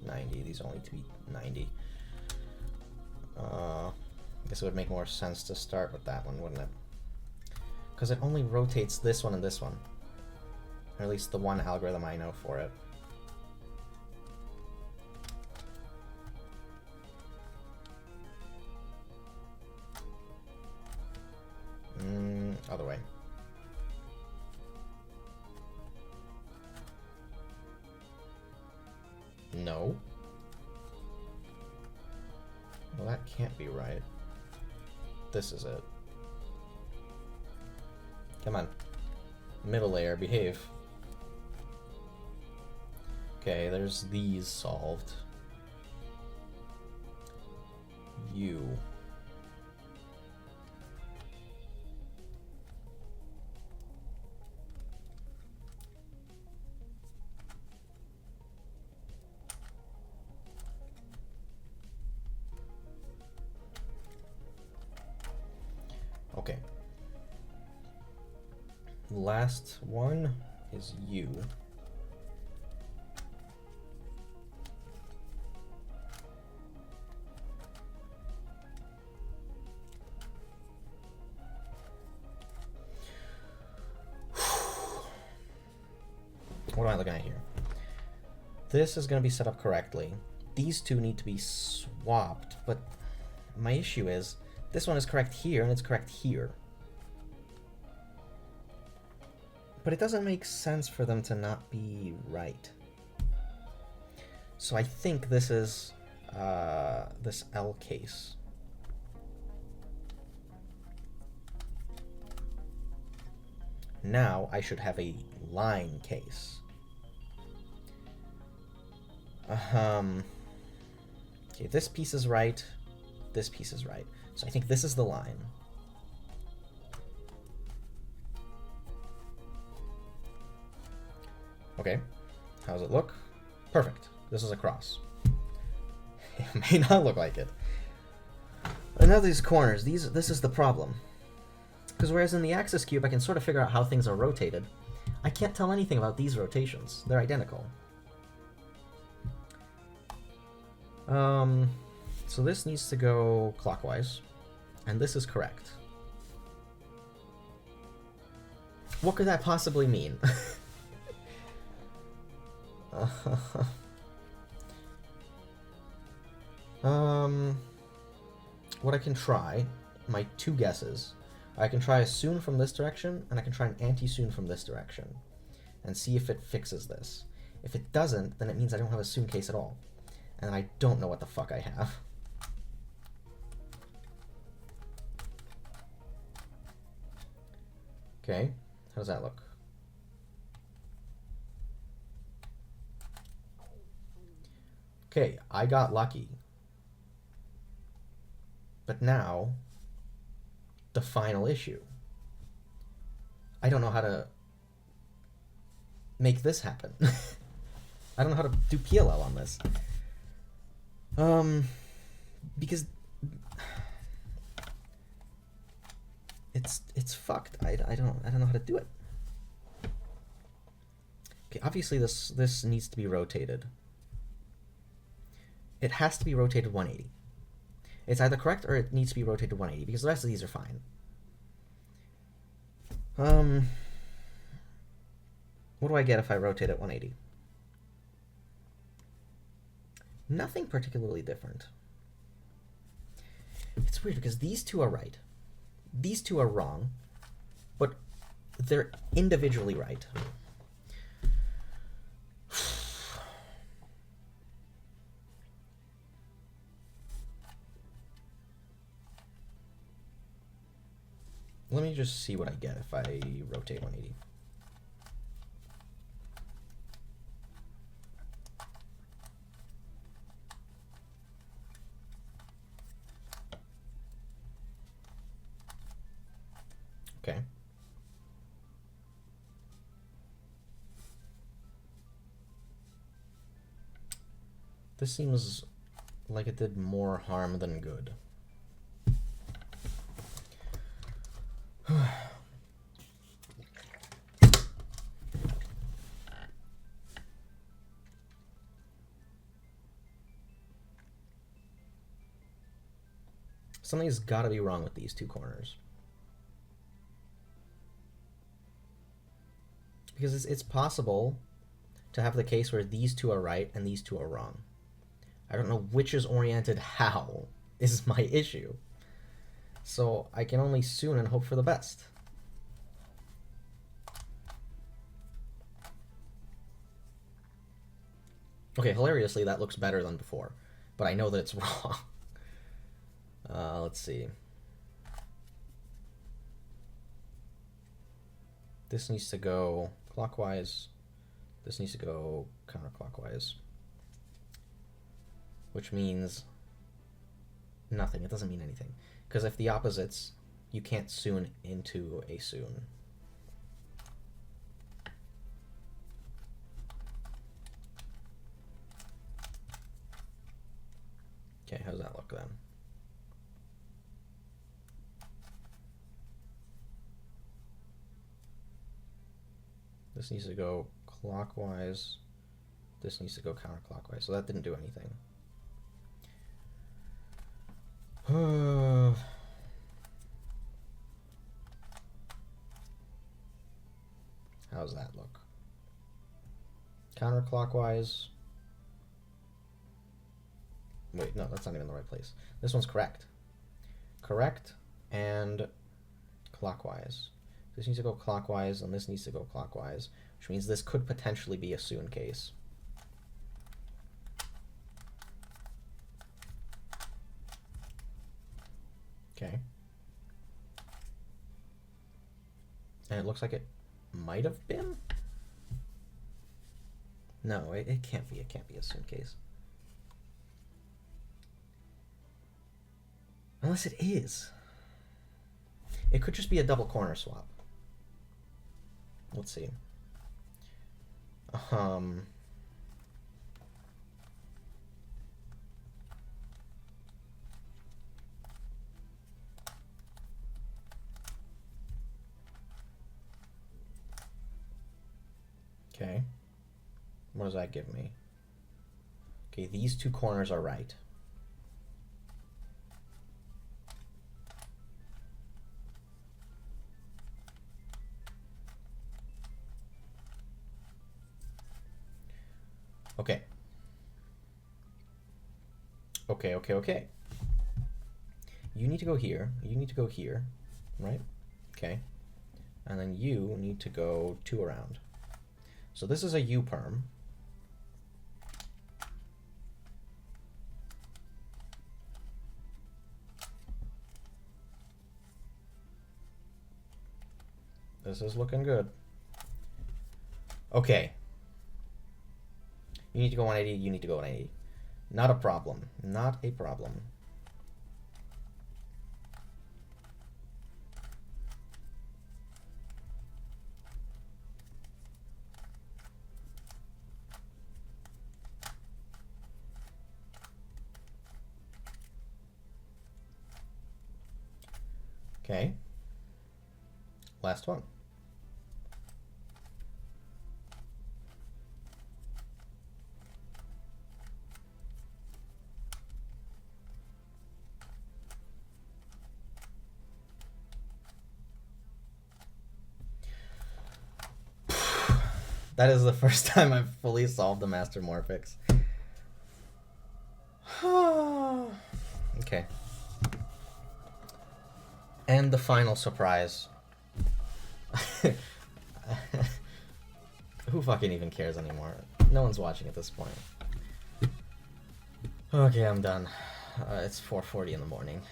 S1: 90. These all need to be 90. I guess it would make more sense to start with that one, wouldn't it? Because it only rotates this one and this one. Or at least the one algorithm I know for it. Other way. No. Well, that can't be right. This is it. Come on. Middle layer, behave. Okay, there's these solved. You. Okay. Last one is you. What am I looking at here? This is going to be set up correctly. These two need to be swapped, but my issue is this one is correct here and it's correct here. But it doesn't make sense for them to not be right. So I think this is this L case. Now I should have a line case. Okay, this piece is right. This piece is right. So I think this is the line. Okay, how does it look? Perfect. This is a cross. It may not look like it. And now these corners, this is the problem. Because whereas in the axis cube I can sort of figure out how things are rotated, I can't tell anything about these rotations. They're identical. So this needs to go clockwise, and this is correct. What could that possibly mean? What I can try, my two guesses, I can try a soon from this direction, and I can try an anti-soon from this direction, and see if it fixes this. If it doesn't, then it means I don't have a soon case at all, and I don't know what the fuck I have. Okay, how does that look? Okay, I got lucky. But now, the final issue. I don't know how to make this happen. I don't know how to do PLL on this. Because it's fucked. I don't know how to do it. Okay, obviously this needs to be rotated. It has to be rotated 180. It's either correct or it needs to be rotated 180 because the rest of these are fine. What do I get if I rotate it 180? Nothing particularly different. It's weird because these two are right. These two are wrong, but they're individually right. Let me just see what I get if I rotate 180. Okay. This seems like it did more harm than good. Something's got to be wrong with these two corners. Because it's possible to have the case where these two are right and these two are wrong. I don't know which is oriented how is my issue. So I can only soon and hope for the best. Okay, hilariously, that looks better than before, but I know that it's wrong. Let's see. This needs to go clockwise. This needs to go counterclockwise. Which means nothing. It doesn't mean anything. Because if the opposites, you can't soon into a soon. Okay, how does that look then? This needs to go clockwise. This needs to go counterclockwise. So that didn't do anything. How does that look? Counterclockwise. Wait, no, that's not even the right place. This one's correct. Correct and clockwise. This needs to go clockwise, and this needs to go clockwise, which means this could potentially be a soon case. Okay. And it looks like it might have been? No, it can't be. It can't be a suitcase. Unless it is. It could just be a double corner swap. Let's see. Okay. What does that give me? Okay, these two corners are right. Okay. Okay. You need to go here. You need to go here, right? Okay. And then you need to go 2 around. So this is a U-perm. This is looking good. Okay. You need to go 180, you need to go 180. Not a problem. Not a problem. Okay. Last one. That is the first time I've fully solved the Master Morphix. Okay. And the final surprise. Who fucking even cares anymore? No one's watching at this point. Okay, I'm done. It's 4:40 in the morning.